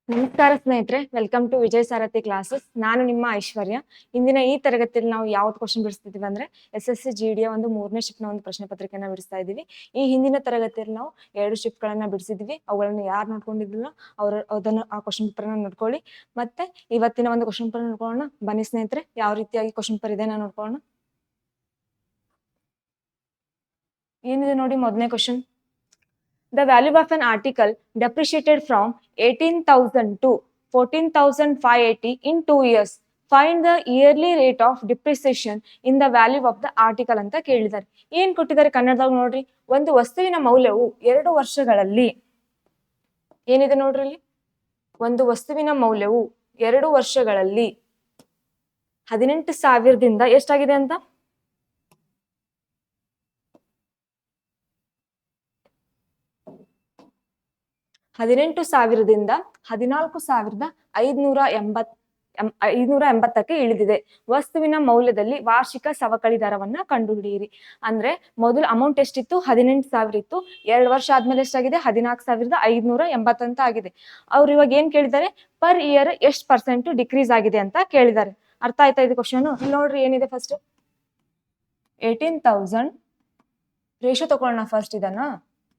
ನಮಸ್ಕಾರ ಸ್ನೇಹಿತರೆ, welcome to Vijay Sarathi classes. ನಾನು ನಿಮ್ಮ ಐಶ್ವರ್ಯ. ಇಂದಿನ ಈ ತರಗತಿಯಲ್ಲಿ ನಾವು ಯಾವ್ದು ಕ್ವಶನ್ ಬಿಡಿಸ್ತಿದೀವಿ ಅಂದ್ರೆ SSC GD ಒಂದು 3ನೇ ಶಿಫ್ಟ್ ನ ಒಂದು ಪ್ರಶ್ನೆ ಪತ್ರಿಕೆಯನ್ನ ಬಿಡಿಸ್ತಾ ಇದೀವಿ. ಈ ಹಿಂದಿನ ತರಗತಿಯಲ್ಲಿ ನಾವು 2 ಶಿಫ್ಟ್ ಗಳನ್ನ ಬಿಡಿಸಿದ್ವಿ. ಅವುಗಳನ್ನ ಯಾರು ನೋಡ್ಕೊಂಡಿದ್ದಿಲ್ಲ ಅದನ್ನ ಆ ಕ್ವಶನ್ ಪೇಪರ್ ನೋಡ್ಕೊಳ್ಳಿ. ಮತ್ತೆ ಇವತ್ತಿನ ಒಂದು ಕ್ವಶನ್ ಪೇಪರ್ ನೋಡ್ಕೊಳ್ಳೋಣ. ಬನ್ನಿ ಸ್ನೇಹಿತರೆ, ಯಾವ ರೀತಿಯಾಗಿ ಕ್ವಶನ್ ಪೇಪರ್ ಇದೆ ನೋಡ್ಕೊಳ್ಳೋಣ. ಏನಿದೆ ನೋಡಿ, ಮೊದಲನೇ question. The value of an article depreciated from 18,000 to 14,580 in 2 years. Find the yearly rate of depreciation in the value of the article ಅಂತ ಕೇಳಿದ್ದಾರೆ. ಏನ್ ಕೊಟ್ಟಿದ್ದಾರೆ ಕನ್ನಡದಾಗ ನೋಡ್ರಿ. ಒಂದು ವಸ್ತುವಿನ ಮೌಲ್ಯವು 2 ವರ್ಷಗಳಲ್ಲಿ ಏನಿದೆ ನೋಡ್ರಿ ಇಲ್ಲಿ. ಒಂದು ವಸ್ತುವಿನ ಮೌಲ್ಯವು 2 ವರ್ಷಗಳಲ್ಲಿ 18,000ದಿಂದ ಎಷ್ಟಾಗಿದೆ ಅಂತ. 18,000ದಿಂದ 14,580ಕ್ಕೆ ಇಳಿದಿದೆ. ವಸ್ತುವಿನ ಮೌಲ್ಯದಲ್ಲಿ ವಾರ್ಷಿಕ ಸವಕಳಿ ದರವನ್ನ ಕಂಡುಹಿಡಿಯಿರಿ. ಅಂದ್ರೆ ಮೊದಲು ಅಮೌಂಟ್ ಎಷ್ಟಿತ್ತು? 18,000 ಇತ್ತು. 2 ವರ್ಷ ಆದ್ಮೇಲೆ ಎಷ್ಟಾಗಿದೆ? 14,580 ಅಂತ ಆಗಿದೆ. ಅವ್ರು ಇವಾಗ ಏನ್ ಕೇಳಿದ್ದಾರೆ? ಪರ್ ಇಯರ್ ಎಷ್ಟು ಪರ್ಸೆಂಟ್ ಡಿಕ್ರೀಸ್ ಆಗಿದೆ ಅಂತ ಕೇಳಿದ್ದಾರೆ. ಅರ್ಥ ಆಯ್ತಾ ಇದು ಕ್ವಶನ್? ಇಲ್ಲಿ ನೋಡ್ರಿ ಏನಿದೆ. ಫಸ್ಟ್ 18,000 ರೇಷೋ ತಗೊಳ್ಳೋಣ. ಫಸ್ಟ್ ಇದನ್ನ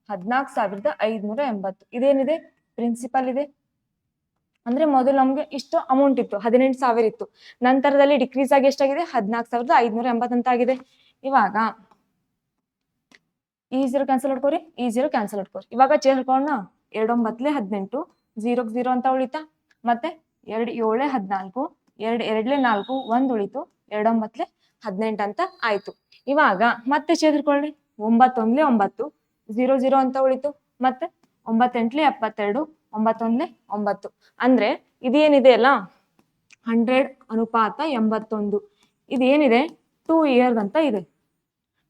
14,580 ಇದೇನಿದೆ? ಪ್ರಿನ್ಸಿಪಲ್ ಇದೆ. ಅಂದ್ರೆ ಮೊದಲು ನಮ್ಗೆ ಇಷ್ಟು ಅಮೌಂಟ್ ಇತ್ತು, 18,000 ಇತ್ತು. ನಂತರದಲ್ಲಿ ಡಿಕ್ರೀಸ್ ಆಗಿ ಎಷ್ಟಾಗಿದೆ? 14,580 ಅಂತ ಆಗಿದೆ. ಇವಾಗ ಈ 0 ಕ್ಯಾನ್ಸಲ್ ಮಾಡ್ಕೋರಿ, ಈ 0 ಕ್ಯಾನ್ಸಲ್ ಮಾಡ್ಕೋರಿ. ಇವಾಗ ಸೇರ್ಕೊಳ್ಳೋಣ. 2 9 18 0 0 ಅಂತ ಉಳಿತಾ. ಮತ್ತೆ 2 7 14 2 2 4 1 ಉಳಿತು. 2 9 18 ಅಂತ ಆಯ್ತು. ಇವಾಗ ಮತ್ತೆ ಸೇರ್ಕೊಳ್ಳಿ. 9 1 9 0 0 ಅಂತ ಉಳಿತು. ಮತ್ತೆ 9 8 72 9 1 9. ಅಂದ್ರೆ ಇದೇನಿದೆ ಅಲ್ಲ, 100:81. ಇದೇನಿದೆ? 2 ಇಯರ್ಸ್ ಅಂತ ಇದೆ.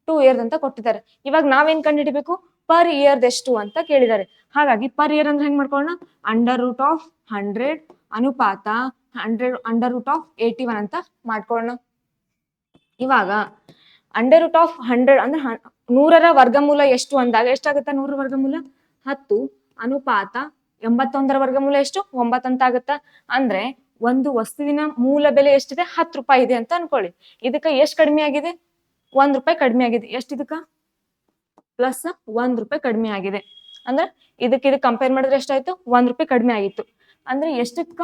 2 ಇಯರ್ಸ್ ಅಂತ ಕೊಟ್ಟಿದ್ದಾರೆ. ಇವಾಗ ನಾವೇನ್ ಕಂಡು ಹಿಡಿಬೇಕು? ಪರ್ ಇಯರ್ ಎಷ್ಟು ಅಂತ ಕೇಳಿದ್ದಾರೆ. ಹಾಗಾಗಿ ಪರ್ ಇಯರ್ ಅಂದ್ರೆ ಹೆಂಗ್ ಮಾಡ್ಕೊಳ್ಳೋಣ? √100 ಅನುಪಾತ 100 √81 ಅಂತ ಮಾಡ್ಕೊಳ್ಳೋಣ. ಇವಾಗ √100 ಅಂದ್ರೆ 100ರ ವರ್ಗಮೂಲ ಎಷ್ಟು ಅಂದಾಗ ಎಷ್ಟಾಗುತ್ತೆ? 100ರ ವರ್ಗಮೂಲ 10 ಅನುಪಾತ 81ರ ವರ್ಗಮೂಲ ಎಷ್ಟು? 9 ಅಂತ ಆಗುತ್ತಾ. ಅಂದ್ರೆ ಒಂದು ವಸ್ತುವಿನ ಮೂಲ ಬೆಲೆ ಎಷ್ಟಿದೆ? 10 ರೂಪಾಯಿ ಇದೆ ಅಂತ ಅನ್ಕೊಳ್ಳಿ. ಇದಕ್ಕೆ ಎಷ್ಟು ಕಡಿಮೆ ಆಗಿದೆ? 1 ರೂಪಾಯಿ ಕಡಿಮೆ ಆಗಿದೆ. ಎಷ್ಟು ಇದಕ್ಕ? ಪ್ಲಸ್ 1 ರೂಪಾಯಿ ಕಡಿಮೆ ಆಗಿದೆ. ಅಂದ್ರೆ ಇದಕ್ಕೆ ಕಂಪೇರ್ ಮಾಡಿದ್ರೆ ಎಷ್ಟಾಯ್ತು? 1 ರೂಪಾಯಿ ಕಡಿಮೆ ಆಗಿತ್ತು. ಅಂದ್ರೆ ಎಷ್ಟಕ್ಕ?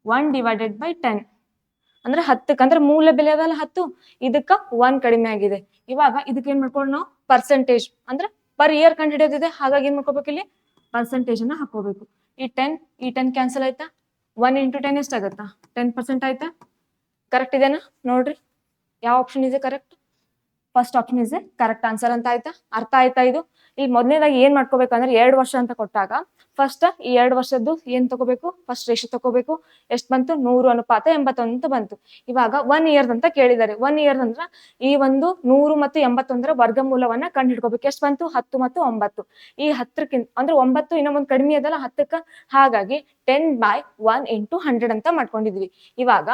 1/10. ಅಂದ್ರೆ 10ಕ್ಕೆ, ಅಂದ್ರೆ ಮೂಲ ಬೆಲೆ ಅದಲ್ಲ 10, ಇದಕ್ಕ 1 ಕಡಿಮೆ ಆಗಿದೆ. ಇವಾಗ ಇದಕ್ಕೆ ಏನ್ ಮಾಡ್ಕೊಂಡು ನಾವು ಪರ್ಸೆಂಟೇಜ್ ಅಂದ್ರೆ ಪರ್ ಇಯರ್ ಕಂಡು ಹಿಡಿಯೋದಿದೆ. ಹಾಗಾಗಿ ಏನ್ ಮಾಡ್ಕೋಬೇಕು? ಇಲ್ಲಿ ಪರ್ಸೆಂಟೇಜ್ ಅನ್ನ ಹಾಕೋಬೇಕು. ಈ 10 ಕ್ಯಾನ್ಸಲ್ ಆಯ್ತಾ? 1 × 10 ಎಷ್ಟಾಗತ್ತಾ? 10% ಆಯ್ತಾ? ಕರೆಕ್ಟ್ ಇದೆನಾ ನೋಡ್ರಿ. ಯಾವ ಆಪ್ಷನ್ ಇದೆ correct? First option is correct answer ಅಂತ ಆಯ್ತಾ? ಅರ್ಥ ಆಯ್ತಾ ಇದು? ಇಲ್ಲಿ ಮೊದಲನೇದಾಗಿ ಏನ್ ಮಾಡ್ಕೋಬೇಕಂದ್ರೆ 2 ವರ್ಷ ಅಂತ ಕೊಟ್ಟಾಗ ಫಸ್ಟ್ ಈ 2 ವರ್ಷದ್ದು ಏನ್ ತಗೋಬೇಕು? ಫಸ್ಟ್ ರೇಷೋ ತಗೋಬೇಕು. ಎಷ್ಟು ಬಂತು? 100:81 ಅಂತ ಬಂತು. ಇವಾಗ 1 ಇಯರ್ಸ್ ಅಂತ ಕೇಳಿದ್ದಾರೆ. 1 ಇಯರ್ಸ್ ಅಂದ್ರೆ ಈ ಒಂದು 100 ಮತ್ತು 81ರ ವರ್ಗಮೂಲವನ್ನ ಕಂಡು ಹಿಡ್ಕೋಬೇಕು. ಎಷ್ಟು ಬಂತು? 10 ಮತ್ತು 9. ಈ 10ಕ್ಕಿಂತ ಅಂದ್ರೆ 9 ಇನ್ನೂ ಒಂದು ಕಡಿಮೆ ಅದಲ್ಲ 10ಕ್ಕ. ಹಾಗಾಗಿ 10/1 × 100 ಅಂತ ಮಾಡ್ಕೊಂಡಿದ್ವಿ. ಇವಾಗ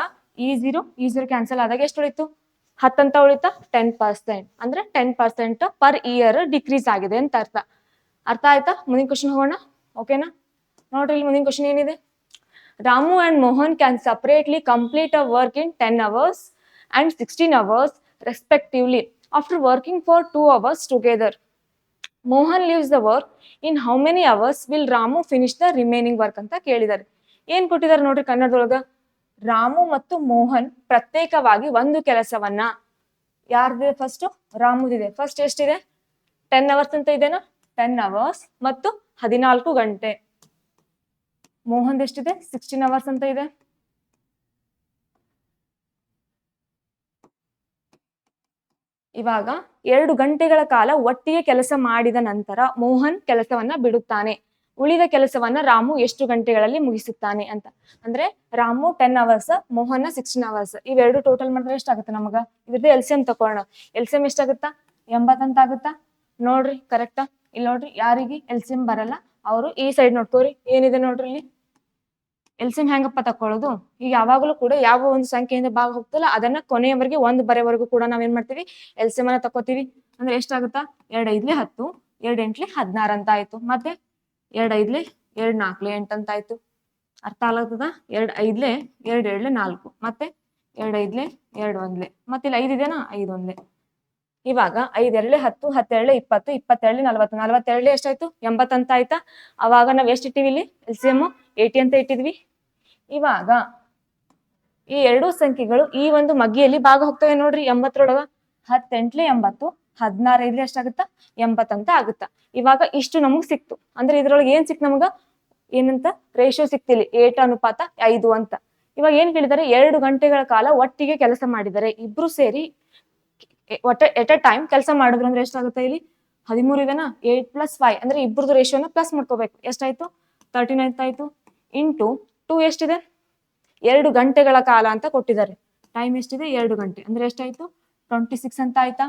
ಈ 0 ಕ್ಯಾನ್ಸಲ್ ಆದಾಗ ಎಷ್ಟು ಉಳಿತು? 10 ಅಂತ ಉಳಿತಾ? 10%. ಅಂದ್ರೆ 10% ಪರ್ ಇಯರ್ ಡಿಕ್ರೀಸ್ ಆಗಿದೆ ಅಂತ ಅರ್ಥ. ಅರ್ಥ ಆಯ್ತಾ? ಮುಂದಿನ ಕ್ವಶನ್ ಹೋಗೋಣ. ಓಕೆನಾ? ನೋಡ್ರಿ ಇಲ್ಲಿ ಮುಂದಿನ ಕ್ವಶನ್ ಏನಿದೆ. Ramu and Mohan can separately complete a work in 10 hours and 16 hours respectively after working for 2 hours together. Mohan leaves the work. In how many hours will Ramu finish the remaining work ಅಂತ ಕೇಳಿದ್ದಾರೆ. ಏನ್ ಕೊಟ್ಟಿದ್ದಾರೆ ನೋಡ್ರಿ ಕನ್ನಡದೊಳಗ. ರಾಮು ಮತ್ತು ಮೋಹನ್ ಪ್ರತ್ಯೇಕವಾಗಿ ಒಂದು ಕೆಲಸವನ್ನ, ಯಾರ್ದಿದೆ? ಫಸ್ಟ್ ರಾಮುದಿದೆ. ಫಸ್ಟ್ ಎಷ್ಟಿದೆ? 10 hours ಅಂತ ಇದೆನಾ? 10 hours ಮತ್ತು 14 ಗಂಟೆ. ಮೋಹನ್ ಎಷ್ಟಿದೆ? 16 hours ಅಂತ ಇದೆ. ಇವಾಗ 2 ಗಂಟೆಗಳ ಕಾಲ ಒಟ್ಟಿಗೆ ಕೆಲಸ ಮಾಡಿದ ನಂತರ ಮೋಹನ್ ಕೆಲಸವನ್ನ ಬಿಡುತ್ತಾನೆ. ಉಳಿದ ಕೆಲಸವನ್ನ ರಾಮು ಎಷ್ಟು ಗಂಟೆಗಳಲ್ಲಿ ಮುಗಿಸುತ್ತಾನೆ ಅಂತ. ಅಂದ್ರೆ ರಾಮು 10 hours, ಮೋಹನ 16 hours. ಇವೆರಡು ಟೋಟಲ್ ಮಾಡಿದ್ರೆ ಎಷ್ಟಾಗುತ್ತೆ ನಮಗ? ಇದ್ರದ್ದು LCM ತಕೊಳ್ಳೋಣ. LCM ಎಷ್ಟಾಗುತ್ತಾ? 80 ಅಂತ ಆಗುತ್ತಾ? ನೋಡ್ರಿ ಕರೆಕ್ಟಾ? ಇಲ್ಲಿ ನೋಡ್ರಿ, ಯಾರಿಗೆ LCM ಬರಲ್ಲ ಅವರು ಈ ಸೈಡ್ ನೋಡ್ಕೋರಿ. ಏನಿದೆ ನೋಡ್ರಿ ಇಲ್ಲಿ LCM ಹೆಂಗಪ್ಪ ತಕೊಳ್ಳೋದು? ಈಗ ಯಾವಾಗಲೂ ಕೂಡ ಯಾವ ಒಂದು ಸಂಖ್ಯೆಯಿಂದ ಭಾಗ ಹೋಗ್ತಲ್ಲ ಅದನ್ನ ಕೊನೆಯವರೆಗೆ 1 ಬರೆವರೆಗೂ ಕೂಡ ನಾವೇನ್ ಮಾಡ್ತೀವಿ? LCM ಅನ್ನ ತಕೋತೀವಿ. ಅಂದ್ರೆ ಎಷ್ಟಾಗುತ್ತಾ? 2 5 10, 2 8 16 ಅಂತ ಆಯ್ತು. ಮತ್ತೆ 2 5 2 4 8 ಅಂತ ಆಯ್ತು. ಅರ್ಥ ಆಗ್ತದ? 2 5 2 7 4 ಮತ್ತೆ 2 5 2 1 ಮತ್ತೆ ಇಲ್ಲಿ 5 ಇದೆನಾ 5 1. ಇವಾಗ 5 2 10 10 2 20 22 40 42 ಎಷ್ಟಾಯ್ತು 80 ಅಂತ ಆಯ್ತಾ? ಅವಾಗ ನಾವ್ ಎಷ್ಟು ಇಟ್ಟಿವಿ ಇಲ್ಲಿ LCM 80 ಅಂತ ಇಟ್ಟಿದ್ವಿ. ಇವಾಗ ಈ ಎರಡೂ ಸಂಖ್ಯೆಗಳು ಈ ಒಂದು ಮಗ್ಗಿಯಲ್ಲಿ ಭಾಗ ಹೋಗ್ತವೆ ನೋಡ್ರಿ 80ರೊಳಗ 10 8 80 16 5 ಎಷ್ಟಾಗುತ್ತಾ 80 ಅಂತ ಆಗುತ್ತಾ. ಇವಾಗ ಇಷ್ಟು ನಮಗ್ ಸಿಕ್ತು ಅಂದ್ರೆ ಇದ್ರೊಳಗೆ ಏನ್ ಸಿಕ್ತು ನಮಗ ಏನಂತ ರೇಷಿಯೋ ಸಿಕ್ತಿಲ್ಲಿ 8:5 ಅಂತ. ಇವಾಗ ಏನ್ ಕೇಳಿದಾರೆ 2 ಗಂಟೆಗಳ ಕಾಲ ಒಟ್ಟಿಗೆ ಕೆಲಸ ಮಾಡಿದರೆ ಇಬ್ರು ಸೇರಿ ಎಟ್ ಅ ಟೈಮ್ ಕೆಲಸ ಮಾಡಿದ್ರು ಅಂದ್ರೆ ಎಷ್ಟಾಗುತ್ತೆ ಇಲ್ಲಿ 13 ಇದೆನಾ 8 + 5 ಅಂದ್ರೆ ಇಬ್ರದ್ದು ರೇಷಿಯೋನ ಪ್ಲಸ್ ಮಾಡ್ಕೋಬೇಕು. ಎಷ್ಟಾಯ್ತು 39 ಆಯ್ತು ಇಂಟು 2 ಎಷ್ಟಿದೆ 2 ಗಂಟೆಗಳ ಕಾಲ ಅಂತ ಕೊಟ್ಟಿದ್ದಾರೆ. ಟೈಮ್ ಎಷ್ಟಿದೆ 2 ಗಂಟೆ ಅಂದ್ರೆ ಎಷ್ಟಾಯ್ತು 26 ಅಂತ ಆಯ್ತಾ.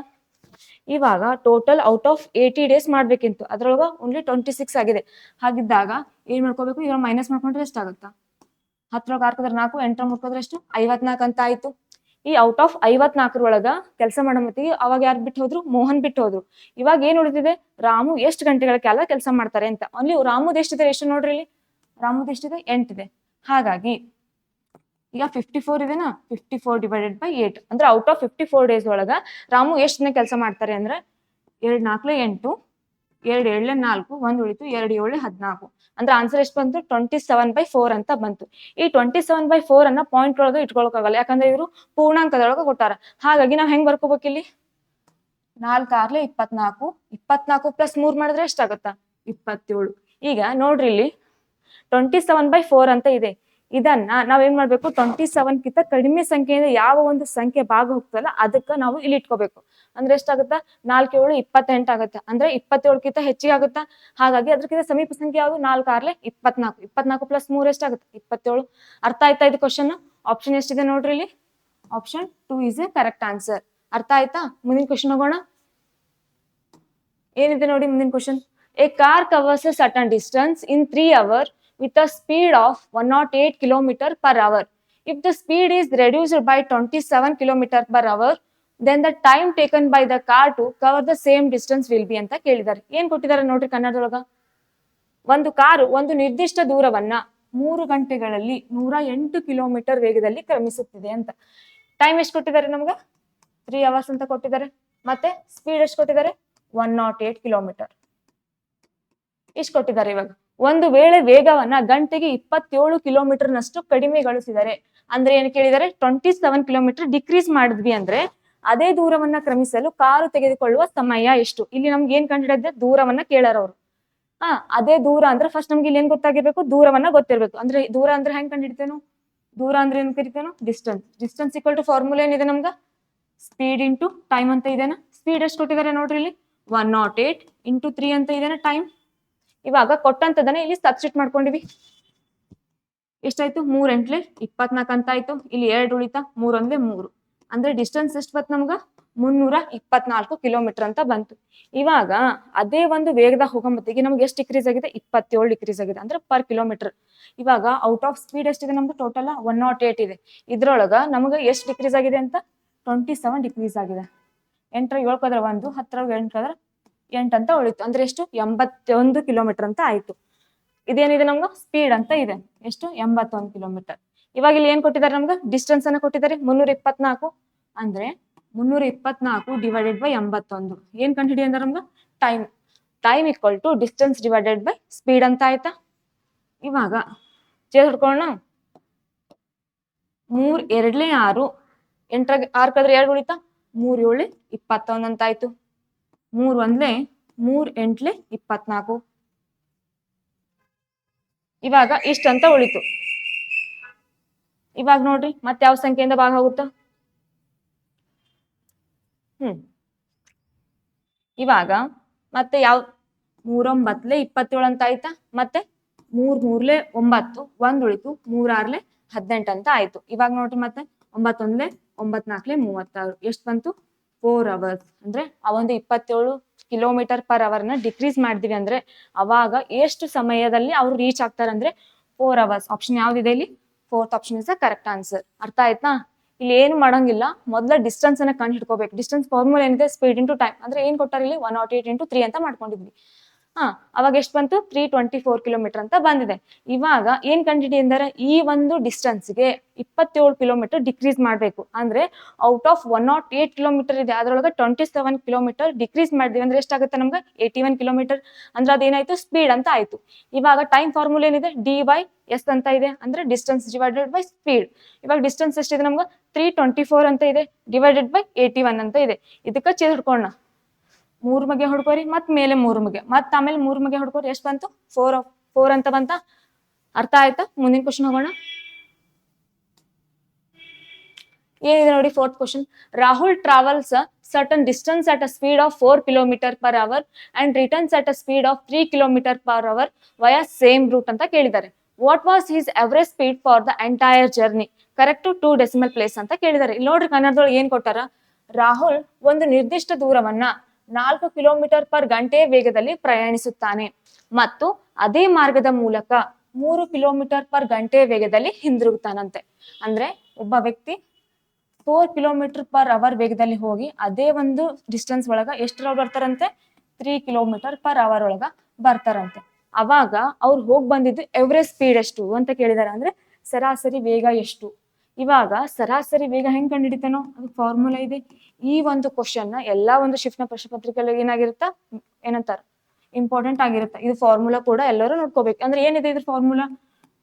ಇವಾಗ ಟೋಟಲ್ ಔಟ್ ಆಫ್ 80 ಡೇಸ್ ಮಾಡ್ಬೇಕಿತ್ತು ಅದ್ರೊಳಗ ಓನ್ಲಿ 26 ಆಗಿದೆ. ಹಾಗಿದ್ದಾಗ ಏನ್ ಮಾಡ್ಕೋಬೇಕು ಇವಾಗ ಮೈನಸ್ ಮಾಡ್ಕೊಂಡ್ರೆ ಎಷ್ಟಾಗುತ್ತಾ 10ರೊಳಗ ಹಾಕಿದ್ರೆ 4 8 ಮುಟ್ಕೋದ್ರೆ ಎಷ್ಟು 54 ಅಂತ ಆಯ್ತು. ಈ ಔಟ್ ಆಫ್ 54ರೊಳಗ ಕೆಲಸ ಮಾಡೋ ಮತ್ತಿಗೆ ಅವಾಗ ಯಾರು ಬಿಟ್ಟು ಹೋದ್ರು ಮೋಹನ್ ಬಿಟ್ಟು ಹೋದ್ರು. ಇವಾಗ ಏನ್ ಉಳಿದಿದೆ ರಾಮು ಎಷ್ಟು ಗಂಟೆಗಳ ಕಾಲ ಕೆಲಸ ಮಾಡ್ತಾರೆ ಅಂತ. ಅಲ್ಲಿ ರಾಮುದ್ ಎಷ್ಟಿದೆ ಎಷ್ಟು ನೋಡ್ರಿ ಇಲ್ಲಿ ರಾಮುದ್ ಎಷ್ಟಿದೆ 8 ಇದೆ. ಹಾಗಾಗಿ ಈಗ 54 ಇದೆನಾ 54 / 8 ಅಂದ್ರೆ ಔಟ್ ಆಫ್ 54 ಡೇಸ್ ಒಳಗ ರಾಮು ಎಷ್ಟು ದಿನ ಕೆಲಸ ಮಾಡ್ತಾರೆ ಅಂದ್ರೆ 2 4 8 2 7 4 1 ಉಳಿತು 2 7 14 ಅಂದ್ರೆ ಆನ್ಸರ್ ಎಷ್ಟು ಬಂತು 27/4 ಅಂತ ಬಂತು. ಈ 27/4 ಅನ್ನ ಪಾಯಿಂಟ್ ಒಳಗೆ ಇಟ್ಕೊಳಕಾಗಲ್ಲ ಯಾಕಂದ್ರೆ ಇವರು ಪೂರ್ಣಾಂಕದೊಳಗೆ ಕೊಟ್ಟಾರ. ಹಾಗಾಗಿ ನಾವ್ ಹೆಂಗ್ ಬರ್ಕೋಬೇಕು ಇಲ್ಲಿ 4 6 24 24 + 3 ಮಾಡಿದ್ರೆ ಎಷ್ಟಾಗುತ್ತಾ 27. ಈಗ ನೋಡ್ರಿ ಇಲ್ಲಿ 27/4 ಅಂತ ಇದೆ. ಇದನ್ನ ನಾವೇನ್ ಮಾಡ್ಬೇಕು 27ಗಿಂತ ಕಡಿಮೆ ಸಂಖ್ಯೆಯಿಂದ ಯಾವ ಒಂದು ಸಂಖ್ಯೆ ಭಾಗ ಹೋಗ್ತದಲ್ಲ ಅದಕ್ಕ ನಾವು ಇಲ್ಲಿ ಇಟ್ಕೋಬೇಕು. ಅಂದ್ರೆ ಎಷ್ಟಾಗುತ್ತಾ 4 7 28 ಆಗುತ್ತೆ ಅಂದ್ರೆ 27ಗಿಂತ ಹೆಚ್ಚಿಗೆ ಆಗುತ್ತಾ. ಹಾಗಾಗಿ ಅದಕ್ಕಿಂತ ಸಮೀಪ ಸಂಖ್ಯೆ ಯಾವುದು 4 6 24 24 + 3 ಎಷ್ಟಾಗುತ್ತೆ 27. ಅರ್ಥ ಆಯ್ತಾ ಇದು ಕ್ವಶನ್? ಆಪ್ಷನ್ ಎಷ್ಟಿದೆ ನೋಡ್ರಿ ಇಲ್ಲಿ option 2 is A correct answer. ಅರ್ಥ ಆಯ್ತಾ? ಮುಂದಿನ ಕ್ವಶನ್ ಹೋಗೋಣ. ಏನಿದೆ ನೋಡಿ ಮುಂದಿನ question. A car covers A certain distance in 3 hours with a speed of 108 km/h. If the speed is reduced by 27 km/h, then the time taken by the car to cover the same distance will be ಅಂತ ಕೇಳಿದ್ದಾರೆ. ಏನ್ ಕೊಟ್ಟಿದ್ದಾರೆ ನೋಡ್ರಿ ಕನ್ನಡದೊಳಗ. ಒಂದು car ಒಂದು ನಿರ್ದಿಷ್ಟ ದೂರವನ್ನ 3 ಗಂಟೆಗಳಲ್ಲಿ 108 kilometre ವೇಗದಲ್ಲಿ ಕ್ರಮಿಸುತ್ತಿದೆ ಅಂತ. ಟೈಮ್ ಎಷ್ಟು ಕೊಟ್ಟಿದ್ದಾರೆ ನಮ್ಗ 3 hours ಅಂತ ಕೊಟ್ಟಿದ್ದಾರೆ. ಮತ್ತೆ ಸ್ಪೀಡ್ ಎಷ್ಟು ಕೊಟ್ಟಿದ್ದಾರೆ 108 ಕಿಲೋಮೀಟರ್ ಇಷ್ಟು ಕೊಟ್ಟಿದ್ದಾರೆ. ಇವಾಗ ಒಂದು ವೇಳೆ ವೇಗವನ್ನ ಗಂಟೆಗೆ 27 ಕಿಲೋಮೀಟರ್ ನಷ್ಟು ಕಡಿಮೆಗೊಳಿಸಿದರೆ ಅಂದ್ರೆ ಏನ್ ಕೇಳಿದರೆ 27 ಕಿಲೋಮೀಟರ್ ಡಿಕ್ರೀಸ್ ಮಾಡಿದ್ವಿ ಅಂದ್ರೆ ಅದೇ ದೂರವನ್ನ ಕ್ರಮಿಸಲು ಕಾರು ತೆಗೆದುಕೊಳ್ಳುವ ಸಮಯ ಎಷ್ಟು. ಇಲ್ಲಿ ನಮ್ಗೆ ಏನ್ ಕಂಡುಹಿಡಿದ್ರೆ ದೂರವನ್ನ ಕೇಳಾರ ಅವರು. ಅದೇ ದೂರ ಅಂದ್ರೆ ಫಸ್ಟ್ ನಮ್ಗೆ ಇಲ್ಲಿ ಏನ್ ಗೊತ್ತಾಗಿರ್ಬೇಕು ದೂರವನ್ನ ಗೊತ್ತಿರ್ಬೇಕು. ಅಂದ್ರೆ ದೂರ ಅಂದ್ರೆ ಹೆಂಗ್ ಕಂಡುಹಿಡಿತೇನು ದೂರ ಅಂದ್ರೆ ಏನ್ ಕರಿತೇನು distance. Distance equal to formula ಏನಿದೆ ನಮ್ಗ ಸ್ಪೀಡ್ ಇಂಟು ಟೈಮ್ ಅಂತ ಇದೆನಾ. ಸ್ಪೀಡ್ ಎಷ್ಟು ಕೊಟ್ಟಿದ್ದಾರೆ ನೋಡ್ರಿ ಇಲ್ಲಿ 108 × 3 ಅಂತ ಇದೆನಾ ಟೈಮ್. ಇವಾಗ ಕೊಟ್ಟಂತದನ್ನ ಇಲ್ಲಿ ಸಬ್ಸ್ಟಿಟ್ಯೂಟ್ ಮಾಡ್ಕೊಂಡಿವಿ. ಎಷ್ಟಾಯ್ತು 3 8 24 ಅಂತ ಆಯ್ತು. ಇಲ್ಲಿ 2 ಉಳಿತಾ 3 1 3 ಅಂದ್ರೆ ಡಿಸ್ಟೆನ್ಸ್ ಎಷ್ಟು ಬಂತು ನಮ್ಗ 324 ಕಿಲೋಮೀಟರ್ ಅಂತ ಬಂತು. ಇವಾಗ ಅದೇ ಒಂದು ವೇಗದಾಗ ಹೋಗೋ ಮತ್ತಿಗೆ ನಮ್ಗೆ ಎಷ್ಟು ಡಿಕ್ರೀಸ್ ಆಗಿದೆ 27 ಡಿಕ್ರೀಸ್ ಆಗಿದೆ ಅಂದ್ರೆ ಪರ್ ಕಿಲೋಮೀಟರ್. ಇವಾಗ ಔಟ್ ಆಫ್ ಸ್ಪೀಡ್ ಎಷ್ಟಿದೆ ನಮ್ದು ಟೋಟಲ್ 108 ಇದೆ. ಇದ್ರೊಳಗ ನಮ್ಗೆ ಎಷ್ಟು ಡಿಕ್ರೀಸ್ ಆಗಿದೆ ಅಂತ 27 ಡಿಕ್ರೀಸ್ ಆಗಿದೆ. 8 7 ಕದ್ರ 1 10 8 ಕದ್ರ 8 ಅಂತ ಉಳಿತು ಅಂದ್ರೆ ಎಷ್ಟು 81 ಕಿಲೋಮೀಟರ್ ಅಂತ ಆಯ್ತು. ಇದೇನಿದೆ ನಮ್ಗೆ ಸ್ಪೀಡ್ ಅಂತ ಇದೆ ಎಷ್ಟು 81 ಕಿಲೋಮೀಟರ್. ಇವಾಗ ಇಲ್ಲಿ ಏನ್ ಕೊಟ್ಟಿದ್ದಾರೆ ನಮ್ಗೆ ಡಿಸ್ಟೆನ್ಸ್ ಅನ್ನ ಕೊಟ್ಟಿದ್ದಾರೆ 324 ಅಂದ್ರೆ 324 ಡಿವೈಡೆಡ್ ಬೈ 81 ಏನ್ ಕಂಡುಹಿಡಿ ಅಂದ್ರೆ ನಮ್ಗೆ time. Time equal to distance divided by speed ಅಂತ ಆಯ್ತಾ. ಇವಾಗ ಹಿಡ್ಕೊಳ್ಳೋಣ 3 2 6 8 6 ಕದ್ರೆ 2 ಉಳಿತಾ 3 7 21 ಅಂತ ಆಯ್ತು. 3 1 3 8 24 ಇವಾಗ ಇಷ್ಟಂತ ಉಳಿತು. ಇವಾಗ ನೋಡ್ರಿ ಮತ್ತೆ ಯಾವ ಸಂಖ್ಯೆಯಿಂದ ಭಾಗ ಹೋಗುತ್ತಾ ಇವಾಗ ಮತ್ತೆ ಯಾವ 3 9 27 ಅಂತ ಆಯ್ತಾ. ಮತ್ತೆ 3 3 9 1 ಉಳಿತು 3 6 18 ಅಂತ ಆಯ್ತು. ಇವಾಗ ನೋಡ್ರಿ ಮತ್ತೆ 9 1 9 4 36 ಎಷ್ಟು ಬಂತು 4 hours. ಅಂದ್ರೆ ಆ ಒಂದು 27 km/h ನ ಡಿಕ್ರೀಸ್ ಮಾಡಿದ್ವಿ ಅಂದ್ರೆ ಅವಾಗ ಎಷ್ಟು ಸಮಯದಲ್ಲಿ ಅವ್ರು ರೀಚ್ ಆಗ್ತಾರೆ ಅಂದ್ರೆ 4 hours. ಆಪ್ಷನ್ ಯಾವ್ದಿದೆ ಇಲ್ಲಿ 4th option is the correct answer. ಅರ್ಥ ಆಯ್ತಾ? ಇಲ್ಲಿ ಏನು ಮಾಡಂಗಿಲ್ಲ ಮೊದಲ ಡಿಸ್ಟೆನ್ಸ್ ಅನ್ನ ಕಂಡು ಹಿಡ್ಕೋಬೇಕು. ಡಿಸ್ಟೆನ್ಸ್ ಫಾರ್ಮುಲಾ ಏನಿದೆ ಸ್ಪೀಡ್ ಇಂಟು ಟೈಮ್ ಅಂದ್ರೆ ಏನ್ ಕೊಟ್ಟಾರ ಇಲ್ಲಿ 108 × 3 ಅಂತ ಮಾಡ್ಕೊಂಡಿದ್ವಿ. ಅವಾಗ ಎಷ್ಟು ಬಂತು 324 ಕಿಲೋಮೀಟರ್ ಅಂತ ಬಂದಿದೆ. ಇವಾಗ ಏನ್ ಕಂಡಿಡಿ ಅಂದರೆ ಈ ಒಂದು ಡಿಸ್ಟೆನ್ಸ್ಗೆ 27 ಕಿಲೋಮೀಟರ್ ಡಿಕ್ರೀಸ್ ಮಾಡಬೇಕು. ಅಂದ್ರೆ ಔಟ್ ಆಫ್ 108 ಕಿಲೋಮೀಟರ್ ಇದೆ ಅದ್ರೊಳಗೆ 27 ಕಿಲೋಮೀಟರ್ ಡಿಕ್ರೀಸ್ ಮಾಡಿದ್ವಿ ಅಂದ್ರೆ ಎಷ್ಟಾಗುತ್ತೆ ನಮ್ಗೆ 81 ಕಿಲೋಮೀಟರ್. ಅಂದ್ರೆ ಅದೇನಾಯ್ತು ಸ್ಪೀಡ್ ಅಂತ ಆಯ್ತು. ಇವಾಗ ಟೈಮ್ ಫಾರ್ಮುಲಾ ಏನಿದೆ D/S ಅಂತ ಇದೆ ಅಂದ್ರೆ ಡಿಸ್ಟೆನ್ಸ್ ಡಿವೈಡೆಡ್ ಬೈ ಸ್ಪೀಡ್. ಇವಾಗ ಡಿಸ್ಟೆನ್ಸ್ ಎಷ್ಟಿದೆ ನಮ್ಗೆ 324 ಅಂತ ಇದೆ ಡಿವೈಡೆಡ್ ಬೈ 81 ಅಂತ ಇದೆ. ಇದಕ್ಕೆ ಛೇದ ಹಿಡ್ಕೋಣ, 3 ಮಗೆ ಹೊಡ್ಕೋರಿ ಮತ್ ಮೇಲೆ 3 ಮಗೆ ಮತ್ ಆಮೇಲೆ 3 ಮಗೆ ಹೊಡ್ಕೋರಿ ಎಷ್ಟು ಬಂತು 4 ಅಂತ ಬಂತ. ಅರ್ಥ ಆಯ್ತಾ? ಮುಂದಿನ ಕ್ವಶನ್ ಹೋಗೋಣ. ಏನಿದೆ ನೋಡಿ fourth question. Rahul travels certain distance at a speed of 4 kilometre per hour and returns at a speed of 3 kilometre per hour via same route ಅಂತ ಕೇಳಿದ್ದಾರೆ. What was his average speed for the entire journey? Correct 2 decimal place ಅಂತ ಕೇಳಿದ್ದಾರೆ. ಇಲ್ಲಿ ನೋಡ್ರಿ ಕನ್ನಡದೊಳಗೆ ಏನ್ ಕೊಟ್ಟಾರ, ರಾಹುಲ್ ಒಂದು ನಿರ್ದಿಷ್ಟ ದೂರವನ್ನ 4 ಕಿಲೋಮೀಟರ್ ಪರ್ ಗಂಟೆ ವೇಗದಲ್ಲಿ ಪ್ರಯಾಣಿಸುತ್ತಾನೆ ಮತ್ತು ಅದೇ ಮಾರ್ಗದ ಮೂಲಕ 3 ಕಿಲೋಮೀಟರ್ ಪರ್ ಗಂಟೆ ವೇಗದಲ್ಲಿ ಹಿಂದಿರುಗುತ್ತಾನಂತೆ. ಅಂದ್ರೆ ಒಬ್ಬ ವ್ಯಕ್ತಿ 4 ಕಿಲೋಮೀಟರ್ ಪರ್ ಅವರ್ ವೇಗದಲ್ಲಿ ಹೋಗಿ ಅದೇ ಒಂದು ಡಿಸ್ಟೆನ್ಸ್ ಒಳಗ ಎಷ್ಟರ ಬರ್ತಾರಂತೆ 3 ಕಿಲೋಮೀಟರ್ ಪರ್ ಅವರ್ ಒಳಗ ಬರ್ತಾರಂತೆ. ಅವಾಗ ಅವ್ರು ಹೋಗಿ ಬಂದಿದ್ದು ಎವರೇಜ್ ಸ್ಪೀಡ್ ಎಷ್ಟು ಅಂತ ಕೇಳಿದಾರೆ, ಅಂದ್ರೆ ಸರಾಸರಿ ವೇಗ ಎಷ್ಟು. ಇವಾಗ ಸರಾಸರಿ ವೇಗ ಹೆಂಗ್ ಕಂಡುಹಿಡಿತಾನೋ ಅದು ಫಾರ್ಮುಲಾ ಇದೆ. ಈ ಒಂದು ಕ್ವಶನ್ ಎಲ್ಲಾ ಒಂದು ಶಿಫ್ಟ್ ನ ಪ್ರಶ್ನೆ ಪತ್ರಿಕೆಯಲ್ಲಿ ಏನಾಗಿರುತ್ತ ಏನಂತಾರ ಇಂಪಾರ್ಟೆಂಟ್ ಆಗಿರುತ್ತೆ. ಇದು ಫಾರ್ಮುಲಾ ಕೂಡ ಎಲ್ಲರೂ ನೋಡ್ಕೋಬೇಕು. ಅಂದ್ರೆ ಏನಿದೆ ಇದ್ರ formula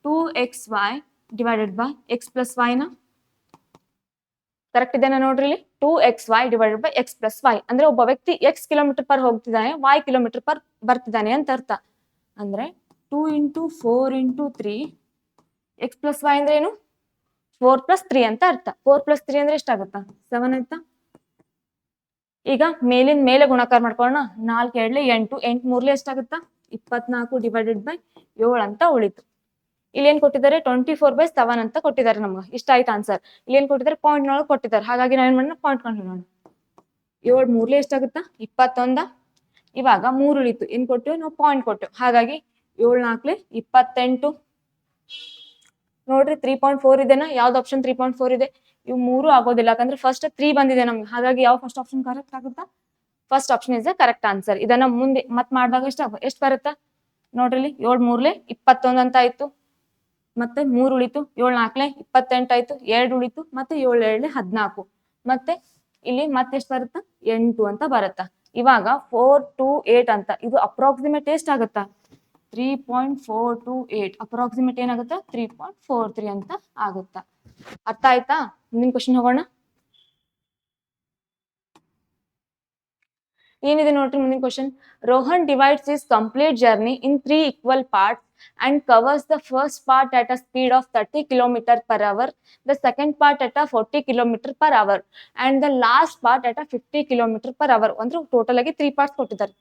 2xy divided by x plus y ನ ಕರೆಕ್ಟ್ ಇದೆನಾ ನೋಡ್ರಿ ಇಲ್ಲಿ 2xy divided by x plus y. ಅಂದ್ರೆ ಒಬ್ಬ ವ್ಯಕ್ತಿ x ಕಿಲೋಮೀಟರ್ ಪರ್ ಹೋಗ್ತಿದ್ದಾನೆ y ಕಿಲೋಮೀಟರ್ ಪರ್ ಬರ್ತಿದ್ದಾನೆ ಅಂತ ಅರ್ಥ. ಅಂದ್ರೆ 2 into 4 into 3 x plus y ಅಂದ್ರೆ ಏನು 4 ಪ್ಲಸ್ 3 ಅಂತ ಅರ್ಥ. 4 ಪ್ಲಸ್ 3 ಅಂದ್ರೆ ಎಷ್ಟಾಗುತ್ತಾ 7 ಆಯ್ತಾ. ಈಗ ಮೇಲಿನ ಮೇಲೆ ಗುಣಾಕಾರ ಮಾಡ್ಕೊಳ್ಳೋಣ. 4 2 8 8 3 ಎಷ್ಟಾಗುತ್ತಾ 24 ಡಿವೈಡೆಡ್ ಬೈ 7 ಅಂತ ಉಳಿತು. ಇಲ್ಲಿ ಏನ್ ಕೊಟ್ಟಿದ್ದಾರೆ 24/7 ಅಂತ ಕೊಟ್ಟಿದ್ದಾರೆ ನಮ್ಗೆ. ಇಷ್ಟ ಆಯ್ತು ಆನ್ಸರ್. ಇಲ್ಲಿ ಏನ್ ಕೊಟ್ಟಿದ್ದಾರೆ ಪಾಯಿಂಟ್ ನೊಳಗೆ ಕೊಟ್ಟಿದ್ದಾರೆ. ಹಾಗಾಗಿ ನಾವೇನ್ ಮಾಡೋಣ ಪಾಯಿಂಟ್ ಕಂಡುಹಿಡಿಯೋಣ. 7 3 ಎಷ್ಟಾಗುತ್ತಾ 21. ಇವಾಗ 3 ಉಳಿತು, ಏನ್ ಕೊಟ್ಟಿವಿ ನಾವು ಪಾಯಿಂಟ್ ಕೊಟ್ಟಿವಿ. ಹಾಗಾಗಿ 7 4 28. ನೋಡ್ರಿ 3.4 ಇದೆನಾ, ಯಾವ್ದು ಆಪ್ಷನ್ 3.4 ಇದೆ. ಇವು 3 ಆಗೋದಿಲ್ಲ ಯಾಕಂದ್ರೆ ಫಸ್ಟ್ 3 ಬಂದಿದೆ ನಮ್ಗೆ. ಹಾಗಾಗಿ ಯಾವ ಫಸ್ಟ್ ಆಪ್ಷನ್ ಕರೆಕ್ಟ್ ಆಗುತ್ತಾ, first option is the correct answer. ಇದನ್ನ ಮುಂದೆ ಮತ್ ಮಾಡಿದಾಗ ಎಷ್ಟು ಬರುತ್ತಾ ನೋಡ್ರಿ ಇಲ್ಲಿ 7 3 21 ಅಂತ ಆಯ್ತು. ಮತ್ತೆ 3 ಉಳಿತು, 7 4 28 ಆಯ್ತು, 2 ಉಳಿತು, ಮತ್ತೆ 7 7 14. ಮತ್ತೆ ಇಲ್ಲಿ ಮತ್ತೆ ಎಷ್ಟು ಬರುತ್ತಾ 8 ಅಂತ ಬರುತ್ತಾ. ಇವಾಗ 4 2 8 ಅಂತ ಇದು ಅಪ್ರಾಕ್ಸಿಮೇಟ್ ಎಷ್ಟು ಆಗುತ್ತಾ 3.428. ಅಪ್ರಾಕ್ಸಿಮೇಟ್ ಏನಾಗುತ್ತಾ 3.43 ಅಂತ ಆಗುತ್ತಾ. ಅರ್ಥ ಆಯ್ತಾ? ಮುಂದಿನ ಕ್ವಶನ್ ಹೋಗೋಣ. ಏನಿದೆ ನೋಡ್ರಿ ಮುಂದಿನ question. Rohan divides his complete journey in 3 equal parts and covers the first part at a speed of 30 km per hour, the second part at a 40 km per hour and the last part at a 50 km per hour. ಅಂದ್ರೆ total ಆಗಿ 3 parts ಕೊಟ್ಟಿದ್ದಾರೆ.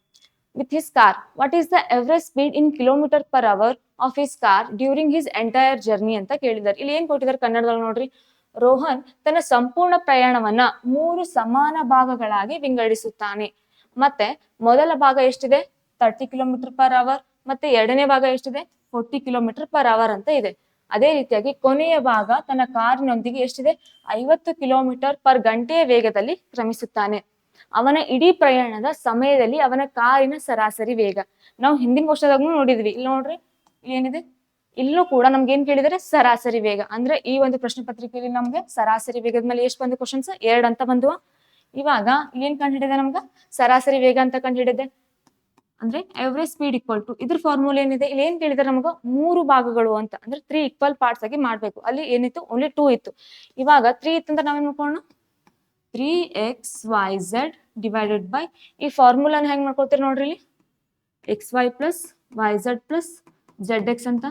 With his car, what is the average speed in kilometer per hour of his car during his entire journey ಅಂತ ಕೇಳಿದ್ದಾರೆ. ಇಲ್ಲಿ ಏನ್ ಕೊಟ್ಟಿದ್ದಾರೆ ಕನ್ನಡದಲ್ಲಿ ನೋಡ್ರಿ. ರೋಹನ್ ತನ್ನ ಸಂಪೂರ್ಣ ಪ್ರಯಾಣವನ್ನ 3 ಸಮಾನ ಭಾಗಗಳಾಗಿ ವಿಂಗಡಿಸುತ್ತಾನೆ. ಮತ್ತೆ ಮೊದಲ ಭಾಗ ಎಷ್ಟಿದೆ 30 ಕಿಲೋಮೀಟರ್ ಪರ್ ಅವರ್, ಮತ್ತೆ ಎರಡನೇ ಭಾಗ ಎಷ್ಟಿದೆ 40 ಕಿಲೋಮೀಟರ್ ಪರ್ ಅವರ್ ಅಂತ ಇದೆ. ಅದೇ ರೀತಿಯಾಗಿ ಕೊನೆಯ ಭಾಗ ತನ್ನ ಕಾರಿನೊಂದಿಗೆ ಎಷ್ಟಿದೆ 50 ಕಿಲೋಮೀಟರ್ ಪರ್ ಗಂಟೆಯ ವೇಗದಲ್ಲಿ ಕ್ರಮಿಸುತ್ತಾನೆ. ಅವನ ಇಡೀ ಪ್ರಯಾಣದ ಸಮಯದಲ್ಲಿ ಅವನ ಕಾರಿನ ಸರಾಸರಿ ವೇಗ. ನಾವು ಹಿಂದಿನ ವರ್ಷದಾಗೂ ನೋಡಿದ್ವಿ. ಇಲ್ಲಿ ನೋಡ್ರಿ ಏನಿದೆ, ಇಲ್ಲೂ ಕೂಡ ನಮ್ಗೆ ಏನ್ ಕೇಳಿದರೆ ಸರಾಸರಿ ವೇಗ. ಅಂದ್ರೆ ಈ ಒಂದು ಪ್ರಶ್ನೆ ಪತ್ರಿಕೆಯಲ್ಲಿ ನಮ್ಗೆ ಸರಾಸರಿ ವೇಗದ ಮೇಲೆ ಎಷ್ಟು ಬಂದ ಕ್ವಶನ್ಸ್ 2 ಅಂತ ಬಂದ್ವ. ಇವಾಗ ಏನ್ ಕಂಡುಹಿಡಿದೆ ನಮ್ಗ ಸರಾಸರಿ ವೇಗ ಅಂತ ಕಂಡುಹಿಡಿದೆ. ಅಂದ್ರೆ ಎವರೇಜ್ ಸ್ಪೀಡ್ ಈಕ್ವಲ್ ಟು ಇದ್ರ ಫಾರ್ಮುಲಾ ಏನಿದೆ. ಇಲ್ಲಿ ಏನ್ ಕೇಳಿದಾರೆ ನಮಗ 3 ಭಾಗಗಳು ಅಂತ, ಅಂದ್ರೆ 3 ಈಕ್ವಲ್ ಪಾರ್ಟ್ಸ್ ಆಗಿ ಮಾಡ್ಬೇಕು. ಅಲ್ಲಿ ಏನಿತ್ತು ಓನ್ಲಿ 2 ಇತ್ತು. ಇವಾಗ 3 ಇತ್ತಂದ್ರೆ ನಾವೇನ್ ಮಾಡ್ಕೊಳ್ಳೋಣ 3xyz ಡಿವೈಡೆಡ್ ಬೈ ಈ ಫಾರ್ಮುಲಾನ ಹೆಂಗ್ ಮಾಡ್ಕೊಳ್ತೀರಿ ನೋಡ್ರಿ ಇಲ್ಲಿ xy plus yz plus zx ಅಂತ.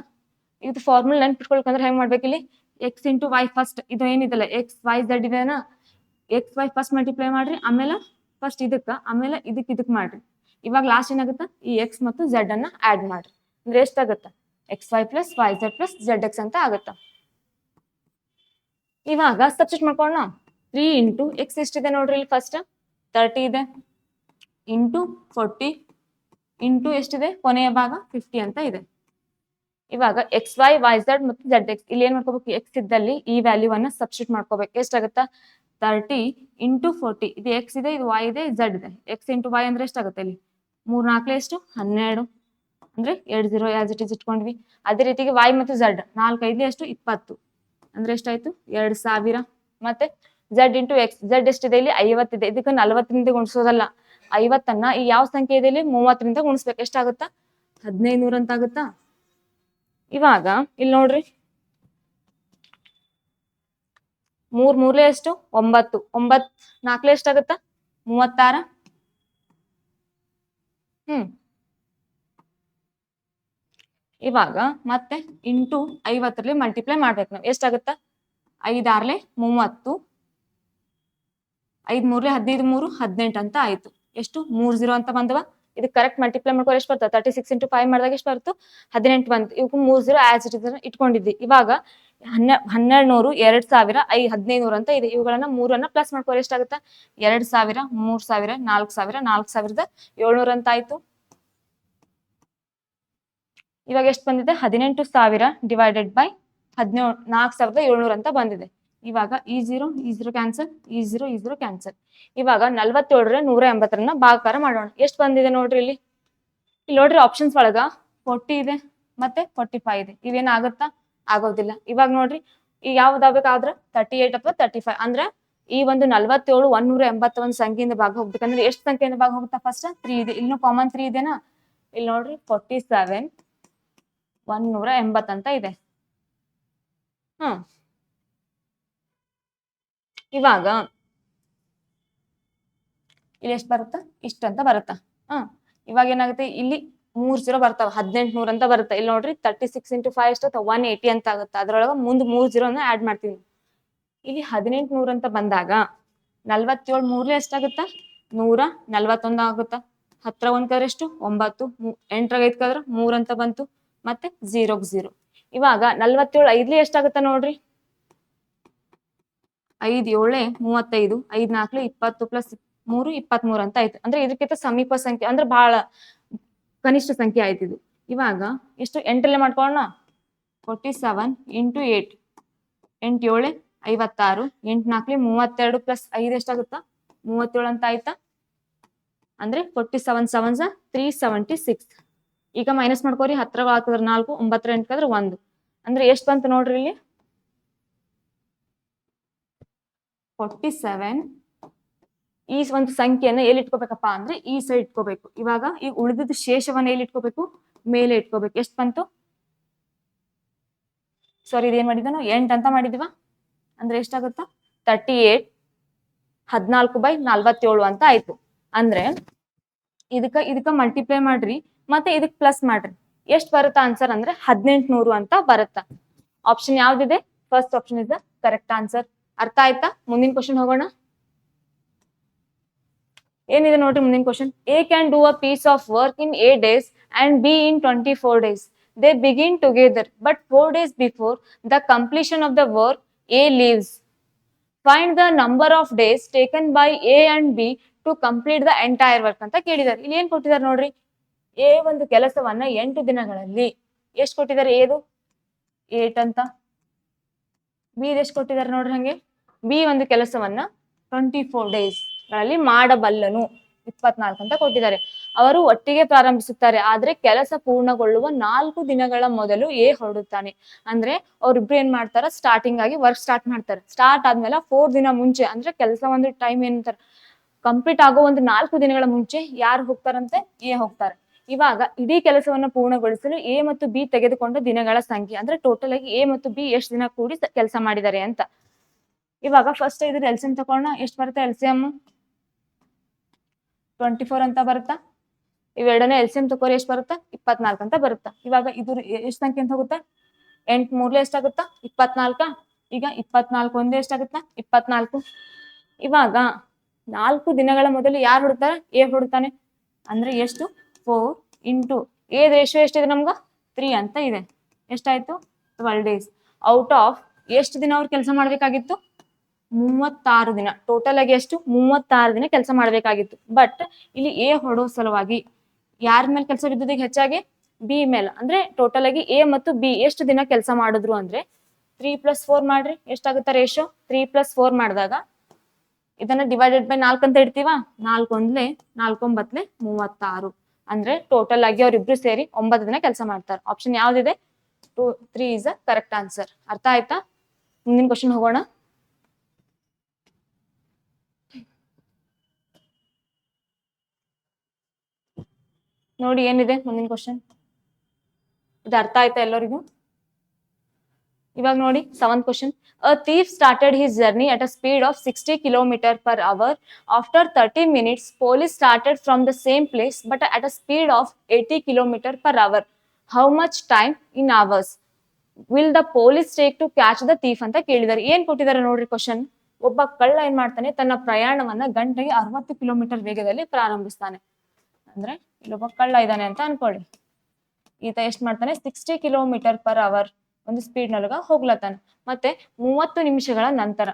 ಇದು ಫಾರ್ಮುಲಾ ನೆನ್ಪಿಟ್ಕೊಳ್ಕಂದ್ರೆ ಹೆಂಗ್ ಮಾಡ್ಬೇಕು ಇಲ್ಲಿ x ಇಂಟು y ಫಸ್ಟ್ ಇದು ಏನಿದಲ್ಲ x y z ಇದೆನಾ x y ಫಸ್ಟ್ ಮಲ್ಟಿಪ್ಲೈ ಮಾಡ್ರಿ, ಆಮೇಲೆ ಫಸ್ಟ್ ಇದಕ್ಕ ಆಮೇಲೆ ಇದಕ್ ಮಾಡ್ರಿ. ಇವಾಗ ಲಾಸ್ಟ್ ಏನಾಗುತ್ತಾ ಈ x ಮತ್ತು z ಅನ್ನ ಆಡ್ ಮಾಡ್ರಿ. ಅಂದ್ರೆ ಎಷ್ಟಾಗತ್ತ xy plus yz plus zx ಅಂತ ಆಗತ್ತ. ಇವಾಗ ಸಬ್ಸ್ಟಿಟ್ಯೂಟ್ ಮಾಡ್ಕೊಳ್ಳೋಣ. 3 ಇಂಟು ಎಕ್ಸ್ ಎಷ್ಟಿದೆ ನೋಡ್ರಿ ಇಲ್ಲಿ ಫಸ್ಟ್ 30 ಇದೆ, ಇಂಟು 40 ಇಂಟು ಎಷ್ಟಿದೆ ಕೊನೆಯ ಭಾಗ 50 ಅಂತ ಇದೆ. ಇವಾಗ ಎಕ್ಸ್ ವೈ ವೈ ಝೆಡ್ ಮತ್ತು ಝೆಡ್ ಎಕ್ಸ್ ಇಲ್ಲಿ ಏನ್ ಮಾಡ್ಕೋಬೇಕು ಎಕ್ಸ್ ಇದ್ದಲ್ಲಿ ಈ ವ್ಯಾಲ್ಯೂವನ್ನ ಸಬ್ಸ್ಟಿಟ್ಯೂಟ್ ಮಾಡ್ಕೋಬೇಕು. ಎಷ್ಟಾಗುತ್ತಾ 30 ಇಂಟು 40 ಇದು ಎಕ್ಸ್ ಇದೆ, ಇದು ವೈ ಇದೆ, ಝೆಡ್ ಇದೆ. ಎಕ್ಸ್ ಇಂಟು ವೈ ಅಂದ್ರೆ ಎಷ್ಟಾಗುತ್ತೆ ಇಲ್ಲಿ 3 4 ಎಷ್ಟು 12 ಅಂದ್ರೆ 2 0 ಆಸ್ ಇಟ್ ಇಸ್ ಇಟ್ಕೊಂಡ್ವಿ. ಅದೇ ರೀತಿಗೆ y ಮತ್ತು z 4 5 ಎಷ್ಟು 20 ಅಂದ್ರೆ ಎಷ್ಟಾಯ್ತು 2000. ಮತ್ತೆ z ಇಂಟು x, z ಎಷ್ಟಿದೆ ಇಲ್ಲಿ 50 ಇದೆ. ಇದಕ್ಕೆ 40ರಿಂದ ಗುಣಿಸೋದಲ್ಲ, 50ಅನ್ನ ಈ ಯಾವ ಸಂಖ್ಯೆ ಇದೆ ಇಲ್ಲಿ 30ರಿಂದ ಗುಣಿಸ್ಬೇಕು. ಎಷ್ಟಾಗುತ್ತಾ 1500 ಅಂತ ಆಗುತ್ತಾ. ಇವಾಗ ಇಲ್ಲಿ ನೋಡ್ರಿ 3 3 ಎಷ್ಟು 9, 9 4 ಎಷ್ಟಾಗುತ್ತಾ 36. ಇವಾಗ ಮತ್ತೆ ಇಂಟು 50ರಲ್ಲಿ ಮಲ್ಟಿಪ್ಲೈ ಮಾಡ್ಬೇಕು ನಾವು. ಎಷ್ಟಾಗುತ್ತಾ 5 6 30, 5 3 15 3 18 ಅಂತ ಆಯ್ತು. ಎಷ್ಟು 30 ಅಂತ ಬಂದವ. ಇದಕ್ಕೆ ಕರೆಕ್ಟ್ ಮಲ್ಟಿಪ್ಲೈ ಮಾಡ್ಕೊಂಡು ಎಷ್ಟು ಬರ್ತದೆ 36 ಇಂಟು 5 ಮಾಡಿದಾಗ ಎಷ್ಟು ಬರ್ತು 18 ಬಂತು. ಇವಕ್ಕೆ 30 ಆಸ್ ಇಟ್ ಇಸ್ ಇಟ್ಕೊಂಡಿದ್ವಿ. ಇವಾಗ 1200 2000 1500 ಅಂತ ಇದೆ. ಇವುಗಳನ್ನ 3ಅನ್ನ ಪ್ಲಸ್ ಮಾಡ್ಕೊಂಡು ಎಷ್ಟಾಗುತ್ತಾ 2000 3000 4000 4700 ಅಂತ ಆಯ್ತು. ಇವಾಗ ಎಷ್ಟು ಬಂದಿದೆ 18,000 ಡಿವೈಡೆಡ್ ಬೈ 4700 ಅಂತ ಬಂದಿದೆ. ಇವಾಗ ಈ 0 ಕ್ಯಾನ್ಸಲ್, ಈ 0 ಕ್ಯಾನ್ಸಲ್. ಇವಾಗ 47 180 ಭಾಗಾಕಾರ ಮಾಡೋಣ. ಎಷ್ಟು ಬಂದಿದೆ ನೋಡ್ರಿ ಇಲ್ಲಿ ನೋಡ್ರಿ ಆಪ್ಷನ್ಸ್ ಒಳಗ 40 ಇದೆ ಮತ್ತೆ 45 ಇದೆ. ಇವೇನಾಗುತ್ತಾ ಆಗೋದಿಲ್ಲ. ಇವಾಗ ನೋಡ್ರಿ ಈಗ ಯಾವ್ದಾಗಬೇಕಾದ್ರೆ 38 ಅಥವಾ 35 ಅಂದ್ರೆ ಈ ಒಂದು 47 181 ಸಂಖ್ಯೆಯಿಂದ ಭಾಗ ಹೋಗ್ಬೇಕಂದ್ರೆ ಎಷ್ಟು ಸಂಖ್ಯೆಯಿಂದ ಭಾಗ ಹೋಗುತ್ತಾ ಫಸ್ಟ್ 3 ಇದೆ. ಇನ್ನು ಕಾಮನ್ 3 ಇದೆನಾ. ಇಲ್ಲಿ ನೋಡ್ರಿ 47 180 ಅಂತ ಇದೆ. ಇವಾಗ ಇಲ್ಲಿ ಎಷ್ಟು ಬರುತ್ತಾ ಇಷ್ಟ ಅಂತ ಬರುತ್ತಾ. ಇವಾಗ ಏನಾಗುತ್ತೆ ಇಲ್ಲಿ 3 0 ಬರ್ತಾವ 1800 ಅಂತ ಬರುತ್ತೆ. ಇಲ್ಲಿ ನೋಡ್ರಿ 36 ಇಂಟು 5 ಎಷ್ಟು 180 ಅಂತ ಆಗುತ್ತೆ. ಅದ್ರೊಳಗ ಮುಂದ್ 3 0 ಆಡ್ ಮಾಡ್ತೀವಿ. ಇಲ್ಲಿ 1800 ಅಂತ ಬಂದಾಗ 47 3 ಎಷ್ಟಾಗುತ್ತಾ 141 ಆಗುತ್ತಾ. 10 1 ಕದ್ರೆ ಎಷ್ಟು 9, 8 5 ಕದ್ರೆ 3 ಅಂತ ಬಂತು. ಮತ್ತೆ 0 0. ಇವಾಗ 47 5 ಎಷ್ಟಾಗುತ್ತಾ ನೋಡ್ರಿ 5 7 35, 5 4 20 ಪ್ಲಸ್ 3 23 ಅಂತ ಆಯ್ತು. ಅಂದ್ರೆ ಇದಕ್ಕಿಂತ ಸಮೀಪ ಸಂಖ್ಯೆ ಅಂದ್ರೆ ಬಹಳ ಕನಿಷ್ಠ ಸಂಖ್ಯೆ ಆಯ್ತು ಇದು. ಇವಾಗ ಎಷ್ಟು 8ರಲ್ಲಿ ಮಾಡ್ಕೊಳ್ಳೋಣ 47 ಇಂಟು 8, 8 7 56, 8 4 32 ಪ್ಲಸ್ 5 ಎಷ್ಟಾಗುತ್ತಾ 37 ಅಂತ ಆಯ್ತಾ. ಅಂದ್ರೆ 47 7 376. ಈಗ ಮೈನಸ್ ಮಾಡ್ಕೋರಿ 10 ಹಾಕಿದ್ರೆ 4, 9 8 ಕದ್ರೆ 1 ಅಂದ್ರೆ ಎಷ್ಟು ಬಂತು ನೋಡ್ರಿ ಇಲ್ಲಿ 47. ಈ ಒಂದು ಸಂಖ್ಯೆಯನ್ನ ಎಲ್ಲಿ ಇಟ್ಕೋಬೇಕಪ್ಪ ಅಂದ್ರೆ ಈ ಸೈಡ್ ಇಟ್ಕೋಬೇಕು. ಇವಾಗ ಈ ಉಳಿದಿದ್ದ ಶೇಷವನ್ನ ಎಲ್ಲಿ ಇಟ್ಕೋಬೇಕು ಮೇಲೆ ಇಟ್ಕೋಬೇಕು. ಎಷ್ಟು ಬಂತು ಸಾರಿ ಇದೇನ್ ಮಾಡಿದ 8 ಅಂತ ಮಾಡಿದಿವ ಅಂದ್ರೆ ಎಷ್ಟಾಗುತ್ತಾ 38 14/47 ಅಂತ ಆಯ್ತು. ಅಂದ್ರೆ ಇದಕ್ಕ ಮಲ್ಟಿಪ್ಲೈ ಮಾಡ್ರಿ ಮತ್ತೆ ಇದಕ್ ಪ್ಲಸ್ ಮಾಡ್ರಿ. ಎಷ್ಟು ಬರುತ್ತಾ ಆನ್ಸರ್ ಅಂದ್ರೆ 1800 ಅಂತ ಬರುತ್ತಾ. ಆಪ್ಷನ್ ಯಾವ್ದಿದೆ first option is the correct answer. ಅರ್ಥ ಆಯ್ತಾ. ಮುಂದಿನ ಕ್ವಶನ್ ಹೋಗೋಣ. ಏನಿದೆ ನೋಡ್ರಿ ಮುಂದಿನ question. A can do a piece of work in 8 days and B in 24 days. They begin together but 4 days before the completion of the work A leaves. Find the number of days taken by A and B to complete the entire work ಅಂತ ಕೇಳಿದಾರೆ. ಇಲ್ಲಿ ಏನ್ ಕೊಟ್ಟಿದ್ದಾರೆ ನೋಡ್ರಿ A ಒಂದು ಕೆಲಸವನ್ನ 8 ದಿನಗಳಲ್ಲಿ ಎಷ್ಟು ಕೊಟ್ಟಿದ್ದಾರೆ ಏದು 8 ಅಂತ. ಬಿ ಎಷ್ಟು ಕೊಟ್ಟಿದ್ದಾರೆ ನೋಡ್ರಿ ಹಂಗೆ ಬಿ ಒಂದು ಕೆಲಸವನ್ನ 24 days ಗಳಲ್ಲಿ ಮಾಡಬಲ್ಲನು 24 ಅಂತ ಕೊಟ್ಟಿದ್ದಾರೆ. ಅವರು ಒಟ್ಟಿಗೆ ಪ್ರಾರಂಭಿಸುತ್ತಾರೆ ಆದ್ರೆ ಕೆಲಸ ಪೂರ್ಣಗೊಳ್ಳುವ 4 ದಿನಗಳ ಮೊದಲು ಎ ಹೊರಡುತ್ತಾನೆ. ಅಂದ್ರೆ ಅವ್ರಿಬ್ರು ಏನ್ ಮಾಡ್ತಾರ ಸ್ಟಾರ್ಟಿಂಗ್ ಆಗಿ ವರ್ಕ್ ಸ್ಟಾರ್ಟ್ ಮಾಡ್ತಾರೆ. ಸ್ಟಾರ್ಟ್ ಆದ್ಮೇಲೆ 4 ದಿನ ಮುಂಚೆ ಅಂದ್ರೆ ಕೆಲಸ ಒಂದು ಟೈಮ್ ಏನಂತಾರೆ ಕಂಪ್ಲೀಟ್ ಆಗೋ ಒಂದು 4 ದಿನಗಳ ಮುಂಚೆ ಯಾರು ಹೋಗ್ತಾರಂತೆ ಎ ಹೋಗ್ತಾರೆ. ಇವಾಗ ಇಡೀ ಕೆಲಸವನ್ನ ಪೂರ್ಣಗೊಳಿಸಲು ಎ ಮತ್ತು ಬಿ ತೆಗೆದುಕೊಂಡ ದಿನಗಳ ಸಂಖ್ಯೆ ಅಂದ್ರೆ ಟೋಟಲ್ ಆಗಿ ಎ ಮತ್ತು ಬಿ ಎಷ್ಟು ದಿನ ಕೂಡಿ ಕೆಲಸ ಮಾಡಿದ್ದಾರೆ ಅಂತ. ಇವಾಗ ಫಸ್ಟ್ ಇದ್ರ ಎಲ್ಸಿಎಂ ತಕೊಳ್ಳೋಣ. ಎಷ್ಟು ಬರುತ್ತೆ ಎಲ್ಸಿಎಂ 24 ಅಂತ ಬರುತ್ತಾ. ಇವೆರಡನೇ ಎಲ್ಸಿಎಂ ತಕೋರಿ ಎಷ್ಟು ಬರುತ್ತಾ 24 ಅಂತ ಬರುತ್ತಾ. ಇವಾಗ ಇದು ಎಷ್ಟು ಸಂಖ್ಯೆ ಅಂತ ಹೋಗುತ್ತಾ 8 3 ಎಷ್ಟಾಗುತ್ತಾ 24. ಈಗ 24 ಒಂದೇ ಎಷ್ಟಾಗುತ್ತಾ 24. ಇವಾಗ 4 ದಿನಗಳ ಮೊದಲು ಯಾರು ಹೊಡ್ತಾರೆ ಎ ಹೊಡ್ತಾನೆ ಅಂದ್ರೆ ಎಷ್ಟು 4 ಇಂಟು ಎ ರೇಷಿಯೋ ಎಷ್ಟಿದೆ ನಮ್ಗ 3 ಅಂತ ಇದೆ. ಎಷ್ಟಾಯ್ತು 12 days. ಔಟ್ ಆಫ್ ಎಷ್ಟು ದಿನ ಅವ್ರು ಕೆಲಸ ಮಾಡ್ಬೇಕಾಗಿತ್ತು 36 ದಿನ. ಟೋಟಲ್ ಆಗಿ ಎಷ್ಟು 36 ದಿನ ಕೆಲಸ ಮಾಡ್ಬೇಕಾಗಿತ್ತು. ಬಟ್ ಇಲ್ಲಿ ಎ ಹೊಡೋ ಸಲುವಾಗಿ ಯಾರ ಮೇಲೆ ಕೆಲಸ ಬಿದ್ದಿದೆ ಹೆಚ್ಚಾಗಿ ಬಿ ಮೇಲೆ. ಅಂದ್ರೆ ಟೋಟಲ್ ಆಗಿ ಎ ಮತ್ತು ಬಿ ಎಷ್ಟು ದಿನ ಕೆಲಸ ಮಾಡಿದ್ರು ಅಂದ್ರೆ 3 + 4 ಮಾಡ್ರಿ ಎಷ್ಟಾಗುತ್ತಾ ರೇಷಿಯೋ 3 + 4 ಮಾಡಿದಾಗ ಇದನ್ನ ಡಿವೈಡೆಡ್ ಬೈ 4 ಅಂತ ಇಡ್ತೀವ. 4 1 4 9 36 ಅಂದ್ರೆ ಟೋಟಲ್ ಆಗಿ ಅವ್ರಿಬ್ರು ಸೇರಿ 9 ದಿನ ಕೆಲಸ ಮಾಡ್ತಾರೆ. ಆಪ್ಷನ್ ಯಾವ್ದಿದೆ? 2, 3 ಇಸ್ ಅ ಕರೆಕ್ಟ್ ಆನ್ಸರ್. ಅರ್ಥ ಆಯ್ತಾ? ಮುಂದಿನ ಕ್ವಶನ್ ಹೋಗೋಣ. ನೋಡಿ ಏನಿದೆ ಮುಂದಿನ ಕ್ವಶನ್. ಇದು ಅರ್ಥ ಆಯ್ತಾ ಎಲ್ಲರಿಗೂ? ಇವಾಗ ನೋಡಿ 7th question. A thief started his journey at a speed of 60 km/h. After 30 minutes, police started from the same place but at a speed of 80 km/h. How much time in hours will the police take to catch the thief ಅಂತ ಕೇಳಿದ್ದಾರೆ. ಏನ್ ಕೊಟ್ಟಿದ್ದಾರೆ ನೋಡ್ರಿ question. ಒಬ್ಬ ಕಳ್ಳ ಏನ್ ಮಾಡ್ತಾನೆ, ತನ್ನ ಪ್ರಯಾಣವನ್ನ ಗಂಟೆಗೆ 60 ಕಿಲೋಮೀಟರ್ ವೇಗದಲ್ಲಿ ಪ್ರಾರಂಭಿಸ್ತಾನೆ. ಅಂದ್ರೆ ಇಲ್ಲೊಬ್ಬ ಕಳ್ಳ ಇದ್ದಾನೆ ಅಂತ ಅನ್ಕೊಳ್ಳಿ. ಈತ ಎಷ್ಟ್ ಮಾಡ್ತಾನೆ, 60 km/h ಒಂದು ಸ್ಪೀಡ್ ನೊಳಗ ಹೋಗ್ಲತ್ತಾನ. ಮತ್ತೆ 30 ನಿಮಿಷಗಳ ನಂತರ,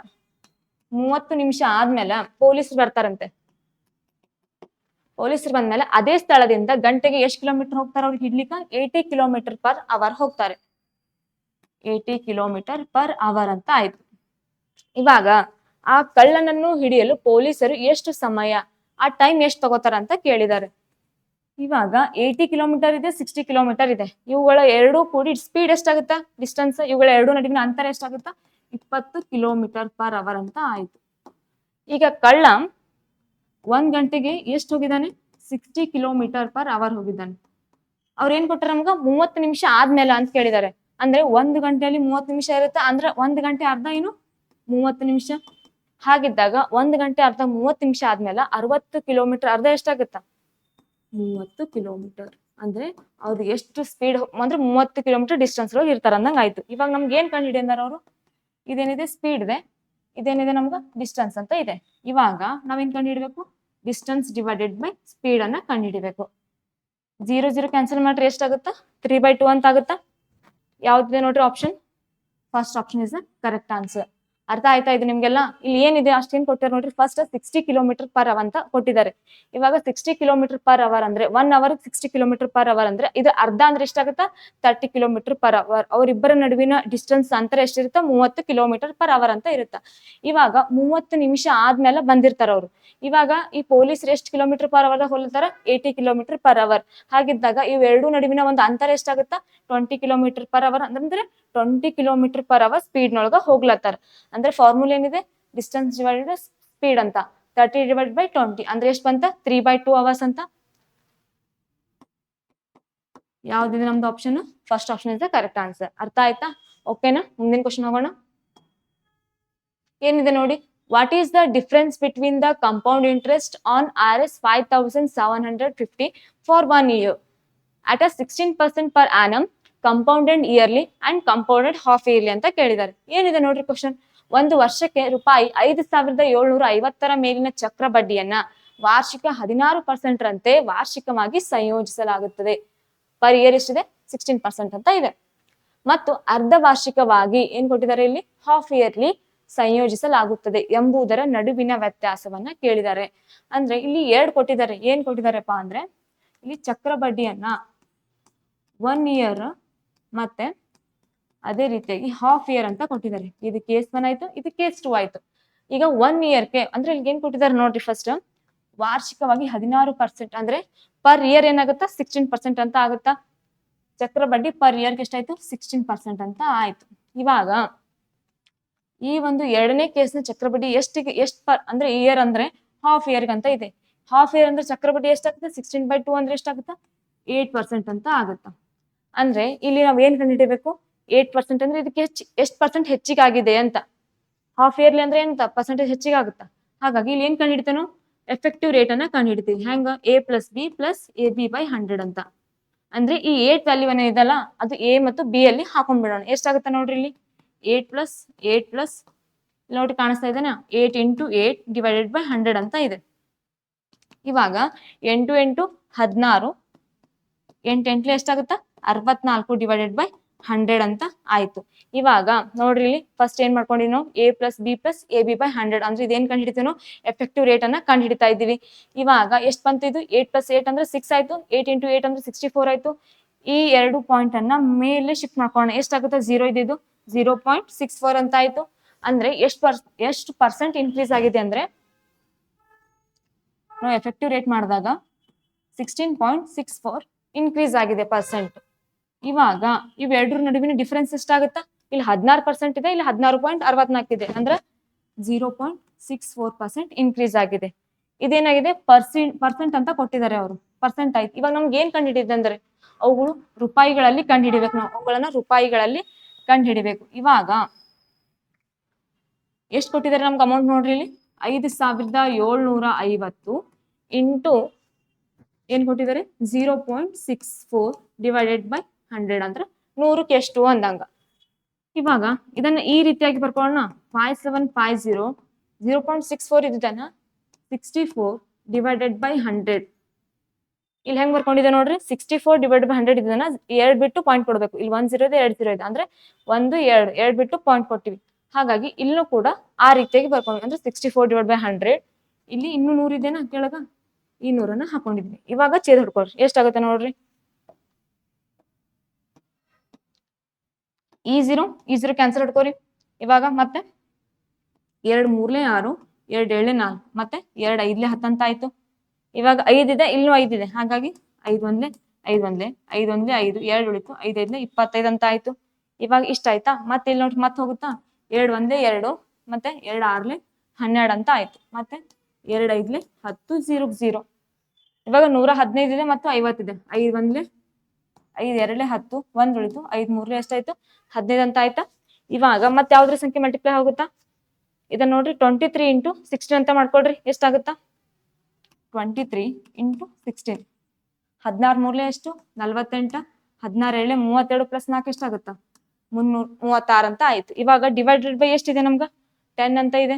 30 ನಿಮಿಷ ಆದ್ಮೇಲೆ ಪೊಲೀಸರು ಬರ್ತಾರಂತೆ. ಪೊಲೀಸರು ಬಂದ್ಮೇಲೆ ಅದೇ ಸ್ಥಳದಿಂದ ಗಂಟೆಗೆ ಎಷ್ಟು ಕಿಲೋಮೀಟರ್ ಹೋಗ್ತಾರೆ ಅವ್ರಿಗೆ ಹಿಡ್ಲಿಕ್ಕ? 80 km/h ಹೋಗ್ತಾರೆ. 80 km/h ಅಂತ ಆಯ್ತು. ಇವಾಗ ಆ ಕಳ್ಳನನ್ನು ಹಿಡಿಯಲು ಪೊಲೀಸರು ಎಷ್ಟು ಸಮಯ, ಆ ಟೈಮ್ ಎಷ್ಟು ತಗೋತಾರ ಅಂತ ಕೇಳಿದ್ದಾರೆ. ಇವಾಗ 80 ಕಿಲೋಮೀಟರ್ ಇದೆ, 60 ಕಿಲೋಮೀಟರ್ ಇದೆ. ಇವುಗಳ ಎರಡೂ ಕೂಡಿ ಸ್ಪೀಡ್ ಎಷ್ಟಾಗುತ್ತಾ, ಡಿಸ್ಟೆನ್ಸ್, ಇವುಗಳ ಎರಡು ನಡುವಿನ ಅಂತರ ಎಷ್ಟಾಗುತ್ತಾ? 20 km/h ಅಂತ ಆಯ್ತು. ಈಗ ಕಳ್ಳ 1 ಗಂಟೆಗೆ ಎಷ್ಟು ಹೋಗಿದ್ದಾನೆ? 60 km/h ಹೋಗಿದ್ದಾನೆ. ಅವ್ರು ಏನ್ ಕೊಟ್ಟಾರ ನಮ್ಗ? 30 ನಿಮಿಷ ಆದ್ಮೇಲೆ ಅಂತ ಕೇಳಿದ್ದಾರೆ. ಅಂದ್ರೆ 1 ಗಂಟೆಯಲ್ಲಿ 30 ನಿಮಿಷ ಇರುತ್ತೆ. ಅಂದ್ರೆ 1 ಗಂಟೆ ಅರ್ಧ ಏನು? 30 ನಿಮಿಷ. ಹಾಗಿದ್ದಾಗ 1 ಗಂಟೆ ಅರ್ಧ 30 ನಿಮಿಷ ಆದ್ಮೇಲೆ 60 ಕಿಲೋಮೀಟರ್ ಅರ್ಧ ಎಷ್ಟಾಗುತ್ತಾ? 30 ಕಿಲೋಮೀಟರ್. ಅಂದ್ರೆ ಅವ್ರು ಎಷ್ಟು ಸ್ಪೀಡ್ ಅಂದ್ರೆ 30 ಕಿಲೋಮೀಟರ್ ಡಿಸ್ಟೆನ್ಸ್ ಒಳಗೆ ಇರ್ತಾರ ಅಂದಂಗ ಆಯ್ತು. ಇವಾಗ ನಮ್ಗೆ ಏನ್ ಕಂಡು ಹಿಡಿಯಂದಾರ ಅವರು? ಇದೇನಿದೆ ಸ್ಪೀಡ್ ಇದೆ, ಇದೇನಿದೆ ನಮ್ಗ ಡಿಸ್ಟೆನ್ಸ್ ಅಂತ ಇದೆ. ಇವಾಗ ನಾವೇನ್ ಕಂಡು ಹಿಡಿಬೇಕು? ಡಿಸ್ಟೆನ್ಸ್ ಡಿವೈಡೆಡ್ ಬೈ ಸ್ಪೀಡ್ ಅನ್ನ ಕಂಡು ಹಿಡಿಬೇಕು. 0 0 ಕ್ಯಾನ್ಸಲ್ ಮಾಡ್ರಿ ಎಷ್ಟಾಗುತ್ತಾ? 3/2 ಅಂತ ಆಗುತ್ತಾ? ಯಾವ್ದಿದೆ ನೋಡ್ರಿ option? First option is the correct answer. ಅರ್ಥ ಆಯ್ತಾ ಇದು ನಿಮ್ಗೆಲ್ಲ? ಇಲ್ಲಿ ಏನಿದೆ ಅಷ್ಟೇನ್ ಕೊಟ್ಟಿದ್ದಾರೆ ನೋಡ್ರಿ. ಫಸ್ಟ್ 60 km/h ಅಂತ ಕೊಟ್ಟಿದ್ದಾರೆ. ಇವಾಗ 60 km/h ಅಂದ್ರೆ 1 ಅವರ್ 60 km/h ಅಂದ್ರೆ ಇದು ಅರ್ಧ ಅಂದ್ರೆ ಎಷ್ಟಾಗುತ್ತಾ? 30 km/h. ಅವರಿಬ್ಬರ ನಡುವಿನ ಡಿಸ್ಟೆನ್ಸ್ ಅಂತರ ಎಷ್ಟಿರುತ್ತಾ? 30 km/h ಅಂತ ಇರುತ್ತಾ. ಇವಾಗ 30 ನಿಮಿಷ ಆದ್ಮೇಲೆ ಬಂದಿರ್ತಾರ ಅವ್ರು. ಇವಾಗ ಈ ಪೊಲೀಸರು ಎಷ್ಟು km/h ಹೋಗ್ತಾರ? 80 km/h. ಹಾಗಿದ್ದಾಗ ಇವೆರಡೂ ನಡುವಿನ ಒಂದು ಅಂತರ ಎಷ್ಟಾಗುತ್ತಾ? 20 km/h ಅಂದ್ರೆ 20 km/h ಸ್ಪೀಡ್ ನೊಳಗ ಹೋಗ್ಲತ್ತಾರ. ಅಂದ್ರೆ ಫಾರ್ಮುಲಾ ಏನಿದೆ? ಡಿಸ್ಟೆನ್ಸ್ ಡಿವೈಡೆಡ್ ಸ್ಪೀಡ್ ಅಂತ. 30 ಡಿವೈಡ್ ಬೈ 20 ಅಂದ್ರೆ ಎಷ್ಟು ಬಂತ? 3/2 ಅವರ್ಸ್ ಅಂತ. ಯಾವ್ದಿದೆ ನಮ್ದು option? First option is the correct answer. ಅರ್ಥ ಆಯ್ತಾ? ಓಕೆನಾ? ಮುಂದಿನ ಕ್ವಶನ್ ಹೋಗೋಣ. ಏನಿದೆ ನೋಡಿ. What is the difference between the compound interest on Rs 5750 for 1 year at a 16% per annum, compounded yearly and compounded half yearly ಅಂತ ಕೇಳಿದ್ದಾರೆ. ಏನಿದೆ ನೋಡ್ರಿ ಕ್ವಶನ್. ಒಂದು ವರ್ಷಕ್ಕೆ ರೂಪಾಯಿ 5750 ಮೇಲಿನ ಚಕ್ರ ಬಡ್ಡಿಯನ್ನ ವಾರ್ಷಿಕ 16% ರಂತೆ ವಾರ್ಷಿಕವಾಗಿ ಸಂಯೋಜಿಸಲಾಗುತ್ತದೆ. ಪರ್ ಇಯರ್ ಎಷ್ಟಿದೆ? 16% ಅಂತ ಇದೆ. ಮತ್ತು ಅರ್ಧ ವಾರ್ಷಿಕವಾಗಿ ಏನ್ ಕೊಟ್ಟಿದ್ದಾರೆ ಇಲ್ಲಿ? ಹಾಫ್ ಇಯರ್ಲಿ ಸಂಯೋಜಿಸಲಾಗುತ್ತದೆ ಎಂಬುದರ ನಡುವಿನ ವ್ಯತ್ಯಾಸವನ್ನ ಕೇಳಿದ್ದಾರೆ. ಅಂದ್ರೆ ಇಲ್ಲಿ 2 ಕೊಟ್ಟಿದ್ದಾರೆ. ಏನ್ ಕೊಟ್ಟಿದ್ದಾರೆಪ್ಪ ಅಂದ್ರೆ ಇಲ್ಲಿ ಚಕ್ರ ಬಡ್ಡಿಯನ್ನ 1 ಇಯರ್ ಮತ್ತೆ ಅದೇ ರೀತಿಯಾಗಿ ಹಾಫ್ ಇಯರ್ ಅಂತ ಕೊಟ್ಟಿದ್ದಾರೆ. ಇದು ಕೇಸ್ 1 ಆಯ್ತು, ಇದು ಕೇಸ್ 2 ಆಯ್ತು. ಈಗ 1 ಇಯರ್ಗೆ ಅಂದ್ರೆ ಇಲ್ಲಿ ಏನ್ ಕೊಟ್ಟಿದ್ದಾರೆ ನೋಡ್ರಿ. ಫಸ್ಟ್ ವಾರ್ಷಿಕವಾಗಿ 16% ಅಂದ್ರೆ ಪರ್ ಇಯರ್ ಏನಾಗುತ್ತಾ? 16% ಅಂತ ಆಗುತ್ತಾ. ಚಕ್ರ ಬಡ್ಡಿ ಪರ್ ಇಯರ್ಗೆ ಎಷ್ಟಾಯ್ತು? 16% ಅಂತ ಆಯ್ತು. ಇವಾಗ ಈ ಒಂದು ಎರಡನೇ ಕೇಸ್ನ ಚಕ್ರ ಬಡ್ಡಿ ಎಷ್ಟು ಅಂದ್ರೆ ಇಯರ್ ಅಂದ್ರೆ ಹಾಫ್ ಇಯರ್ಗೆ ಅಂತ ಇದೆ. ಹಾಫ್ ಇಯರ್ ಅಂದ್ರೆ ಚಕ್ರ ಬಡ್ಡಿ ಎಷ್ಟಾಗುತ್ತೆ? 16/2 ಅಂದ್ರೆ ಎಷ್ಟಾಗುತ್ತಾ? 8% ಅಂತ ಆಗುತ್ತಾ. ಅಂದ್ರೆ ಇಲ್ಲಿ ನಾವ್ ಏನ್ ಕಂಡುಹಿಡಿಬೇಕು? 8% ಅಂದ್ರೆ ಇದಕ್ಕೆ ಎಷ್ಟು ಪರ್ಸೆಂಟ್ ಹೆಚ್ಚಿಗೆ ಆಗಿದೆ ಅಂತ. ಹಾಫ್ ಇಯರ್ಲಿ ಅಂದ್ರೆ ಎಂತ ಪರ್ಸೆಂಟೇಜ್ ಹೆಚ್ಚಿಗೆ ಆಗುತ್ತಾ. ಹಾಗಾಗಿ ಇಲ್ಲಿ ಏನ್ ಕಂಡುಹಿಡಿತೇನೋ? ಎಫೆಕ್ಟಿವ್ ರೇಟ್ ಅನ್ನ ಕಂಡುಹಿಡಿತೀವಿ. ಹೆಂಗ? A+B+AB/100 ಅಂತ. ಅಂದ್ರೆ ಈ 8 ವ್ಯಾಲ್ಯೂ ಇದಲ್ಲ, ಅದು A ಮತ್ತು B ಅಲ್ಲಿ ಹಾಕೊಂಡ್ಬಿಡೋಣ. ಎಷ್ಟಾಗುತ್ತೆ ನೋಡ್ರಿ ಇಲ್ಲಿ? 8+8+ ನೋಡಿ ಕಾಣಿಸ್ತಾ ಇದೆನಾ? 8 × 8 ಡಿವೈಡೆಡ್ ಬೈ 100 ಅಂತ ಇದೆ. ಇವಾಗ 8 × 16 8 8 ಎಷ್ಟಾಗುತ್ತಾ? 64 ಡಿವೈಡೆಡ್ ಬೈ 100 ಅಂತ ಆಯ್ತು. ಇವಾಗ ನೋಡ್ರಿ ಇಲ್ಲಿ ಫಸ್ಟ್ ಏನ್ ಮಾಡ್ಕೊಂಡಿವಿ ನಾವು? A+B+AB/100 ಅಂದ್ರೆ ಇದೇನ್ ಕಂಡು ಹಿಡಿತೀವಿ ನಾವು? ಎಫೆಕ್ಟಿವ್ ರೇಟ್ ಅನ್ನ ಕಂಡು ಹಿಡಿತಾ ಇದ್ದೀವಿ. ಇವಾಗ ಎಷ್ಟು ಬಂತು ಇದು? 8+8 ಅಂದ್ರೆ 6 ಆಯ್ತು. 8 × 8 ಅಂದ್ರೆ 64 ಆಯ್ತು. ಈ 2 ಪಾಯಿಂಟ್ ಅನ್ನ ಮೇಲೆ ಶಿಫ್ಟ್ ಮಾಡ್ಕೊಳ್ಳೋಣ. ಎಷ್ಟಾಗುತ್ತೆ? 0 ಇದ್ದು 0.64 ಅಂತ ಆಯ್ತು. ಅಂದ್ರೆ ಎಷ್ಟು ಪರ್ಸೆಂಟ್ ಇನ್ಕ್ರೀಸ್ ಆಗಿದೆ ಅಂದ್ರೆ ನಾವು ಎಫೆಕ್ಟಿವ್ ರೇಟ್ ಮಾಡಿದಾಗ 16.64 ಇನ್ಕ್ರೀಸ್ ಆಗಿದೆ ಪರ್ಸೆಂಟ್. ಇವಾಗ ಇವೆರಡರ ನಡುವಿನ ಡಿಫರೆನ್ಸ್ ಎಷ್ಟಾಗುತ್ತಾ? ಇಲ್ಲಿ 16% ಇದೆ, ಇಲ್ಲಿ 16.64 ಇದೆ, ಅಂದ್ರೆ 0.64% ಇನ್ಕ್ರೀಸ್ ಆಗಿದೆ. ಇದೇನಾಗಿದೆ? ಪರ್ಸೆಂಟ್ ಅಂತ ಕೊಟ್ಟಿದ್ದಾರೆ ಅವರು, ಪರ್ಸೆಂಟ್ ಆಯ್ತು. ಇವಾಗ ನಮ್ಗೆ ಏನ್ ಕಂಡುಹಿಡಿದಿದೆ ಅಂದ್ರೆ ಅವುಗಳು ರೂಪಾಯಿಗಳಲ್ಲಿ ಕಂಡುಹಿಡಿಬೇಕು. ನಾವು ಅವುಗಳನ್ನ ರೂಪಾಯಿಗಳಲ್ಲಿ ಕಂಡುಹಿಡಿಬೇಕು. ಇವಾಗ ಎಷ್ಟು ಕೊಟ್ಟಿದ್ದಾರೆ ನಮ್ಗೆ ಅಮೌಂಟ್ ನೋಡ್ರಿ, ಇಲ್ಲಿ 5,750 ಇಂಟು ಏನ್ ಕೊಟ್ಟಿದ್ದಾರೆ? 0.64 ಡಿವೈಡೆಡ್ ಬೈ 100 ಅಂದ್ರೆ 100ಕ್ಕೆ ಎಷ್ಟು ಅಂದಂಗ. ಇವಾಗ ಇದನ್ನ ಈ ರೀತಿಯಾಗಿ ಬರ್ಕೊಳ್ಳೋಣ. 5750 0.64 ಇದನ್ನ 64 ಡಿವೈಡೆಡ್ ಬೈ 100. ಇಲ್ಲಿ ಹೆಂಗ್ ಬರ್ಕೊಂಡಿದೆ ನೋಡ್ರಿ, 64 ಡಿವೈಡ್ ಬೈ 100 ಇದನ್ನ 2 ಬಿಟ್ಟು ಪಾಯಿಂಟ್ ಕೊಡ್ಬೇಕು. ಇಲ್ಲಿ 1 0 ಇದೆ, 2 0 ಇದೆ, ಅಂದ್ರೆ 1 2 ಬಿಟ್ಟು ಪಾಯಿಂಟ್ ಕೊಟ್ಟಿವಿ. ಹಾಗಾಗಿ ಇಲ್ಲೂ ಕೂಡ ಆ ರೀತಿಯಾಗಿ ಬರ್ಕೊಂಡ್ವಿ, ಅಂದ್ರೆ 64 ಡಿವೈಡ್ ಬೈ 100. ಇಲ್ಲಿ ಇನ್ನೂ 100 ಇದೆನಾ ಕೆಳಗ, ಈ 100ನ್ನ ಹಾಕೊಂಡಿದ್ವಿ. ಇವಾಗ ಛೇದ ಹಿಡ್ಕೊಳ್ರಿ, ಎಷ್ಟಾಗುತ್ತೆ ನೋಡ್ರಿ. ಈ 0 ಕ್ಯಾನ್ಸಲ್ ಹಿಡ್ಕೋರಿ. ಇವಾಗ ಮತ್ತೆ 2 3 6 2 7 4 ಮತ್ತೆ 2 5 10 ಅಂತ ಆಯ್ತು. ಇವಾಗ 5 ಇದೆ, ಇಲ್ಲೂ 5 ಇದೆ, ಹಾಗಾಗಿ 5 1 5 1 5 1 5 2 ಉಳಿತು, 5 5 25 ಅಂತ ಆಯ್ತು. ಇವಾಗ ಇಷ್ಟ ಆಯ್ತಾ? ಮತ್ತೆ ಇಲ್ಲಿ ನೋಡ್ರಿ ಮತ್ತೆ ಹೋಗುತ್ತಾ, 2 1 2 ಮತ್ತೆ 2 6 12 ಅಂತ ಆಯ್ತು. ಮತ್ತೆ 2 5 10 0 0. ಇವಾಗ 115 ಇದೆ ಮತ್ತು 50 ಇದೆ. 5 1 5 2 10 1 ಉಳಿತು, 5 3 ಎಷ್ಟಾಯ್ತು? 15 ಅಂತ ಆಯ್ತಾ? ಇವಾಗ ಮತ್ತೆ ಯಾವ್ದ್ರ ಸಂಖ್ಯೆ ಮಲ್ಟಿಪ್ಲೈ ಆಗುತ್ತಾ? ಇದನ್ನ ನೋಡ್ರಿ, 23 ಇಂಟು 16 ಅಂತ ಮಾಡ್ಕೊಳ್ರಿ, ಎಷ್ಟಾಗುತ್ತಾ? 23 ಇಂಟು 16, 16 3 ಎಷ್ಟು? 48, 16 7 32 ಪ್ಲಸ್ 4 ಎಷ್ಟಾಗುತ್ತಾ? 336 ಅಂತ ಆಯ್ತು. ಇವಾಗ ಡಿವೈಡೆಡ್ ಬೈ ಎಷ್ಟಿದೆ ನಮ್ಗ? 10 ಅಂತ ಇದೆ.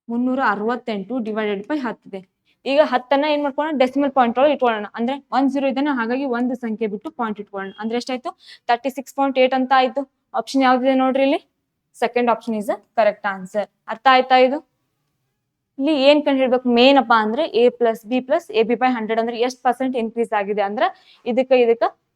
$368 ಡಿವೈಡೆಡ್ ಬೈ 10 ಇದೆ. ಈಗ 10ನ್ನ ಏನ್ ಮಾಡ್ಕೊಳ್ಳೋಣ? ಡೆಸಿಮಲ್ ಪಾಯಿಂಟ್ ಒಳಗೆ ಇಟ್ಕೊಳ್ಳೋಣ. ಅಂದ್ರೆ 1 0 ಇದನ್ನ, ಹಾಗಾಗಿ ಒಂದು ಸಂಖ್ಯೆ ಬಿಟ್ಟು ಪಾಯಿಂಟ್ ಇಟ್ಕೊಳ್ಳೋಣ. ಅಂದ್ರೆ ಎಷ್ಟಾಯ್ತು? 36.8 ಅಂತ ಆಯ್ತು. ಆಪ್ಷನ್ ಯಾವ್ದಿದೆ ನೋಡ್ರಿ, ಇಲ್ಲಿ second option is correct answer. ಅರ್ಥ ಆಯ್ತಾ? ಇದು ಇಲ್ಲಿ ಏನ್ ಕಂಡು ಹಿಡ್ಬೇಕು ಮೇನ್ ಅಪ್ಪ ಅಂದ್ರೆ a plus B plus A B by 100 ಅಂದ್ರೆ ಎಷ್ಟು ಪರ್ಸೆಂಟ್ ಇನ್ಕ್ರೀಸ್ ಆಗಿದೆ ಅಂದ್ರೆ ಇದಕ್ಕ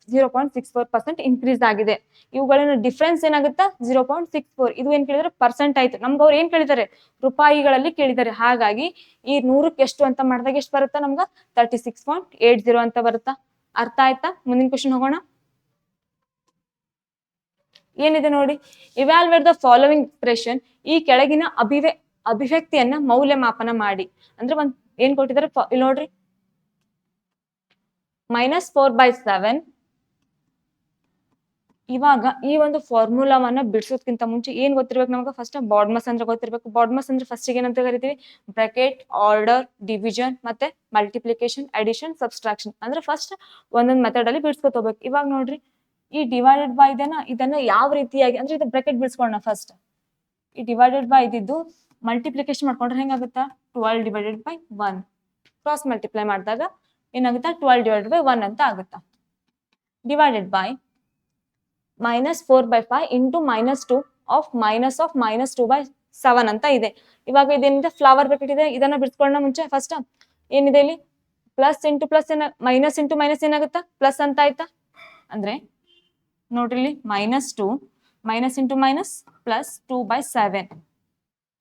0.64% ಇನ್ಕ್ರೀಸ್ ಆಗಿದೆ. ಇವುಗಳನ್ನ ಡಿಫ್ರೆನ್ಸ್ ಏನಾಗುತ್ತಾ? 0.64. ಇದು ಏನ್ ಕೇಳಿದ್ರೆ ಪರ್ಸೆಂಟ್ ಆಯ್ತು. ನಮ್ಗೆ ಅವ್ರು ಏನ್ ಕೇಳಿದ್ದಾರೆ? ರೂಪಾಯಿಗಳಲ್ಲಿ ಕೇಳಿದ್ದಾರೆ. ಹಾಗಾಗಿ ಈ 100ಕ್ಕೆ ಎಷ್ಟು ಅಂತ ಮಾಡಿದಾಗ ಎಷ್ಟು ಬರುತ್ತಾ ನಮ್ಗ? 36.80 ಅಂತ ಬರುತ್ತಾ. ಅರ್ಥ ಆಯ್ತಾ? ಮುಂದಿನ ಕ್ವಶನ್ ಹೋಗೋಣ. ಏನಿದೆ ನೋಡಿ, ಇವ್ಯಾಲ್ಯೂಯೇಟ್ ದ ಫಾಲೋವಿಂಗ್ ಎಕ್ಸ್ಪ್ರೆಷನ್. ಈ ಕೆಳಗಿನ ಅಭಿವ್ಯಕ್ತಿಯನ್ನ ಮೌಲ್ಯಮಾಪನ ಮಾಡಿ. ಅಂದ್ರೆ ಒಂದ್ ಏನ್ ಕೊಟ್ಟಿದ್ದಾರೆ ಇಲ್ಲಿ ನೋಡ್ರಿ, -4/7. ಇವಾಗ ಈ ಒಂದು ಫಾರ್ಮುಲಾವನ್ನ ಬಿಡಿಸೋದಕ್ಕಿಂತ ಮುಂಚೆ ಏನ್ ಗೊತ್ತಿರ್ಬೇಕು ನಮ್ಗೆ? ಫಸ್ಟ್ ಬಾಡ್ಮಸ್ ಅಂದ್ರೆ ಗೊತ್ತಿರ್ಬೇಕು. ಬಾಡ್ಮಸ್ ಅಂದ್ರೆ ಫಸ್ಟ್ ಏನಂತ ಕರಿತೀವಿ? ಬ್ರಾಕೆಟ್, ಆರ್ಡರ್, ಡಿವಿಷನ್ ಮತ್ತೆ ಮಲ್ಟಿಪ್ಲಿಕೇಶನ್, ಅಡಿಷನ್, ಸಬ್ಸ್ಟ್ರಾಕ್ಷನ್. ಅಂದ್ರೆ ಫಸ್ಟ್ ಒಂದೊಂದ್ ಮೆಥಡ್ ಅಲ್ಲಿ ಬಿಡಿಸ್ಕೊತ ಹೋಗ್ಬೇಕು. ಇವಾಗ ನೋಡ್ರಿ, ಈ ಡಿವೈಡೆಡ್ ಬೈ ಇದನ್ನ ಯಾವ ರೀತಿಯಾಗಿ ಅಂದ್ರೆ ಇದು ಬ್ರಾಕೆಟ್ ಬಿಡಿಸ್ಕೊಳ್ಳೋಣ ಫಸ್ಟ್. ಈ ಡಿವೈಡೆಡ್ ಬೈ ಇದ್ದಿದ್ದು ಮಲ್ಟಿಪ್ಲಿಕೇಶನ್ ಮಾಡ್ಕೊಂಡ್ರೆ ಹೆಂಗಾಗುತ್ತಾ? 12 ಡಿವೈಡೆಡ್ ಬೈ 1. ಕ್ರಾಸ್ ಮಲ್ಟಿಪ್ಲೈ ಮಾಡಿದಾಗ ಏನಾಗುತ್ತಾ? 12 ಡಿವೈಡೆಡ್ ಬೈ 1 ಅಂತ ಆಗುತ್ತಾ. ಡಿವೈಡೆಡ್ ಬೈ -4/5 ಇಂಟು -2 ಆಫ್ -2/7 ಅಂತ ಇದೆ. ಇವಾಗ ಇದೇನಿದೆ? ಫ್ಲವರ್ ಬ್ರಾಕೆಟ್ ಇದೆ. ಇದನ್ನ ಬಿಡಿಸ್ಕೊಳ್ಳೋಣ ಮುಂಚೆ ಫಸ್ಟ್ ಏನಿದೆ ಇಲ್ಲಿ? Plus into plus minus into minus ಏನಾಗುತ್ತಾ? ಪ್ಲಸ್ ಅಂತ ಆಯ್ತಾ? ಅಂದ್ರೆ ನೋಡ್ರಿ, ಇಲ್ಲಿ -2 ಮೈನಸ್ ಇಂಟು ಮೈನಸ್ ಪ್ಲಸ್ 2/7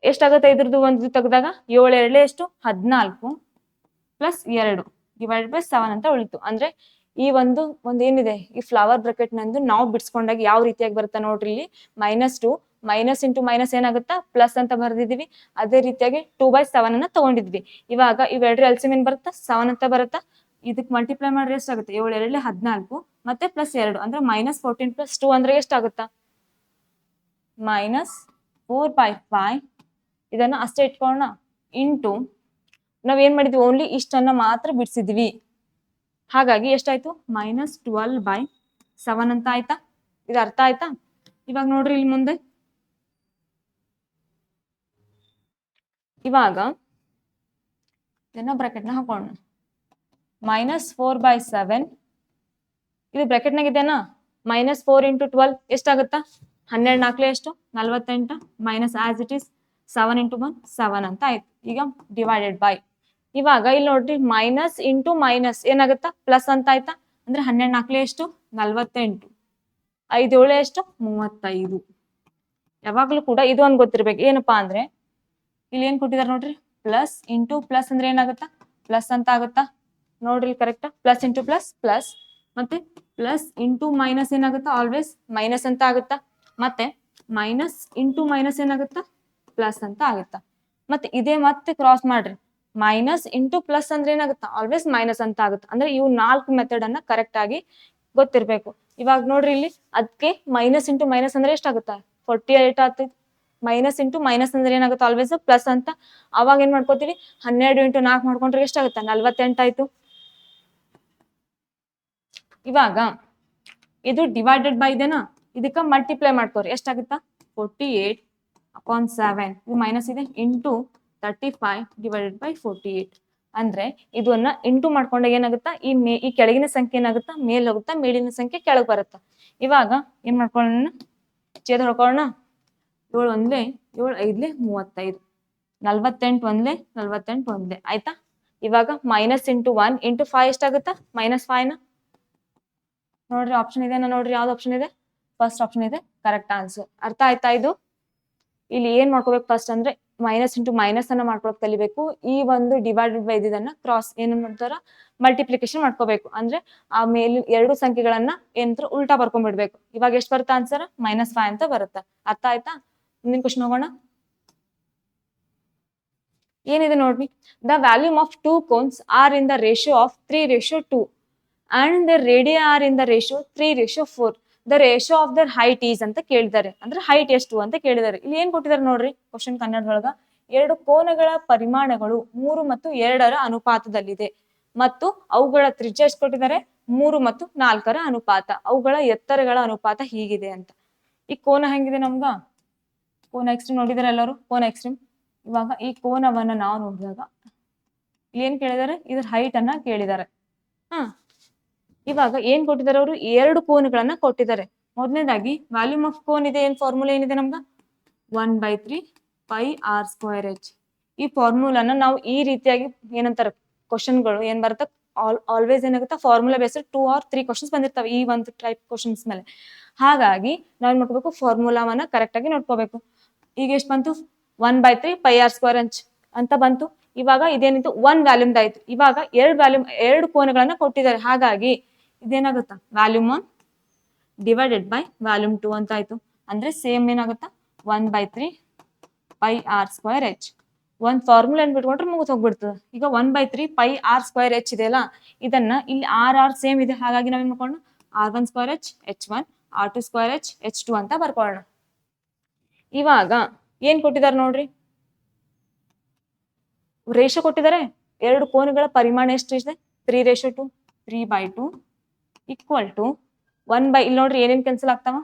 ಎಷ್ಟಾಗುತ್ತೆ? ಇದ್ರದ್ದು ಒಂದು ತೆಗೆದಾಗ 7 2 ಎಷ್ಟು? 14 ಪ್ಲಸ್ 2 ಡಿವೈಡೆಡ್ ಬೈ 7 ಅಂತ ಉಳಿತು. ಅಂದ್ರೆ ಈ ಒಂದು ಏನಿದೆ ಈ ಫ್ಲವರ್ ಬ್ರಾಕೆಟ್ ನಂದು ನಾವು ಬಿಡಿಸ್ಕೊಂಡಾಗ ಯಾವ ರೀತಿಯಾಗಿ ಬರುತ್ತಾ ನೋಡ್ರಿ, ಇಲ್ಲಿ -2 ಮೈನಸ್ ಇಂಟು ಮೈನಸ್ ಏನಾಗುತ್ತಾ? ಪ್ಲಸ್ ಅಂತ ಬರ್ದಿದೀವಿ. ಅದೇ ರೀತಿಯಾಗಿ 2/7 ಅನ್ನ ತಗೊಂಡಿದ್ವಿ. ಇವಾಗ ಇವೆರಡರ ಎಲ್ಸಿಎಂ ಏನ್ ಬರುತ್ತಾ? 7 ಅಂತ ಬರುತ್ತಾ. ಇದಕ್ಕೆ ಮಲ್ಟಿಪ್ಲೈ ಮಾಡ್ರೆ ಎಷ್ಟಾಗುತ್ತೆ? 7 2 14 ಮತ್ತೆ ಪ್ಲಸ್ 2 ಅಂದ್ರೆ -14 ಪ್ಲಸ್ 2 ಅಂದ್ರೆ ಎಷ್ಟಾಗುತ್ತಾ? -4/5. ಇದನ್ನ ಅಷ್ಟೇ ಇಟ್ಕೊಳ್ಳೋಣ ಇಂಟು ನಾವೇನ್ ಮಾಡಿದ್ವಿ? ಓನ್ಲಿ ಇಷ್ಟನ್ನ ಮಾತ್ರ ಬಿಡಿಸಿದ್ವಿ. ಹಾಗಾಗಿ ಎಷ್ಟಾಯ್ತು? -12/7 ಅಂತ ಆಯ್ತಾ? ಇದು ಅರ್ಥ ಆಯ್ತಾ? ಇವಾಗ ನೋಡ್ರಿ, ಇಲ್ಲಿ ಮುಂದೆ ಇವಾಗ ಇದನ್ನ ಬ್ರಾಕೆಟ್ ನ ಹಾಕೋಣ. -4/7 ಇದು ಬ್ರಾಕೆಟ್ ನಾಗ ಇದೆನಾ? -4 ಇಂಟು 12 ಎಷ್ಟಾಗುತ್ತಾ? 12 4 ಎಷ್ಟು? 48 minus as it is 7 into 1 7 ಅಂತ ಆಯ್ತು. ಈಗ ಡಿವೈಡೆಡ್ ಬೈ ಇವಾಗ ಇಲ್ಲಿ ನೋಡ್ರಿ, ಮೈನಸ್ ಇಂಟು ಮೈನಸ್ ಏನಾಗುತ್ತಾ? ಪ್ಲಸ್ ಅಂತ ಆಯ್ತಾ? ಅಂದ್ರೆ 12 4 ಎಷ್ಟು? 48 5 7 ಎಷ್ಟು? 35. ಯಾವಾಗ್ಲೂ ಕೂಡ ಇದು ಒಂದ್ ಗೊತ್ತಿರ್ಬೇಕು, ಏನಪ್ಪಾ ಅಂದ್ರೆ ಇಲ್ಲಿ ಏನ್ ಕೊಟ್ಟಿದ್ದಾರೆ ನೋಡ್ರಿ, ಪ್ಲಸ್ ಇಂಟು ಪ್ಲಸ್ ಅಂದ್ರೆ ಏನಾಗುತ್ತಾ ಪ್ಲಸ್ ಅಂತ ಆಗುತ್ತಾ ನೋಡ್ರಿ, correct. Plus into plus plus, ಮತ್ತೆ ಪ್ಲಸ್ ಇಂಟು ಮೈನಸ್ ಏನಾಗುತ್ತಾ ಆಲ್ವೇಸ್ ಮೈನಸ್ ಅಂತ ಆಗುತ್ತಾ, ಮತ್ತೆ ಮೈನಸ್ ಇಂಟು ಮೈನಸ್ ಏನಾಗುತ್ತಾ ಪ್ಲಸ್ ಅಂತ ಆಗುತ್ತಾ. ಮತ್ತೆ ಇದೇ ಮತ್ತೆ ಕ್ರಾಸ್ ಮಾಡ್ರಿ, ಮೈನಸ್ ಇಂಟು ಪ್ಲಸ್ ಅಂದ್ರೆ ಏನಾಗುತ್ತಾ ಆಲ್ವೇಸ್ ಮೈನಸ್ ಅಂತ ಆಗುತ್ತೆ. ಅಂದ್ರೆ ಇವು 4 ಮೆಥಡ್ ಅನ್ನ ಕರೆಕ್ಟ್ ಆಗಿ ಗೊತ್ತಿರ್ಬೇಕು. ಇವಾಗ ನೋಡ್ರಿ ಇಲ್ಲಿ ಅದಕ್ಕೆ ಮೈನಸ್ ಇಂಟು ಮೈನಸ್ ಅಂದ್ರೆ ಎಷ್ಟಾಗುತ್ತಾ 48 ಆಗ್ತೈತಿ. ಮೈನಸ್ ಇಂಟು ಮೈನಸ್ ಅಂದ್ರೆ ಏನಾಗುತ್ತೆ ಆಲ್ವೇಸ್ ಪ್ಲಸ್ ಅಂತ. ಅವಾಗ ಏನ್ ಮಾಡ್ಕೋತೀವಿ 12 ಇಂಟು 4 ಮಾಡ್ಕೊಂಡ್ರೆ ಎಷ್ಟಾಗುತ್ತೆ 48 ಆಯ್ತು. ಇವಾಗ ಇದು ಡಿವೈಡೆಡ್ ಬೈ ಇದೆನಾ, ಇದಕ್ಕ ಮಲ್ಟಿಪ್ಲೈ ಮಾಡ್ಕೋರಿ ಎಷ್ಟಾಗುತ್ತಾ 48/7 ಇದು ಮೈನಸ್ ಇದೆ ಇಂಟು 35 ಡಿವೈಡೆಡ್ ಬೈ 48. ಅಂದ್ರೆ ಇದನ್ನ ಇಂಟು ಮಾಡ್ಕೊಂಡಾಗ ಏನಾಗುತ್ತಾ ಈ ಕೆಳಗಿನ ಸಂಖ್ಯೆ ಏನಾಗುತ್ತಾ ಮೇಲ್ ಹೋಗುತ್ತಾ, ಮೇಲಿನ ಸಂಖ್ಯೆ ಕೆಳಗೆ ಬರುತ್ತಾ. ಇವಾಗ ಏನ್ ಮಾಡ್ಕೊಳ್ಳೋಣ, ಛೇದ ಹೊಡ್ಕೊಳ್ಳೋಣ. 7 ಒಂದ್ಲೆ 7 5ಲೆ 35, 48 ಒಂದ್ಲೆ 48 ಒಂದ್ಲೆ ಆಯ್ತಾ. ಇವಾಗ ಮೈನಸ್ ಇಂಟು 1 ಇಂಟು 5 ಎಷ್ಟಾಗುತ್ತಾ -5ನ ನೋಡ್ರಿ ಆಪ್ಷನ್ ಇದೆ ನೋಡ್ರಿ, ಯಾವ್ದು ಆಪ್ಷನ್ ಇದೆ ಫಸ್ಟ್ ಆಪ್ಷನ್ ಇದೆ ಕರೆಕ್ಟ್ ಆನ್ಸರ್. ಅರ್ಥ ಆಯ್ತಾ ಇದು. ಇಲ್ಲಿ ಏನ್ ಮಾಡ್ಕೋಬೇಕು ಫಸ್ಟ್ ಅಂದ್ರೆ ಮೈನಸ್ ಇಂಟು ಮೈನಸ್ ಅನ್ನ ಮಾಡ್ಕೊಳಕ್ ಕಲಿಬೇಕು. ಈ ಒಂದು ಡಿವೈಡೆಡ್ ಬೈ ಇದನ್ನ ಕ್ರಾಸ್ ಏನ್ ಮಾಡ್ತಾರ ಮಲ್ಟಿಪ್ಲಿಕೇಶನ್ ಮಾಡ್ಕೋಬೇಕು. ಅಂದ್ರೆ ಆ ಮೇಲೆ 2 ಸಂಖ್ಯೆಗಳನ್ನ ಏನ್ರ ಉಲ್ಟಾ ಬರ್ಕೊಂಡ್ಬಿಡ್ಬೇಕು. ಇವಾಗ ಎಷ್ಟು ಬರುತ್ತೆ ಆನ್ಸರ್ -5 ಅಂತ ಬರುತ್ತೆ. ಅರ್ಥ ಆಯ್ತಾ. ಮುಂದಿನ ಕ್ವಶನ್ ಹೋಗೋಣ. ಏನಿದೆ ನೋಡ್ರಿ, the volume of 2 cones are in the ratio of 3:2 and the radii are in the ratio 3:4. The ratio of their height is ಅಂತ ಕೇಳಿದ್ದಾರೆ. ಅಂದ್ರೆ ಹೈಟ್ ಎಷ್ಟು ಅಂತ ಕೇಳಿದ್ದಾರೆ. ಇಲ್ಲಿ ಏನ್ ಕೊಟ್ಟಿದ್ದಾರೆ ನೋಡ್ರಿ ಕ್ವಶನ್ ಕನ್ನಡದೊಳಗ, 2 ಕೋನಗಳ ಪರಿಮಾಣಗಳು 3 ಮತ್ತು 2ರ ಅನುಪಾತದಲ್ಲಿದೆ ಮತ್ತು ಅವುಗಳ ತ್ರಿಜ್ಯ ಎಷ್ಟು ಕೊಟ್ಟಿದ್ದಾರೆ 3 ಮತ್ತು 4ರ ಅನುಪಾತ, ಅವುಗಳ ಎತ್ತರಗಳ ಅನುಪಾತ ಹೀಗಿದೆ ಅಂತ. ಈ ಕೋನ ಹೆಂಗಿದೆ ನಮ್ಗ, ಕೋನ ಎಕ್ಸ್ಟ್ರೀಮ್ ನೋಡಿದಾರೆ ಎಲ್ಲರೂ, ಕೋನ ಎಕ್ಸ್ಟ್ರೀಮ್. ಇವಾಗ ಈ ಕೋನವನ್ನ ನಾವು ನೋಡಿದಾಗ ಏನ್ ಕೇಳಿದ್ದಾರೆ, ಇದ್ರ ಹೈಟ್ ಅನ್ನ ಕೇಳಿದ್ದಾರೆ. ಇವಾಗ ಏನ್ ಕೊಟ್ಟಿದ್ದಾರೆ ಅವರು 2 ಕೋನಗಳನ್ನ ಕೊಟ್ಟಿದ್ದಾರೆ. ಮೊದಲನೇದಾಗಿ ವ್ಯಾಲ್ಯೂಮ್ ಆಫ್ ಕೋನ್ ಇದೆ, ಏನ್ ಫಾರ್ಮುಲಾ ಏನಿದೆ ನಮ್ಗ 1/3 πr²h. ಈ ಫಾರ್ಮುಲಾನ ನಾವು ಈ ರೀತಿಯಾಗಿ ಏನಂತಾರೆ ಕ್ವಶನ್ಗಳು ಏನ್ ಬರುತ್ತೆ ಆಲ್ವೇಸ್ ಏನಾಗುತ್ತೆ ಫಾರ್ಮುಲಾ ಬೇಸ್ಡ್ 2 or 3 ಕ್ವಶನ್ಸ್ ಬಂದಿರ್ತವೆ ಈ ಒಂದು ಟೈಪ್ ಕ್ವಶನ್ಸ್ ಮೇಲೆ. ಹಾಗಾಗಿ ನಾವ್ ನೋಡ್ಕೋಬೇಕು ಫಾರ್ಮುಲಾವನ್ನ ಕರೆಕ್ಟ್ ಆಗಿ ನೋಡ್ಕೋಬೇಕು. ಈಗ ಎಷ್ಟು ಬಂತು 1/3 πr² ಅಂತ ಬಂತು. ಇವಾಗ ಇದೇನಿತ್ತು 1 ವ್ಯಾಲ್ಯೂಮ್ ಆಯ್ತು. ಇವಾಗ 2 ಕೋನಗಳನ್ನ ಕೊಟ್ಟಿದ್ದಾರೆ. ಹಾಗಾಗಿ ಇದೇನಾಗುತ್ತಾ ವ್ಯಾಲ್ಯೂಮ್ 1 ಡಿವೈಡೆಡ್ ಬೈ ವ್ಯಾಲ್ಯೂಮ್ 2 ಅಂತ ಆಯ್ತು. ಅಂದ್ರೆ ಸೇಮ್ ಏನಾಗುತ್ತಾ 1/3 πr²h. ಒಂದ್ ಫಾರ್ಮುಲಾ ಏನ್ ಬಿಟ್ಕೊಂಡ್ರೆ ಮುಗಿದು ಹೋಗ್ಬಿಡ್ತದೆ. ಈಗ 1/3 πr²h ಇದೆಯಲ್ಲ, ಇದನ್ನ ಇಲ್ಲಿ r ಸೇಮ್ ಇದೆ. ಹಾಗಾಗಿ ನಾವೇನ್ ಮಾಡ್ಕೊಳ್ಳೋಣ r1²h h1 r2²h h2 ಅಂತ ಬರ್ಕೊಳ್ಳೋಣ. ಇವಾಗ ಏನ್ ಕೊಟ್ಟಿದ್ದಾರೆ ನೋಡ್ರಿ, ರೇಷೋ ಕೊಟ್ಟಿದ್ದಾರೆ. 2 ಕೋನಗಳ ಪರಿಮಾಣ ಎಷ್ಟು ಇದೆ 3:2 3/2 ಈಕ್ವಲ್ ಟು 1/, ಇಲ್ಲಿ ನೋಡ್ರಿ ಏನೇನ್ ಕ್ಯಾನ್ಸಲ್ ಆಗ್ತಾವ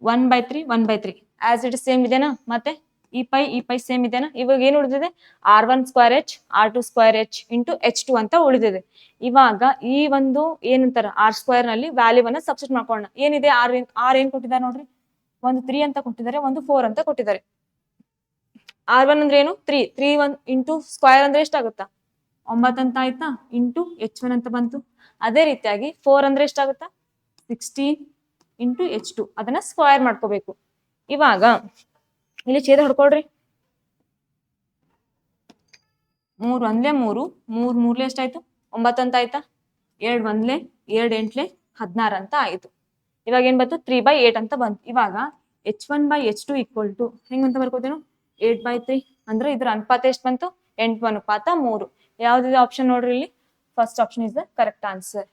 1/3 1/3 ಆಸ್ ಇಟ್ ಸೇಮ್ ಇದೆನಾ, ಮತ್ತೆ ಈ ಪೈ ಸೇಮ್ ಇದೆನಾ. ಇವಾಗ ಏನ್ ಉಳಿದಿದೆ r1²h r2²h ಇಂಟು h2 ಅಂತ ಉಳಿದಿದೆ. ಇವಾಗ ಈ ಒಂದು ಏನಂತಾರ r² ನಲ್ಲಿ ವ್ಯಾಲ್ಯೂ ಅನ್ನ ಸಬ್ಸ್ಟಿಟ್ಯೂಟ್ ಮಾಡ್ಕೊಳ್ಳೋಣ. ಏನಿದೆ r ಏನ್ ಕೊಟ್ಟಿದ್ದಾರೆ ನೋಡ್ರಿ, ಒಂದು 3 ಅಂತ ಕೊಟ್ಟಿದ್ದಾರೆ, ಒಂದು 4 ಅಂತ ಕೊಟ್ಟಿದ್ದಾರೆ. r1 ಅಂದ್ರೆ ಏನು 3 1 ಇಂಟು ಸ್ಕ್ವೇರ್ ಅಂದ್ರೆ ಎಷ್ಟಾಗುತ್ತಾ 9 ಅಂತ ಆಯ್ತಾ, ಇಂಟು h1 ಅಂತ ಬಂತು. ಅದೇ ರೀತಿಯಾಗಿ 4 ಅಂದ್ರೆ ಎಷ್ಟಾಗುತ್ತಾ 16 ಇಂಟು h2, ಅದನ್ನ ಸ್ಕ್ವೇರ್ ಮಾಡ್ಕೋಬೇಕು. ಇವಾಗ ಇಲ್ಲಿ ಛೇದ ಹೊಡ್ಕೊಳ್ರಿ. 3 1 3 3 3 ಎಷ್ಟಾಯ್ತು 9 ಅಂತ ಆಯ್ತಾ, 2 1 2 8 16 ಅಂತ ಆಯ್ತು. ಇವಾಗ ಏನ್ ಬಂತು 3/8 ಅಂತ ಬಂತು. ಇವಾಗ h1/h2 ಈಕ್ವಲ್ ಟು ಹೆಂಗಂತ ಬರ್ಕೋತೇನು 8/3. ಅಂದ್ರೆ ಇದ್ರ ಅನುಪಾತ ಎಷ್ಟು ಬಂತು 8:3. ಯಾವ್ದಿದೆ ಆಪ್ಷನ್ ನೋಡ್ರಿ, ಇಲ್ಲಿ first option is the correct answer.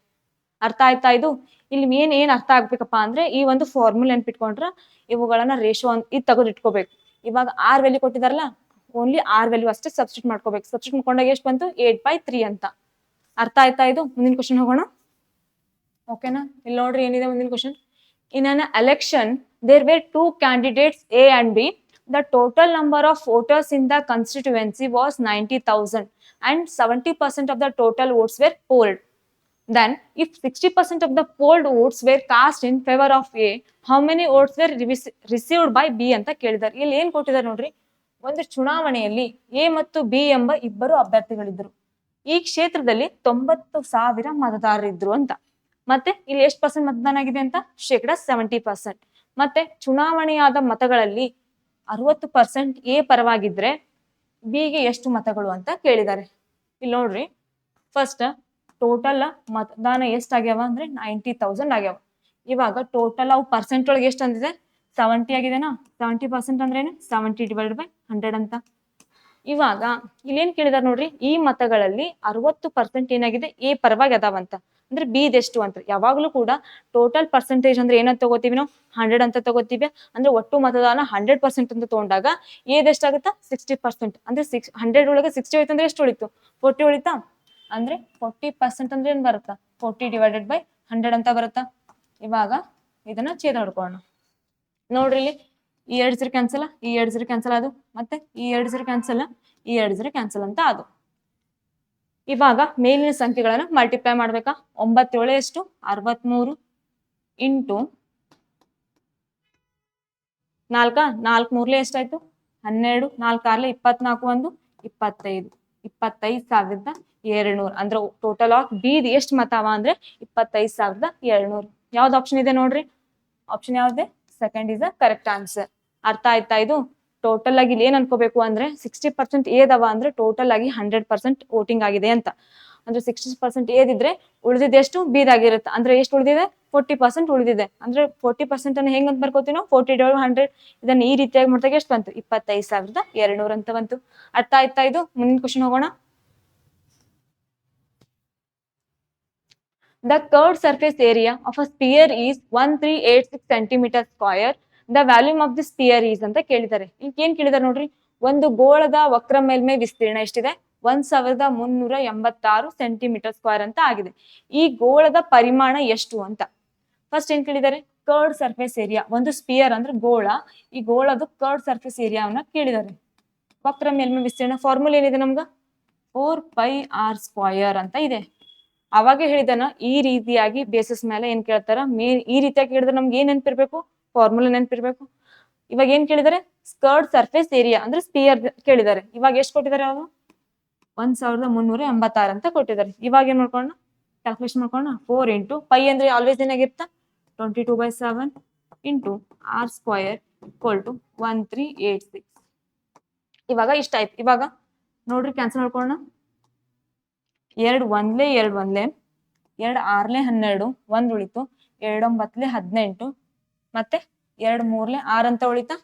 ಅರ್ಥ ಆಯ್ತಾ ಇದು. ಇಲ್ಲಿ ಏನ್ ಅರ್ಥ ಆಗ್ಬೇಕಪ್ಪ ಅಂದ್ರೆ ಈ ಒಂದು ಫಾರ್ಮುಲಾ ನೆನ್ಪಿಟ್ಕೊಂಡ್ರ ಇವುಗಳನ್ನ ರೇಷೋ ಇದು ತೆಗೆದು ಇಟ್ಕೋಬೇಕು. ಇವಾಗ r ವ್ಯಾಲ್ಯೂ ಕೊಟ್ಟಿದಾರಲ್ಲ, ಓನ್ಲಿ r ವ್ಯಾಲ್ಯೂ ಅಷ್ಟೇ ಸಬ್ಸ್ಟಿಟ್ಯೂಟ್ ಮಾಡ್ಕೋಬೇಕು. ಸಬ್ಸ್ಟಿಟ್ಯೂಟ್ ಮಾಡ್ಕೊಂಡಾಗ ಎಷ್ಟು ಬಂತು 8/3 ಅಂತ. ಅರ್ಥ ಆಯ್ತಾ ಇದು. ಮುಂದಿನ ಕ್ವಶನ್ ಹೋಗೋಣ. ಓಕೆನಾ, ಇಲ್ಲಿ ನೋಡ್ರಿ ಏನಿದೆ ಮುಂದಿನ question. In an election there were 2 candidates A and B. The total number of voters in the constituency was 90,000 and 70% of the total votes were polled. Then, if 60% of the polled votes were cast in favor of A, how many votes were received by B ಅಂತ ಕೇಳಿದ್ದಾರೆ. ಇಲ್ಲಿ ಏನ್ ಕೊಟ್ಟಿದ್ದಾರೆ ನೋಡ್ರಿ, ಒಂದು ಚುನಾವಣೆಯಲ್ಲಿ A ಮತ್ತು B ಎಂಬ ಇಬ್ಬರು ಅಭ್ಯರ್ಥಿಗಳಿದ್ರು. ಈ ಕ್ಷೇತ್ರದಲ್ಲಿ 90,000 ಮತದಾರರಿದ್ರು ಅಂತ. ಮತ್ತೆ ಇಲ್ಲಿ ಎಷ್ಟು ಪರ್ಸೆಂಟ್ ಮತದಾನ ಆಗಿದೆ ಅಂತ 70%. ಮತ್ತೆ ಚುನಾವಣೆಯಾದ ಮತಗಳಲ್ಲಿ 60% ಎ ಪರವಾಗಿದ್ರೆ ಬಿಗೆ ಎಷ್ಟು ಮತಗಳು ಅಂತ ಕೇಳಿದ್ದಾರೆ. ಇಲ್ಲಿ ನೋಡ್ರಿ, ಫಸ್ಟ್ ಟೋಟಲ್ ಮತದಾನ ಎಷ್ಟಾಗ್ಯಾವ ಅಂದ್ರೆ 90,000 ಆಗ್ಯಾವ. ಇವಾಗ ಟೋಟಲ್ ಅವು ಪರ್ಸೆಂಟ್ ಒಳಗೆ ಎಷ್ಟು ಅಂದಿದೆ, 70 ಆಗಿದೆನಾ. 70% ಅಂದ್ರೆ ಏನು, 70/100 ಅಂತ. ಇವಾಗ ಇಲ್ಲೇನ್ ಕೇಳಿದಾರೆ ನೋಡ್ರಿ, ಈ ಮತಗಳಲ್ಲಿ 60% ಏನಾಗಿದೆ ಎ ಪರವಾಗಿ ಅದಾವಂತ. ಅಂದ್ರೆ ಬಿದೆಷ್ಟು ಅಂತ. ಯಾವಾಗ್ಲೂ ಕೂಡ ಟೋಟಲ್ ಪರ್ಸೆಂಟೇಜ್ ಅಂದ್ರೆ ಏನಂತ ತಗೋತೀವಿ ನಾವು, 100 ಅಂತ ತಗೋತೀವಿ. ಅಂದ್ರೆ ಒಟ್ಟು ಮತದಾನ 100% ಅಂತ ತಗೊಂಡಾಗ ಎದೆಷ್ಟಾಗುತ್ತಾ, 60%. ಅಂದ್ರೆ 100 ಒಳಗೆ 60 ಹೋಯ್ತು ಅಂದ್ರೆ ಎಷ್ಟು ಉಳಿತು, 40 ಉಳಿತಾ. ಅಂದ್ರೆ 40% ಅಂದ್ರೆ ಏನ್ ಬರುತ್ತಾ, 40/100 ಅಂತ ಬರುತ್ತಾ. ಇವಾಗ ಇದನ್ನ ಛೇದ ಹೊಡ್ಕೊಳ್ಳೋಣ. ನೋಡ್ರಿ ಇಲ್ಲಿ, ಈ 2 0 ಕ್ಯಾನ್ಸಲ್, ಈ 2 0 ಕ್ಯಾನ್ಸಲ್ ಅದು, ಮತ್ತೆ ಈ 2 0 ಕ್ಯಾನ್ಸಲ್, ಈ 2 0 ಕ್ಯಾನ್ಸಲ್ ಅಂತ ಅದು. ಇವಾಗ ಮೇಲಿನ ಸಂಖ್ಯೆಗಳನ್ನ ಮಲ್ಟಿಪ್ಲೈ ಮಾಡ್ಬೇಕಾ. 9 7 ಎಷ್ಟು, 63 ಇಂಟು 4 4 3 ಎಷ್ಟಾಯ್ತು, 12 4 6 24 1 25 25,200. ಅಂದ್ರೆ ಟೋಟಲ್ ಆಫ್ ಬಿದ್ ಎಷ್ಟು ಮತ ಅವ ಅಂದ್ರೆ 25,200. ಯಾವ್ದು ಆಪ್ಷನ್ ಇದೆ ನೋಡ್ರಿ, ಆಪ್ಷನ್ ಯಾವ್ದೆ, second is the correct answer. ಅರ್ಥ ಆಯ್ತಾ ಇದು. ಟೋಟಲ್ ಆಗಿ ಇಲ್ಲಿ ಏನ್ ಅನ್ಕೋಬೇಕು ಅಂದ್ರೆ 60% ಏದವ ಅಂದ್ರೆ ಟೋಟಲ್ ಆಗಿ 100% ವೋಟಿಂಗ್ ಆಗಿದೆ ಅಂತ. ಅಂದ್ರೆ 60% ಏದಿದ್ರೆ ಉಳಿದಿದೆ ಎಷ್ಟು, ಬೀದಾಗಿರುತ್ತೆ. ಅಂದ್ರೆ ಎಷ್ಟು ಉಳಿದಿದೆ, 40% ಉಳಿದಿದೆ. ಅಂದ್ರೆ 40% ಅನ್ನು ಹೆಂಗ್ ಅಂತ ಬರ್ಕೋತೀವಿ ನಾವು, 40/100. ಇದನ್ನ ಈ ರೀತಿಯಾಗಿ ಮಾಡಿದಾಗ ಎಷ್ಟು ಬಂತು, 25,200 ಅಂತ ಬಂತು. ಅರ್ಥ ಆಯ್ತಾ ಇದು. ಮುಂದಿನ ಕ್ವಶನ್ ಹೋಗೋಣ. The curved surface area of a sphere is 1386 centimeter square. The volume of the sphere is ಅಂತ ಕೇಳಿದ್ದಾರೆ. ಈಗ ಏನ್ ಕೇಳಿದಾರೆ ನೋಡ್ರಿ, ಒಂದು ಗೋಳದ ವಕ್ರ ಮೇಲ್ಮೈ ವಿಸ್ತೀರ್ಣ ಎಷ್ಟಿದೆ, 1386 ಸೆಂಟಿಮೀಟರ್ ಸ್ಕ್ವೇರ್ ಅಂತ ಆಗಿದೆ. ಈ ಗೋಳದ ಪರಿಮಾಣ ಎಷ್ಟು ಅಂತ ಫಸ್ಟ್ ಏನ್ ಕೇಳಿದ್ದಾರೆ, ಕರ್ಡ್ ಸರ್ಫೇಸ್ ಏರಿಯಾ. ಒಂದು ಸ್ಪಿಯರ್ ಅಂದ್ರೆ ಗೋಳ, ಈ ಗೋಳದ ಕರ್ಡ್ ಸರ್ಫೇಸ್ ಏರಿಯಾವನ್ನ ಕೇಳಿದ್ದಾರೆ. ವಕ್ರ ಮೇಲ್ಮೈ ವಿಸ್ತೀರ್ಣ ಫಾರ್ಮುಲಾ ಏನಿದೆ ನಮ್ಗ, 4πr² ಅಂತ ಇದೆ. ಅವಾಗ ಹೇಳಿದನ ಈ ರೀತಿಯಾಗಿ ಬೇಸಿಸ್ ಮೇಲೆ ಏನ್ ಕೇಳ್ತಾರ, ಈ ರೀತಿಯಾಗಿ ಕೇಳಿದ್ರೆ ನಮ್ಗೆ ಏನ್ ನೆನಪಿರ್ಬೇಕು, ಫಾರ್ಮುಲಾ ನೆನಪಿರ್ಬೇಕು. ಇವಾಗ ಏನ್ ಕೇಳಿದಾರೆ, ಸ್ಕರ್ಡ್ ಸರ್ಫೇಸ್ ಏರಿಯಾ ಅಂದ್ರೆ ಸ್ಪಿಯರ್ ಕೇಳಿದ್ದಾರೆ. ಇವಾಗ ಎಷ್ಟು ಕೊಟ್ಟಿದ್ದಾರೆ, ಅವರು 1386 ಅಂತ ಕೊಟ್ಟಿದ್ದಾರೆ. ಇವಾಗ ಏನ್ ಮಾಡ್ಕೊಳ್ಳೋಣ, ಕ್ಯಾಲ್ಕುಲೇಷನ್ ಮಾಡ್ಕೊಳ್ಳೋಣ. 4 ಇಂಟು ಪೈ ಅಂದ್ರೆ ಆಲ್ವೇಸ್ ಏನಾಗಿರ್ತ 22/7 ಇಂಟು r² = 1386. ಇವಾಗ ಇಷ್ಟ ಆಯ್ತು. ಇವಾಗ ನೋಡ್ರಿ ಕ್ಯಾನ್ಸಲ್ ಮಾಡ್ಕೊಳ್ಳೋಣ. 2 1 2 1 2 6 12 1 ಉಳಿತು, 2 9 18 ಮತ್ತೆ 2 3 6 ಅಂತ ಉಳಿತಾ.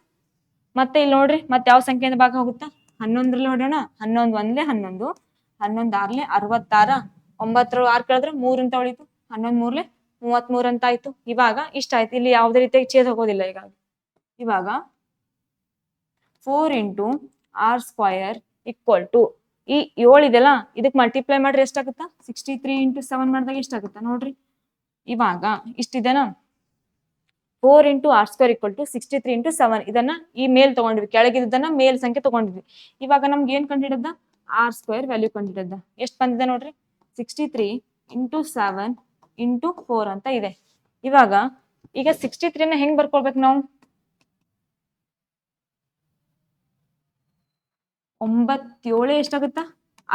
ಮತ್ತೆ ಇಲ್ಲಿ ನೋಡ್ರಿ, ಮತ್ತೆ ಯಾವ ಸಂಖ್ಯೆಯಿಂದ ಭಾಗ ಹೋಗುತ್ತಾ, 11ರಲ್ಲಿ ಹೊಡೋಣ. 11 1 11 11 6 66 9 6 ಕಳೆದ್ರೆ 3 ಅಂತ ಉಳಿತು, 11 3 33 ಅಂತ ಆಯ್ತು. ಇವಾಗ ಇಷ್ಟ ಆಯ್ತು. ಇಲ್ಲಿ ಯಾವುದೇ ರೀತಿಯಾಗಿ ಛೇದ ಹೋಗೋದಿಲ್ಲ. ಇವಾಗ 4 ಇಂಟು r² ಈ 7 ಇದೆಲ್ಲ, ಇದಕ್ಕೆ ಮಲ್ಟಿಪ್ಲೈ ಮಾಡ್ರಿ ಎಷ್ಟಾಗುತ್ತಾ, 63 ಇಂಟು 7 ಮಾಡಿದಾಗ ಎಷ್ಟಾಗುತ್ತಾ ನೋಡ್ರಿ. ಇವಾಗ ಇಷ್ಟಿದೆನಾ, 4 ಇಂಟು r² 63 ಇಂಟು 7. ಇದನ್ನ ಈ ಮೇಲ್ ತಗೊಂಡ್ವಿ, ಕೆಳಗಿದ್ದನ್ನ ಮೇಲ್ ಸಂಖ್ಯೆ ತಗೊಂಡ್ವಿ. ಇವಾಗ ನಮ್ಗೆ ಏನ್ ಕಂಡಿಡದ, r² ವ್ಯಾಲ್ಯೂ ಕಂಡಿಡದ. ಎಷ್ಟು ಬಂದಿದೆ ನೋಡ್ರಿ, 63 ಇಂಟು 7 ಇಂಟು 4 ಅಂತ ಇದೆ. ಇವಾಗ ಈಗ 63ನ ಹೆಂಗ್ ಬರ್ಕೊಳ್ಬೇಕು ನಾವು, 9 7 ಎಷ್ಟಾಗುತ್ತಾ,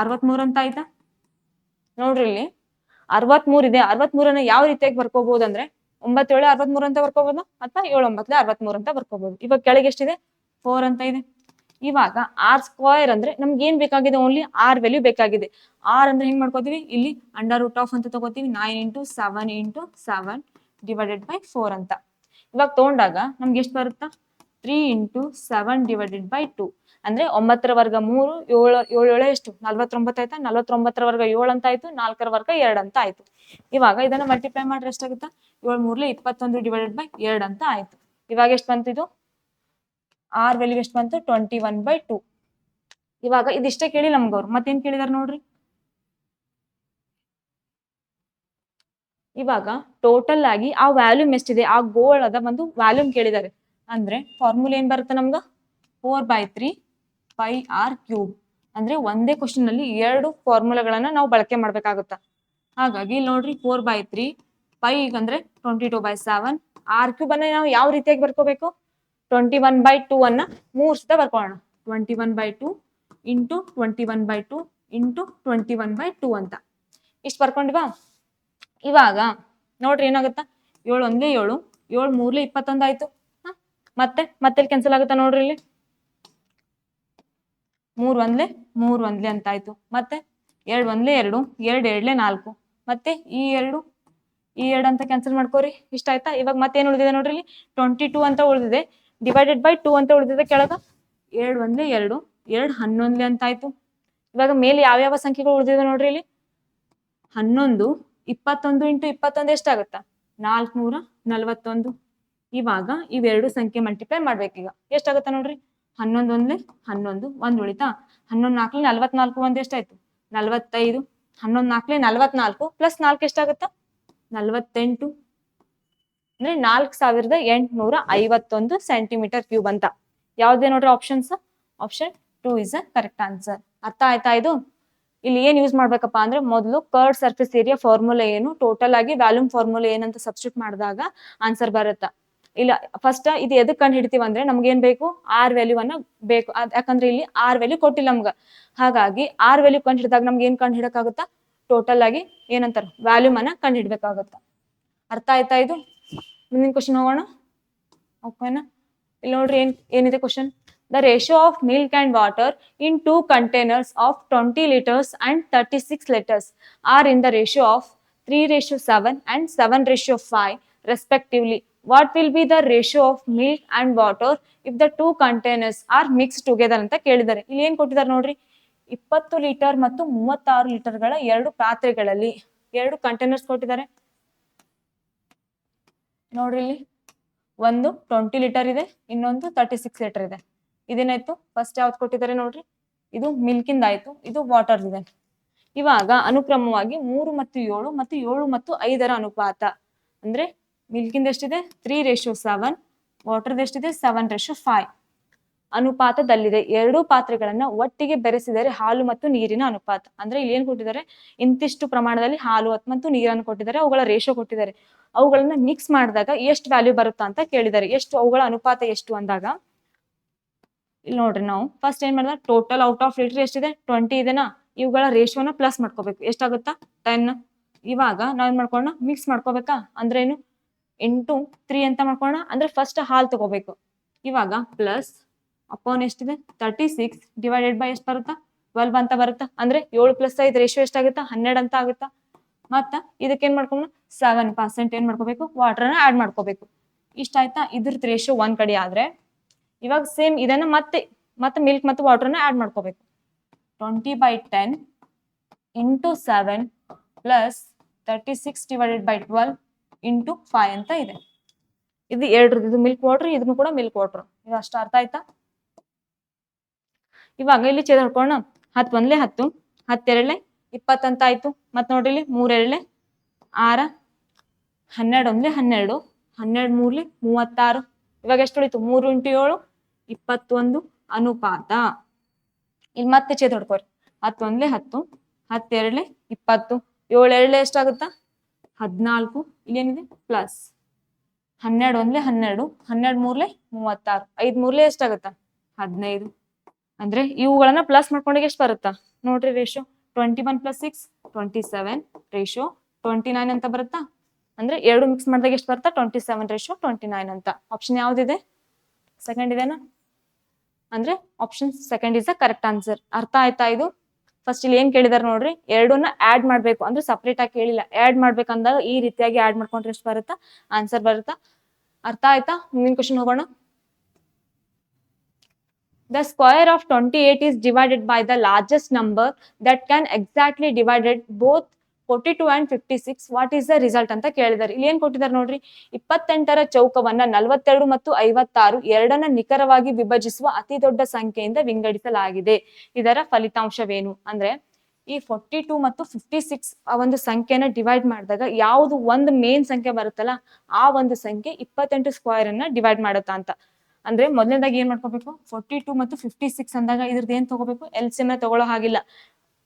63 ಅಂತ ಆಯ್ತಾ. ನೋಡ್ರಿ ಇಲ್ಲಿ 63 ಇದೆ. 63ನ ಯಾವ ರೀತಿಯಾಗಿ ಬರ್ಕೋಬಹುದು ಅಂದ್ರೆ 9 7 63 ಅಂತ ಬರ್ಕೋಬಹುದು, ಅಥವಾ 7 9 63 ಅಂತ ಬರ್ಕೋಬಹುದು. ಇವಾಗ ಕೆಳಗೆ ಎಷ್ಟಿದೆ, 4 ಅಂತ ಇದೆ. ಇವಾಗ r² ಅಂದ್ರೆ ನಮ್ಗೆ ಏನ್ ಬೇಕಾಗಿದೆ, ಓನ್ಲಿ r ವ್ಯಾಲ್ಯೂ ಬೇಕಾಗಿದೆ. r ಅಂದ್ರೆ ಹೆಂಗ್ ಮಾಡ್ಕೋತೀವಿ, ಇಲ್ಲಿ √of ಅಂತ ತಗೋತೀವಿ. 9 ಇಂಟು 7 ಇಂಟು 7 /4 ಅಂತ. ಇವಾಗ ತಗೊಂಡಾಗ ನಮ್ಗೆ ಎಷ್ಟು ಬರುತ್ತಾ, 3 ಇಂಟು 7 /2. ಅಂದ್ರೆ 9ರ ವರ್ಗ 3 7 7 ಎಷ್ಟು 49 ಆಯ್ತಾ. 49ರ ವರ್ಗ 7 ಅಂತ ಆಯ್ತು, 4ರ ವರ್ಗ 2 ಅಂತ ಆಯ್ತು. ಇವಾಗ ಇದನ್ನ ಮಲ್ಟಿಪ್ಲೈ ಮಾಡ್ರೆ ಎಷ್ಟಾಗುತ್ತಾ, 7 3 21 /2 ಅಂತ ಆಯ್ತು. ಇವಾಗ ಎಷ್ಟು ಬಂತು, ಇದು r ವ್ಯಾಲ್ಯೂ ಎಷ್ಟು ಬಂತು, 21/2. ಇವಾಗ ಇದಿಷ್ಟೇ ಕೇಳಿ ನಮ್ಗವ್ರು ಮತ್ತೇನ್ ಕೇಳಿದಾರೆ ನೋಡ್ರಿ. ಇವಾಗ ಟೋಟಲ್ ಆಗಿ ಆ ವ್ಯಾಲ್ಯೂಮ್ ಎಷ್ಟಿದೆ, ಆ ಗೋಳದ ಒಂದು ವ್ಯಾಲ್ಯೂಮ್ ಕೇಳಿದ್ದಾರೆ. ಅಂದ್ರೆ ಫಾರ್ಮುಲಾ ಏನ್ ಬರುತ್ತೆ ನಮ್ಗ, 4/3 πr³ ಅಂದ್ರೆ ಒಂದೇ ಕ್ವಶನ್ ಅಲ್ಲಿ 2 ಫಾರ್ಮುಲಾಗಳನ್ನ ನಾವು ಬಳಕೆ ಮಾಡ್ಬೇಕಾಗುತ್ತ. ಹಾಗಾಗಿ ಇಲ್ಲಿ ನೋಡ್ರಿ 4/3 π ಅಂದ್ರೆ 22/7 r³ ಅನ್ನ ನಾವು ಯಾವ ರೀತಿಯಾಗಿ ಬರ್ಕೋಬೇಕು, 21/2 ಅನ್ನ 3 ಸತ ಬರ್ಕೊಳ್ಳೋಣ. 21/2 ಇಂಟು 21/2 ಇಂಟು 21/2 ಅಂತ ಇಷ್ಟು ಬರ್ಕೊಂಡಿವಾ. ಇವಾಗ ನೋಡ್ರಿ ಏನಾಗುತ್ತಾ, 7 1 7 7 3 21 ಆಯ್ತು. ಮತ್ತೆ ಕ್ಯಾನ್ಸಲ್ ಆಗುತ್ತಾ ನೋಡ್ರಿ ಇಲ್ಲಿ, 3 ಒಂದ್ಲೆ ಅಂತ ಆಯ್ತು. ಮತ್ತೆ 2 ಒಂದ್ಲೆ 2, 2 ಎರಡ್ಲೆ 4, ಮತ್ತೆ ಈ 2 ಅಂತ ಕ್ಯಾನ್ಸಲ್ ಮಾಡ್ಕೋರಿ. ಇಷ್ಟ ಆಯ್ತಾ? ಇವಾಗ ಮತ್ತೇನು ಉಳಿದಿದೆ ನೋಡ್ರಿ, ಇಲ್ಲಿ 22 ಅಂತ ಉಳಿದಿದೆ, ಡಿವೈಡೆಡ್ ಬೈ 2 ಅಂತ ಉಳಿದಿದೆ ಕೆಳಗ. 2 ಒಂದ್ಲೆ 2, 2 11 ಅಂತ ಆಯ್ತು. ಇವಾಗ ಮೇಲೆ ಯಾವ್ಯಾವ ಸಂಖ್ಯೆಗಳು ಉಳಿದಿದೆ ನೋಡ್ರಿ, ಇಲ್ಲಿ 11, 21 ಇಂಟು 21 ಎಷ್ಟಾಗುತ್ತಾ? 441. ಇವಾಗ ಇವೆರಡು ಸಂಖ್ಯೆ ಮಲ್ಟಿಪ್ಲೈ ಮಾಡ್ಬೇಕೀಗ. ಎಷ್ಟಾಗುತ್ತಾ ನೋಡ್ರಿ, 11 ಒಂದ್ಲೆ 11, 1 ಉಳಿತಾ? 11 4 44, 1 ಎಷ್ಟಾಯ್ತು? 45. 11 4 44 ಪ್ಲಸ್ 4 ಎಷ್ಟಾಗುತ್ತಾ? 48. ಅಂದ್ರೆ 4851 ಸೆಂಟಿಮೀಟರ್ ಕ್ಯೂಬ್ ಅಂತ. ಯಾವ್ದೇ ನೋಡ್ರಿ options? Option 2 is a correct answer. ಅರ್ಥ ಆಯ್ತಾ ಇದು? ಇಲ್ಲಿ ಏನ್ ಯೂಸ್ ಮಾಡ್ಬೇಕಪ್ಪ ಅಂದ್ರೆ, ಮೊದಲು ಕರ್ಡ್ ಸರ್ಫೇಸ್ ಏರಿಯಾ ಫಾರ್ಮುಲಾ ಏನು, ಟೋಟಲ್ ಆಗಿ ವ್ಯಾಲ್ಯೂಮ್ ಫಾರ್ಮುಲಾ ಏನಂತ ಸಬ್ಸ್ಟಿಟ್ಯೂಟ್ ಮಾಡಿದಾಗ ಆನ್ಸರ್ ಬರುತ್ತಾ. ಇಲ್ಲ ಫಸ್ಟ್ ಇದು ಎದಕ್ ಕಂಡು ಹಿಡಿತೀವಿ ಅಂದ್ರೆ, ನಮ್ಗೆ ಏನ್ ಬೇಕು? ಆರ್ ವ್ಯಾಲ್ಯೂ ಅನ್ನ ಬೇಕು. ಯಾಕಂದ್ರೆ ಇಲ್ಲಿ ಆರ್ ವ್ಯಾಲ್ಯೂ ಕೊಟ್ಟಿಲ್ಲ ನಮ್ಗ. ಹಾಗಾಗಿ ಆರ್ ವ್ಯಾಲ್ಯೂ ಕಂಡು ಹಿಡಿದಾಗ ನಮ್ಗೆ ಏನ್ ಕಂಡು ಹಿಡಕಾಗುತ್ತಾ? ಟೋಟಲ್ ಆಗಿ ಏನಂತಾರ ವ್ಯಾಲ್ಯೂಮ್ ಅನ್ನ ಕಂಡು ಹಿಡ್ಬೇಕಾಗುತ್ತ. ಅರ್ಥ ಆಯ್ತಾ ಇದು? ಮುಂದಿನ ಕ್ವಶನ್ ಹೋಗೋಣ. ಓಕೆನಾ? ಇಲ್ಲಿ ನೋಡ್ರಿ ಏನಿದೆ question. The ratio of milk and water in 2 containers of 20 liters and 36 liters are in the ratio of 3:7 and 7:5 respectively. What will be the ratio of milk and water if the 2 containers are mixed together ಅಂತ ಕೇಳಿದ್ದಾರೆ. ಇಲ್ಲಿ ಏನ್ ಕೊಟ್ಟಿದ್ದಾರೆ ನೋಡ್ರಿ, 20 litre ಮತ್ತು 36 ಲೀಟರ್ಗಳ 2 ಪಾತ್ರೆಗಳಲ್ಲಿ 2 containers ಕೊಟ್ಟಿದ್ದಾರೆ ನೋಡ್ರಿ. ಇಲ್ಲಿ ಒಂದು 20 ಲೀಟರ್ ಇದೆ, ಇನ್ನೊಂದು 36 ಲೀಟರ್ ಇದೆ. ಇದೇನಾಯ್ತು? ಫಸ್ಟ್ ಯಾವ್ದು ಕೊಟ್ಟಿದ್ದಾರೆ ನೋಡ್ರಿ, ಇದು ಮಿಲ್ಕಿಂದ ಆಯ್ತು, ಇದು ವಾಟರ್ ಇದೆ. ಇವಾಗ ಅನುಕ್ರಮವಾಗಿ 3 ಮತ್ತು 7 ಮತ್ತು 7 ಮತ್ತು 5ರ ಅನುಪಾತ ಅಂದ್ರೆ ಮಿಲ್ಕಿಂದ ಎಷ್ಟಿದೆ? 3:7, ವಾಟರ್ದ ಎಷ್ಟಿದೆ? 7:5 ಅನುಪಾತದಲ್ಲಿದೆ. 2 ಪಾತ್ರೆಗಳನ್ನ ಒಟ್ಟಿಗೆ ಬೆರೆಸಿದರೆ ಹಾಲು ಮತ್ತು ನೀರಿನ ಅನುಪಾತ. ಅಂದ್ರೆ ಇಲ್ಲಿ ಏನ್ ಕೊಟ್ಟಿದ್ದಾರೆ? ಇಂತಿಷ್ಟು ಪ್ರಮಾಣದಲ್ಲಿ ಹಾಲು ಮತ್ತು ನೀರನ್ನು ಕೊಟ್ಟಿದ್ದಾರೆ, ಅವುಗಳ ರೇಷೋ ಕೊಟ್ಟಿದ್ದಾರೆ. ಅವುಗಳನ್ನ ಮಿಕ್ಸ್ ಮಾಡಿದಾಗ ಎಷ್ಟು ವ್ಯಾಲ್ಯೂ ಬರುತ್ತಾ ಅಂತ ಕೇಳಿದ್ದಾರೆ. ಎಷ್ಟು ಅವುಗಳ ಅನುಪಾತ ಎಷ್ಟು ಅಂದಾಗ ಇಲ್ಲಿ ನೋಡ್ರಿ, ನಾವು ಫಸ್ಟ್ ಏನ್ ಮಾಡಿದ, ಟೋಟಲ್ ಔಟ್ ಆಫ್ ಲೀಟರ್ ಎಷ್ಟಿದೆ? 20 ಇದೆನಾ, ಇವುಗಳ ರೇಷೋನ ಪ್ಲಸ್ ಮಾಡ್ಕೋಬೇಕು. ಎಷ್ಟಾಗುತ್ತಾ? 10. ಇವಾಗ ನಾವೇನ್ ಮಾಡ್ಕೊಳ್ಳೋಣ, ಮಿಕ್ಸ್ ಮಾಡ್ಕೋಬೇಕಾ? ಅಂದ್ರೆ ಏನು, ಇಂಟು 3 ಅಂತ ಮಾಡ್ಕೊಳ್ಳೋಣ. ಅಂದ್ರೆ ಫಸ್ಟ್ ಹಾಲು ತಗೋಬೇಕು. ಇವಾಗ ಪ್ಲಸ್ ಅಪಾನ್ ಎಷ್ಟಿದೆ? 36 ಡಿವೈಡೆಡ್ ಬೈ ಎಷ್ಟು ಬರುತ್ತಾ? 12 ಅಂತ ಬರುತ್ತಾ. ಅಂದ್ರೆ 7 + 5 ರೇಷಿಯೋ ಎಷ್ಟಾಗುತ್ತಾ? 12 ಅಂತ ಆಗುತ್ತಾ. ಮತ್ತ ಇದಕ್ಕೆ ಏನ್ ಮಾಡ್ಕೊಳ್ಳೋಣ, 7% ಏನ್ ಮಾಡ್ಕೋಬೇಕು? ವಾಟರ್ನ ಆಡ್ ಮಾಡ್ಕೋಬೇಕು. ಇಷ್ಟ ಆಯ್ತಾ? ಇದ್ರದ್ದು ರೇಷಿಯೋ ಒಂದ್ ಕಡೆ ಆದ್ರೆ, ಇವಾಗ ಸೇಮ್ ಇದನ್ನ ಮತ್ತೆ ಮಿಲ್ಕ್ ಮತ್ತು ವಾಟರ್ನ ಆಡ್ ಮಾಡ್ಕೋಬೇಕು. 20/10 into 7 plus 36 divided by 12 into 5 ಅಂತ ಇದೆ. ಇದು ಎರಡ್ರದ್ದು, ಇದು ಮಿಲ್ಕ್ ವಾಟರ್, ಇದನ್ನು ಕೂಡ ಮಿಲ್ಕ್ ವಾಟರ್. ಇದು ಅಷ್ಟ ಅರ್ಥ ಆಯ್ತಾ? ಇವಾಗ ಇಲ್ಲಿ ಛೇದ ಹೊಡ್ಕೊಳ್ಳೋಣ. 10 ಒಂದ್ಲೆ 10, 10 ಎರಡ್ಲೆ 20 ಅಂತ ಆಯ್ತು. ಮತ್ ನೋಡ್ರಿ ಇಲ್ಲಿ 3 ಎರಡ್ಲೆ 6, 12 ಒಂದ್ಲೆ 12, 12 ಮೂರ್ಲೆ 36. ಇವಾಗ ಎಷ್ಟು ಉಳಿತು? 3 ಇಂಟು 7 21 ಅನುಪಾತ. ಇಲ್ಲಿ ಮತ್ತೆ ಛೇದ ಹೊಡ್ಕೋರಿ. 10 ಒಂದ್ಲೆ 10, 10 ಎರಡ್ಲೆ 20, 7 ಎರಡ್ಲೆ ಎಷ್ಟಾಗುತ್ತಾ? 14. ಇಲ್ಲೇನಿದೆ? ಪ್ಲಸ್ 12 ಒಂದ್ಲೆ 12, 12 ಮೂರ್ಲೆ 36, 5 ಮೂರ್ಲೆ ಎಷ್ಟಾಗುತ್ತಾ? 15. ಅಂದ್ರೆ ಇವುಗಳನ್ನ ಪ್ಲಸ್ ಮಾಡ್ಕೊಂಡಾಗ ಎಷ್ಟು ಬರುತ್ತಾ ನೋಡ್ರಿ? ರೇಷೋ 21 + 6 27, ರೇಷೋ 29 ಅಂತ ಬರುತ್ತಾ. ಅಂದ್ರೆ ಎರಡು ಮಿಕ್ಸ್ ಮಾಡಿದಾಗ ಎಷ್ಟು ಬರುತ್ತಾ? 27:29 ಅಂತ. ಆಪ್ಷನ್ ಯಾವ್ದಿದೆ? ಸೆಕೆಂಡ್ ಇದೆನಾ? ಅಂದ್ರೆ option second is the correct answer. ಅರ್ಥ ಆಯ್ತಾ ಇದು? ಫಸ್ಟ್ ಇಲ್ಲಿ ಏನ್ ಕೇಳಿದಾರೆ ನೋಡ್ರಿ, ಎರಡನ್ನ ಆಡ್ ಮಾಡ್ಬೇಕು ಅಂದ್ರೆ ಸಪ್ರೇಟ್ ಆಗಿ ಕೇಳಿಲ್ಲ. ಆಡ್ ಮಾಡ್ಬೇಕಂದಾಗ ಈ ರೀತಿಯಾಗಿ ಆಡ್ ಮಾಡ್ಕೊಂಡ್ರೆ ಎಷ್ಟು ಬರುತ್ತಾ? ಆನ್ಸರ್ ಬರುತ್ತಾ. ಅರ್ಥ ಆಯ್ತಾ? ಮುಂದಿನ ಕ್ವಶನ್ ಹೋಗೋಣ. The square of 28 is divided by the largest number that can exactly divided both 42 and 56. What is the result ಅಂತ ಕೇಳಿದ್ದಾರೆ. ಇಲ್ಲಿ ಏನ್ ಕೊಟ್ಟಿದ್ದಾರೆ ನೋಡ್ರಿ, 28ರ ಚೌಕವನ್ನ 42 ಮತ್ತು 56 ಎರಡನ್ನ ನಿಖರವಾಗಿ ವಿಭಜಿಸುವ ಅತಿ ದೊಡ್ಡ ಸಂಖ್ಯೆಯಿಂದ ವಿಂಗಡಿಸಲಾಗಿದೆ. ಇದರ ಫಲಿತಾಂಶವೇನು ಅಂದ್ರೆ, ಈ 42 ಮತ್ತು 56 ಆ ಒಂದು ಸಂಖ್ಯೆನ ಡಿವೈಡ್ ಮಾಡಿದಾಗ ಯಾವುದು ಒಂದು ಮೇನ್ ಸಂಖ್ಯೆ ಬರುತ್ತಲ್ಲ, ಆ ಒಂದು ಸಂಖ್ಯೆ 28 ಸ್ಕ್ವೇರ್ ಅನ್ನ ಡಿವೈಡ್ ಮಾಡುತ್ತಾ ಅಂತ. ಅಂದ್ರೆ ಮೊದಲನೇದಾಗಿ ಏನ್ ಮಾಡ್ಕೋಬೇಕು, 42 ಮತ್ತು 56 ಅಂದಾಗ ಇದ್ರದ್ದು ಏನ್ ತಗೋಬೇಕು? LCM ತಗೊಳ್ಳೋ ಹಾಗಿಲ್ಲ.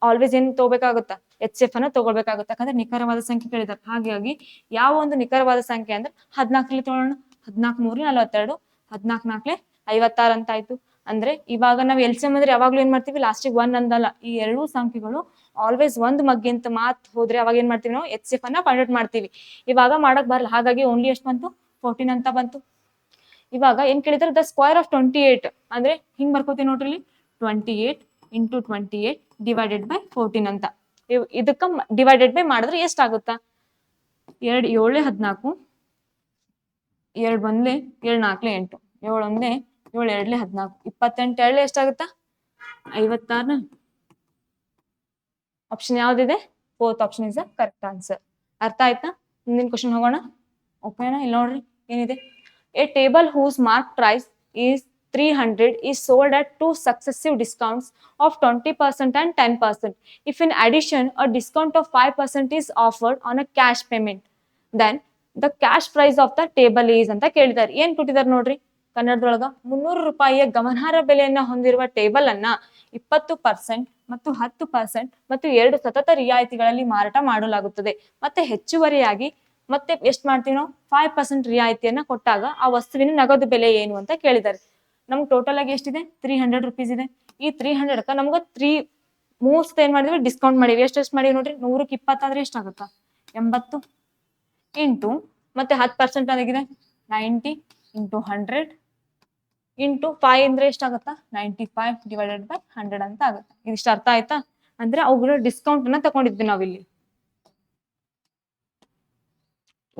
ಆಲ್ವೇಸ್ ಏನ್ ತಗೋಬೇಕಾಗುತ್ತಾ? HF ಅನ್ನ ತಗೊಳ್ಬೇಕಾಗುತ್ತೆ. ಯಾಕಂದ್ರೆ ನಿಖರವಾದ ಸಂಖ್ಯೆ ಕೇಳಿದಾರೆ. ಹಾಗಾಗಿ ಯಾವ ಒಂದು ನಿಖರವಾದ ಸಂಖ್ಯೆ ಅಂದ್ರೆ 14 ತಗೊಳ್ಳೋಣ. 14 3 42, 14 4 56 ಅಂತ ಆಯ್ತು. ಅಂದ್ರೆ ಇವಾಗ ನಾವು LCM ಅಂದ್ರೆ ಯಾವಾಗ್ಲೂ ಏನ್ ಮಾಡ್ತೀವಿ? ಲಾಸ್ಟಿಗೆ 1 ಅಂದಲ್ಲ. ಈ ಎರಡೂ ಸಂಖ್ಯೆಗಳು ಆಲ್ವೇಸ್ ಒಂದ್ ಮಗ್ಗಿಂತ ಮಾತ್ ಹೋದ್ರೆ ಅವಾಗ ಏನ್ ಮಾಡ್ತೀವಿ ನಾವು? HF ಅನ್ನ ಫೈಂಡ್ ಔಟ್ ಮಾಡ್ತೀವಿ. ಇವಾಗ ಮಾಡಕ್ ಬರಲ್ಲ. ಹಾಗಾಗಿ ಓನ್ಲಿ ಎಷ್ಟು ಬಂತು? 14 ಅಂತ ಬಂತು. ಇವಾಗ ಏನ್ ಕೇಳಿದ್ರೆ, ದ ಸ್ಕ್ವೇರ್ ಆಫ್ 28 ಅಂದ್ರೆ ಹಿಂಗ್ ಬರ್ಕೋತೀವಿ ನೋಡ್ರಿ. ಇಲ್ಲಿ 28 ಇಂಟು 28 ಡಿವೈಡೆಡ್ ಬೈ 14 ಅಂತ. ಇದಕ್ಕೆ ಡಿವೈಡೆಡ್ ಬೈ ಮಾಡಿದ್ರೆ ಎಷ್ಟಾಗುತ್ತಾ? 2 7 14, 2 1 7 4 8, 7 1 7 2 14, 28 2 ಎಷ್ಟಾಗುತ್ತಾ? 56. ಆಪ್ಷನ್ ಯಾವ್ದಿದೆ? 4th option is the correct answer. ಅರ್ಥ ಆಯ್ತಾ? ಮುಂದಿನ ಕ್ವಶನ್ ಹೋಗೋಣ. ಓಕೆನಾ? ಇಲ್ಲಿ ನೋಡ್ರಿ ಏನಿದೆ. A table whose mark price is 300 is sold at 2 successive discounts of 20% and 10%. If in addition a discount of 5% is offered on a cash payment, then the cash price of the table is ಅಂತ ಕೇಳಿದ್ದಾರೆ. ಏನ್ ಕೊಟ್ಟಿದ್ದಾರೆ ನೋಡ್ರಿ ಕನ್ನಡದೊಳಗ. 300 ರೂಪಾಯಿಯ ಗಮನಾರ್ಹ ಬೆಲೆಯನ್ನ ಹೊಂದಿರುವ table ಅನ್ನ 20% ಮತ್ತು 10% ಮತ್ತು 2 ಸತತ ರಿಯಾಯಿತಿಗಳಲ್ಲಿ ಮಾರಾಟ ಮಾಡಲಾಗುತ್ತದೆ. ಮತ್ತೆ ಹೆಚ್ಚುವರಿಯಾಗಿ ಮತ್ತೆ ಎಷ್ಟು ಮಾಡ್ತೀವಿ ನಾವು? 5% ರಿಯಾಯಿತಿಯನ್ನ ಕೊಟ್ಟಾಗ ಆ ವಸ್ತುವಿನ ನಗದು ಬೆಲೆ ಏನು ಅಂತ ಕೇಳಿದ್ದಾರೆ. ನಮ್ಗೆ ಟೋಟಲ್ ಆಗಿ ಎಷ್ಟಿದೆ? 300 ರುಪೀಸ್ ಇದೆ. ಈ 300ಕ್ಕ ನಮ್ಗೆ 3 ಸತ ಏನ್ ಮಾಡಿದ್ವಿ? ಡಿಸ್ಕೌಂಟ್ ಮಾಡಿವಿ. ಎಷ್ಟು ಮಾಡಿವಿ ನೋಡ್ರಿ? 100ಕ್ಕೆ 20 ಆದ್ರೆ ಎಷ್ಟಾಗುತ್ತಾ? 80 ಇಂಟು ಮತ್ತೆ 10% ಆಗಿದೆ 90 ಇಂಟು 100 ಇಂಟು 5 ಅಂದ್ರೆ ಎಷ್ಟಾಗುತ್ತಾ? 95 ಡಿವೈಡೆಡ್ ಬೈ 100 ಅಂತ ಆಗುತ್ತೆ. ಇದಿಷ್ಟು ಅರ್ಥ ಆಯ್ತಾ? ಅಂದ್ರೆ ಅವುಗಳ ಡಿಸ್ಕೌಂಟ್ ಅನ್ನ ತಗೊಂಡಿದ್ವಿ ನಾವಿಲ್ಲಿ.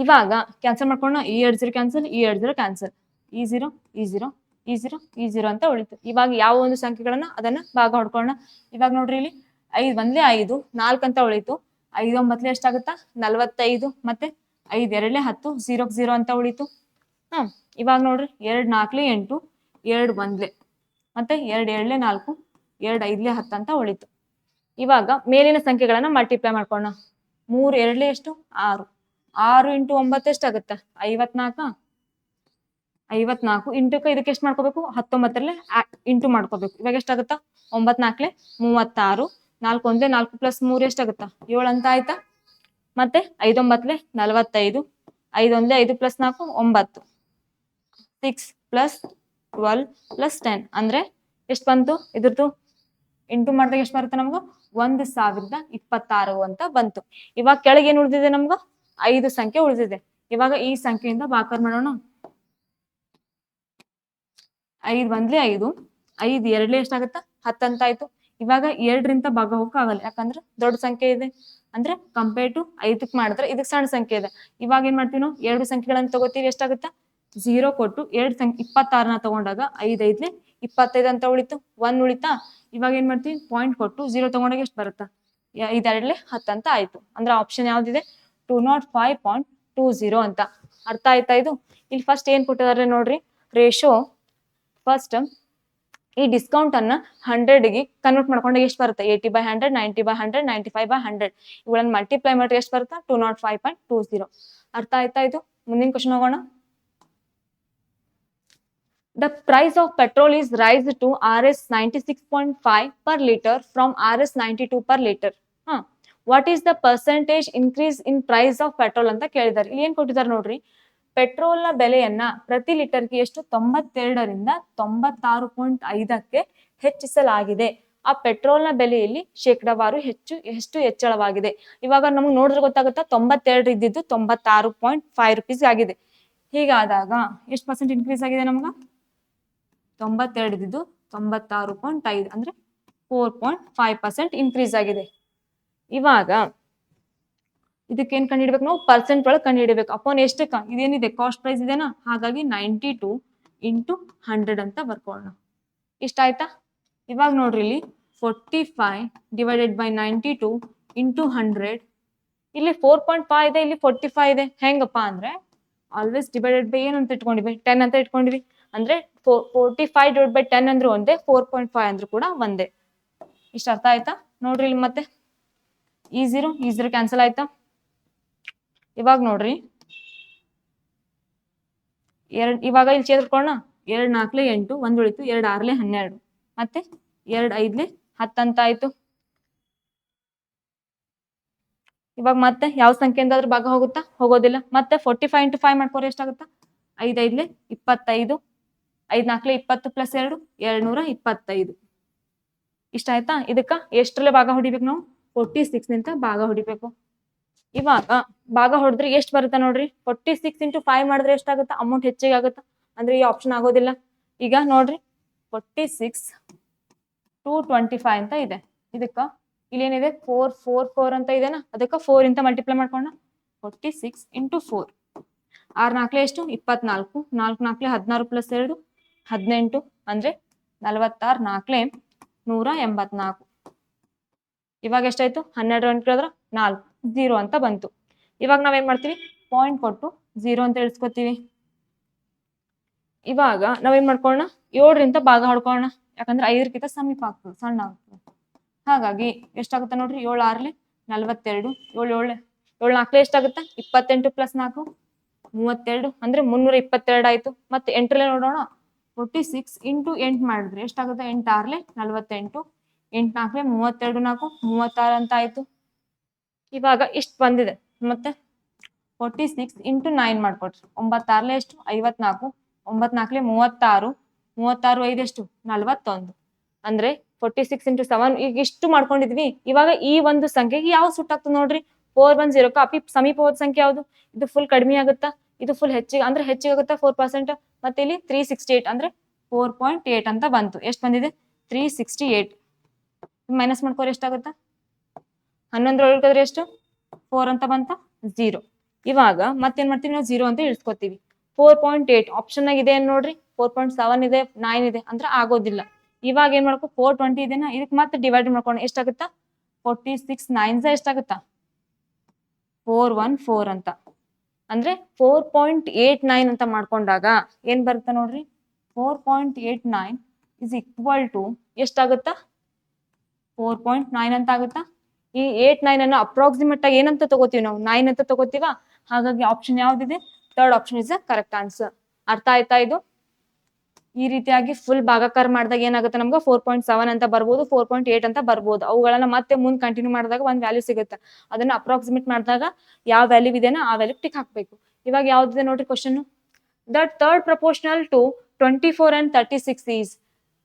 ಇವಾಗ ಕ್ಯಾನ್ಸಲ್ ಮಾಡ್ಕೊಂಡ ಈ 2 0 ಕ್ಯಾನ್ಸಲ್, ಈ 2 0 ಕ್ಯಾನ್ಸಲ್, ಈ 0 ಈ 0 ಈ 0 ಈ 0 ಅಂತ ಉಳಿತು. ಇವಾಗ ಯಾವ ಒಂದು ಸಂಖ್ಯೆಗಳನ್ನ ಅದನ್ನ ಭಾಗ ಹೊಡ್ಕೊಳ್ಳೋಣ. ಇವಾಗ ನೋಡ್ರಿ ಇಲ್ಲಿ 5 1 5 4 ಅಂತ ಉಳಿತು. 5 9 ಎಷ್ಟಾಗುತ್ತಾ? 45 ಮತ್ತೆ 5 2 10 0 0 ಅಂತ ಉಳಿತು. ಇವಾಗ ನೋಡ್ರಿ 2 4 8 2 1 ಮತ್ತೆ 2 7 4 2 5 10 ಅಂತ ಉಳಿತು. ಇವಾಗ ಮೇಲಿನ ಸಂಖ್ಯೆಗಳನ್ನ ಮಲ್ಟಿಪ್ಲೈ ಮಾಡ್ಕೊಳ್ಳೋಣ. 3 2 ಎಷ್ಟು? 6. 6 ಇಂಟು 9 ಎಷ್ಟಾಗುತ್ತೆ? 54. 54 ಇಂಟು ಇದಕ್ಕೆ ಎಷ್ಟು ಮಾಡ್ಕೋಬೇಕು? 19 ಇಂಟು ಮಾಡ್ಕೋಬೇಕು. ಇವಾಗ ಎಷ್ಟಾಗುತ್ತಾ? 9 4 36, 4 1 4 ಪ್ಲಸ್ 3 ಎಷ್ಟಾಗುತ್ತಾ? 7 ಅಂತ ಆಯ್ತಾ? ಮತ್ತೆ 5 9 45, 5 1 5 ಪ್ಲಸ್ 4 9, 6 ಪ್ಲಸ್ 12 ಪ್ಲಸ್ 10 ಅಂದ್ರೆ ಎಷ್ಟು ಬಂತು? ಇದ್ರದ್ದು ಇಂಟು ಮಾಡಿದಾಗ ಎಷ್ಟು ಬರುತ್ತೆ ನಮ್ಗೆ? 1026 ಅಂತ ಬಂತು. ಇವಾಗ ಕೆಳಗೆ ಏನ್ ಉಳಿದಿದೆ ನಮ್ಗ? 5 ಸಂಖ್ಯೆ ಉಳಿದಿದೆ. ಇವಾಗ ಈ ಸಂಖ್ಯೆಯಿಂದ ಭಾಗಾಕಾರ ಮಾಡೋಣ. 5 1 5, 5 2 ಎಷ್ಟಾಗುತ್ತಾ? 10 ಅಂತ ಆಯ್ತು. ಇವಾಗ 2ರಿಂದ ಭಾಗ ಹೋಗಕ್ ಆಗಲ್ಲ, ಯಾಕಂದ್ರೆ ದೊಡ್ಡ ಸಂಖ್ಯೆ ಇದೆ. ಅಂದ್ರೆ ಕಂಪೇರ್ ಟು 5ಕ್ಕೆ ಮಾಡಿದ್ರೆ ಇದಕ್ಕೆ ಸಣ್ಣ ಸಂಖ್ಯೆ ಇದೆ. ಇವಾಗ ಏನ್ ಮಾಡ್ತೀವಿ ನಾವು? 2 ಸಂಖ್ಯೆಗಳನ್ನ ತಗೋತೀವಿ. ಎಷ್ಟಾಗುತ್ತಾ? 0 ಕೊಟ್ಟು 2 ಸಂಖ್ಯೆ 26ನ ತಗೊಂಡಾಗ 5 5 25 ಅಂತ ಉಳಿತು. 1 ಉಳಿತಾ? ಇವಾಗ ಏನ್ ಮಾಡ್ತೀವಿ? ಪಾಯಿಂಟ್ ಕೊಟ್ಟು 0 ತಗೊಂಡಾಗ ಎಷ್ಟು ಬರುತ್ತಾ? 5 2 10 ಅಂತ ಆಯ್ತು. ಅಂದ್ರೆ ಆಪ್ಷನ್ ಯಾವ್ದಿದೆ? 205.20 ಅಂತ. ಅರ್ಥ ಆಯ್ತಾ ಇದು? ಇಲ್ಲಿ ಫಸ್ಟ್ ಏನ್ ಕೊಟ್ಟಿದ್ದಾರೆ ನೋಡ್ರಿ, ರೇಷೋ. ಫಸ್ಟ್ ಈ ಡಿಸ್ಕೌಂಟ್ ಅನ್ನ 100ಗೆ ಕನ್ವರ್ಟ್ ಮಾಡ್ಕೊಂಡಾಗ ಎಷ್ಟು ಬರುತ್ತೆ? 80/100, 90/100, 95/100. ಇವುಗಳನ್ನ ಮಲ್ಟಿಪ್ಲೈ ಮಾಡಿದ್ರೆ ಎಷ್ಟು ಬರುತ್ತಾ? 205.20. ಅರ್ಥ ಆಯ್ತಾ ಇದು? ಮುಂದಿನ ಕ್ವಶನ್ ಹೋಗೋಣ. The price of petrol is raised to Rs 96.5 per liter from Rs 92 per liter. What is the percentage increase in price of petrol ಅಂತ ಕೇಳಿದ್ದಾರೆ. ಇಲ್ಲಿ ಏನ್ ಕೊಟ್ಟಿದ್ದಾರೆ ನೋಡ್ರಿ, ಪೆಟ್ರೋಲ್ ನ ಬೆಲೆಯನ್ನ ಪ್ರತಿ ಲೀಟರ್ಗೆ ಎಷ್ಟು? 92ರಿಂದ 96.5ಕ್ಕೆ ಹೆಚ್ಚಿಸಲಾಗಿದೆ. ಆ ಪೆಟ್ರೋಲ್ ನ ಬೆಲೆಯಲ್ಲಿ ಶೇಕಡಾವಾರು ಎಷ್ಟು ಹೆಚ್ಚಳವಾಗಿದೆ. ಇವಾಗ ನಮ್ಗೆ ನೋಡಿದ್ರೆ ಗೊತ್ತಾಗುತ್ತಾ? 92 ಇದ್ದಿದ್ದು 96.5 ರುಪೀಸ್ ಆಗಿದೆ. ಹೀಗಾದಾಗ ಎಷ್ಟು ಪರ್ಸೆಂಟ್ ಇನ್ಕ್ರೀಸ್ ಆಗಿದೆ ನಮ್ಗ? 92 ಇದ್ದಿದ್ದು 96.5 ಅಂದ್ರೆ 4.5% ಇನ್ಕ್ರೀಸ್ ಆಗಿದೆ. ಇವಾಗ ಇದಕ್ಕೇನ್ ಕಂಡು ಹಿಡಿಬೇಕು ನಾವು? ಪರ್ಸೆಂಟ್ ಒಳಗೆ ಕಂಡು ಹಿಡಿಬೇಕು. ಅಪೋನ್ ಎಷ್ಟಕ್ಕ? ಇದೇನಿದೆ? ಕಾಸ್ಟ್ ಪ್ರೈಸ್ ಇದೆನಾ? ಹಾಗಾಗಿ 92 ಇಂಟು 100 ಅಂತ ಬರ್ಕೊಳ್ಳೋಣ. ಇಷ್ಟ ಆಯ್ತಾ? ಇವಾಗ ನೋಡ್ರಿ ಇಲ್ಲಿ 45 ಡಿವೈಡೆಡ್ ಬೈ 92 ಇಂಟು 100. ಇಲ್ಲಿ 4.5 ಇದೆ, ಇಲ್ಲಿ 45 ಇದೆ. ಹೆಂಗಪ್ಪ ಅಂದ್ರೆ ಆಲ್ವೇಸ್ ಡಿವೈಡೆಡ್ ಬೈ ಏನಂತ ಇಟ್ಕೊಂಡಿವಿ? 10 ಅಂತ ಇಟ್ಕೊಂಡಿವಿ. ಅಂದ್ರೆ 45 ಡಿವೈಡ್ ಬೈ 10 ಅಂದ್ರೆ ಒಂದೇ, 4.5 ಅಂದ್ರೂ ಕೂಡ ಒಂದೇ. ಇಷ್ಟ ಅರ್ಥ ಆಯ್ತಾ? ನೋಡ್ರಿ ಇಲ್ಲಿ ಮತ್ತೆ ಈ 0 ಕ್ಯಾನ್ಸಲ್ ಆಯ್ತಾ? ಇವಾಗ ನೋಡ್ರಿ ಇವಾಗ ಇಲ್ಲಿ ಚೇರ್ಕೊಳ್ಳೋಣ. 2 4 8 1 ಉಳಿತು, 2 6 12 ಮತ್ತೆ 2 5 10 ಅಂತ ಆಯ್ತು. ಇವಾಗ ಮತ್ತೆ ಯಾವ ಸಂಖ್ಯೆಯಿಂದ ಆದ್ರೂ ಭಾಗ ಹೋಗುತ್ತಾ? ಹೋಗೋದಿಲ್ಲ. ಮತ್ತೆ 45 ಇಂಟು 5 ಮಾಡ್ಕೋರಿ ಎಷ್ಟಾಗುತ್ತಾ? 5 5 25, 5 4 20 ಪ್ಲಸ್ 2 225. ಇಷ್ಟ ಆಯ್ತಾ? ಇದಕ್ಕ ಎಷ್ಟರಲ್ಲೇ ಭಾಗ ಹೊಡಿಬೇಕು ನಾವು? 46 ನಿಂತ ಭಾಗ ಹೊಡಿಬೇಕು. ಇವಾಗ ಭಾಗ ಹೊಡೆದ್ರೆ ಎಷ್ಟು ಬರುತ್ತಾ ನೋಡ್ರಿ? 46 ಇಂಟು 5 ಮಾಡಿದ್ರೆ ಎಷ್ಟಾಗುತ್ತಾ? ಅಮೌಂಟ್ ಹೆಚ್ಚಿಗೆ ಆಗುತ್ತಾ? ಅಂದ್ರೆ ಈ ಆಪ್ಷನ್ ಆಗೋದಿಲ್ಲ. ಈಗ ನೋಡ್ರಿ 46 225 ಅಂತ ಇದೆ. ಇದಕ್ಕ ಇಲ್ಲೇನಿದೆ 444 ಅಂತ ಇದೆನಾ, ಅದಕ್ಕೆ 4 ಇಂತ ಮಲ್ಟಿಪ್ಲೈ ಮಾಡ್ಕೊಂಡ 46 ಇಂಟು 4. 6 ನಾಲ್ಕಲೆ ಎಷ್ಟು 24, 4 ನಾಲ್ಕಲೆ 16 ಪ್ಲಸ್ 2 18, ಅಂದ್ರೆ 46 ನಾಲ್ಕಲೆ 184. ಇವಾಗ ಎಷ್ಟಾಯ್ತು 12 ಅಂಕಿದ್ರೆ 4 0 ಅಂತ ಬಂತು. ಇವಾಗ ನಾವೇನ್ ಮಾಡ್ತೀವಿ, ಪಾಯಿಂಟ್ ಕೊಟ್ಟು 0 ಅಂತ ಇಳಿಸ್ಕೊತೀವಿ. ಇವಾಗ ನಾವೇನ್ ಮಾಡ್ಕೊಳ್ಳೋಣ, 7ರಿಂದ ಭಾಗ ಹೊಡ್ಕೊಳ್ಳೋಣ, ಯಾಕಂದ್ರೆ 5ಕ್ಕಿಂತ ಸಮೀಪ ಆಗ್ತದೆ, ಸಣ್ಣ ಆಗ್ತದೆ. ಹಾಗಾಗಿ ಎಷ್ಟಾಗುತ್ತೆ ನೋಡ್ರಿ, 7 6 42, 7 ನಾಲ್ಕಲೆ ಎಷ್ಟಾಗುತ್ತೆ 28 ಪ್ಲಸ್ 4 32, ಅಂದ್ರೆ 322 ಆಯ್ತು. ಮತ್ತೆ 8ರಲ್ಲಿ ನೋಡೋಣ, 46 ಇಂಟು 8 ಮಾಡಿದ್ರೆ ಎಷ್ಟಾಗುತ್ತೆ, 8 6 48, 8 ನಾಲ್ಕಲೆ 32, 4 36 ಅಂತ ಆಯ್ತು. ಇವಾಗ ಇಷ್ಟು ಬಂದಿದೆ. ಮತ್ತೆ 46 ಇಂಟು 9 ಮಾಡ್ಕೊಟ್ರಿ, 9 6 ಎಷ್ಟು 54, 9 ನಾಲ್ಕಲೆ 36, 36 5 ಎಷ್ಟು 41, ಅಂದ್ರೆ 46 ಇಂಟು 7. ಈಗ ಇಷ್ಟು ಮಾಡ್ಕೊಂಡಿದ್ವಿ. ಇವಾಗ ಈ ಒಂದು ಸಂಖ್ಯೆಗೆ ಯಾವ ಸುಟ್ಟಾಗ್ತದೆ ನೋಡ್ರಿ, 410 ಸಮೀಪವಾದ ಸಂಖ್ಯೆ ಯಾವುದು, ಇದು ಫುಲ್ ಕಡಿಮೆ ಆಗುತ್ತಾ, ಇದು ಫುಲ್ ಹೆಚ್ಚಿಗೆ, ಅಂದ್ರೆ ಹೆಚ್ಚಿಗೆ ಆಗುತ್ತಾ 4%. ಮತ್ತೆ ಇಲ್ಲಿ 368 ಅಂದ್ರೆ 4.8 ಅಂತ ಬಂತು. ಎಷ್ಟು ಬಂದಿದೆ 368. ಮೈನಸ್ ಮಾಡ್ಕೋರಿ ಎಷ್ಟಾಗುತ್ತಾ, 11 ಒಳಗಡೆ ಎಷ್ಟು 4 ಅಂತ ಬಂತ 0. ಇವಾಗ ಮತ್ತೇನ್ ಮಾಡ್ತೀವಿ ನಾವು, 0 ಅಂತ ಇಳಿಸ್ಕೊತೀವಿ. 4.8 ಆಪ್ಷನ್ ಆಗಿ ಇದೆ ನೋಡ್ರಿ, 4.7 ಇದೆ, 9 ಇದೆ, ಅಂದ್ರೆ ಆಗೋದಿಲ್ಲ. ಇವಾಗ ಏನ್ ಮಾಡ್ಕೊ 420 ಇದೆನಾ, ಇದಕ್ಕೆ ಮತ್ತೆ ಡಿವೈಡ್ ಮಾಡ್ಕೊಂಡು ಎಷ್ಟಾಗುತ್ತಾ 46 9 ಎಷ್ಟಾಗುತ್ತಾ 414 ಅಂತ, ಅಂದ್ರೆ 4.89 ಅಂತ ಮಾಡ್ಕೊಂಡಾಗ ಏನ್ ಬರುತ್ತಾ ನೋಡ್ರಿ, 4.89 ಇಸ್ ಈಕ್ವಲ್ ಟು ಎಷ್ಟಾಗುತ್ತಾ 4.9 ಅಂತ ಆಗುತ್ತಾ. ಈ 8 9 ಅನ್ನು ಅಪ್ರಾಕ್ಸಿಮೇಟ್ ಆಗಿ ಏನಂತ ತಗೋತೀವಿ ನಾವು, 9 ಅಂತ ತಗೋತೀವ. ಹಾಗಾಗಿ ಆಪ್ಷನ್ ಯಾವ್ದಿದೆ, third option is the correct answer. ಅರ್ಥ ಆಯ್ತಾ ಇದು? ಈ ರೀತಿಯಾಗಿ ಫುಲ್ ಭಾಗಾಕಾರ ಮಾಡಿದಾಗ ಏನಾಗುತ್ತೆ ನಮ್ಗೆ 4.7 ಅಂತ ಬರ್ಬೋದು, 4.8 ಅಂತ ಬರ್ಬೋದು. ಅವುಗಳನ್ನ ಮತ್ತೆ ಮುಂದೆ ಕಂಟಿನ್ಯೂ ಮಾಡಿದಾಗ ಒಂದ್ ವ್ಯಾಲ್ಯೂ ಸಿಗುತ್ತೆ. ಅದನ್ನ ಅಪ್ರಾಕ್ಸಿಮೇಟ್ ಮಾಡಿದಾಗ ಯಾವ ವ್ಯಾಲ್ಯೂ ಇದೆನಾ ಆ ವ್ಯಾಲ್ಯೂ ಟಿಕ್ ಹಾಕ್ಬೇಕು. ಇವಾಗ ಯಾವ್ದಿದೆ ನೋಡ್ರಿ question, the third proportional to 24 and 36 is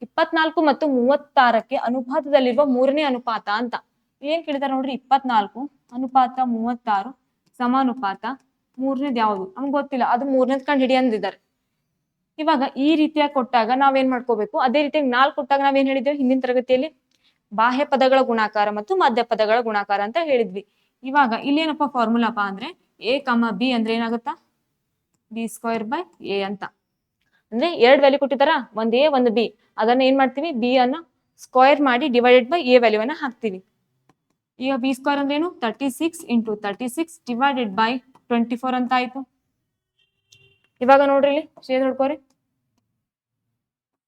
24 ಮತ್ತು 36ಕ್ಕೆ ಅನುಪಾತದಲ್ಲಿರುವ ಮೂರನೇ ಅನುಪಾತ ಅಂತ ಏನ್ ಕೇಳಿದಾರೆ ನೋಡ್ರಿ. 24 ಅನುಪಾತ 36 ಸಮಾನುಪಾತ ಮೂರನೇದು ಯಾವುದು ನಮ್ಗೆ ಗೊತ್ತಿಲ್ಲ, ಅದು ಮೂರನೇದ್ ಕಂಡು ಹಿಡಿ ಅಂದಿದ್ದಾರೆ. ಇವಾಗ ಈ ರೀತಿಯಾಗಿ ಕೊಟ್ಟಾಗ ನಾವೇನ್ ಮಾಡ್ಕೋಬೇಕು, ಅದೇ ರೀತಿಯಾಗಿ 4 ಕೊಟ್ಟಾಗ ನಾವೇನ್ ಹೇಳಿದ್ದೇವೆ ಹಿಂದಿನ ತರಗತಿಯಲ್ಲಿ, ಬಾಹ್ಯ ಪದಗಳ ಗುಣಾಕಾರ ಮತ್ತು ಮಧ್ಯ ಪದಗಳ ಗುಣಾಕಾರ ಅಂತ ಹೇಳಿದ್ವಿ. ಇವಾಗ ಇಲ್ಲೇನಪ್ಪ ಫಾರ್ಮುಲಾಪ ಅಂದ್ರೆ a, b ಅಂದ್ರೆ ಏನಾಗುತ್ತಾ b²/a ಅಂತ. ಅಂದ್ರೆ 2 ವ್ಯಾಲ್ಯೂ ಕೊಟ್ಟಿದಾರ, ಒಂದ್ a ಒಂದು b, ಅದನ್ನ ಏನ್ ಮಾಡ್ತೀವಿ b ಅನ್ನ ಸ್ಕ್ವೇರ್ ಮಾಡಿ ಡಿವೈಡೆಡ್ ಬೈ a ವ್ಯಾಲ್ಯೂ ಅನ್ನ ಹಾಕ್ತೀವಿ. ಈಗ b² ಅಂದ್ರೆ ಏನು 36 ಇಂಟು 36 ಡಿವೈಡೆಡ್ ಬೈ 24 ಅಂತ ಆಯ್ತು. ಇವಾಗ ನೋಡ್ರಿ ಇಲ್ಲಿ ಶೇರ್ ಹೊಡ್ಕೋರಿ,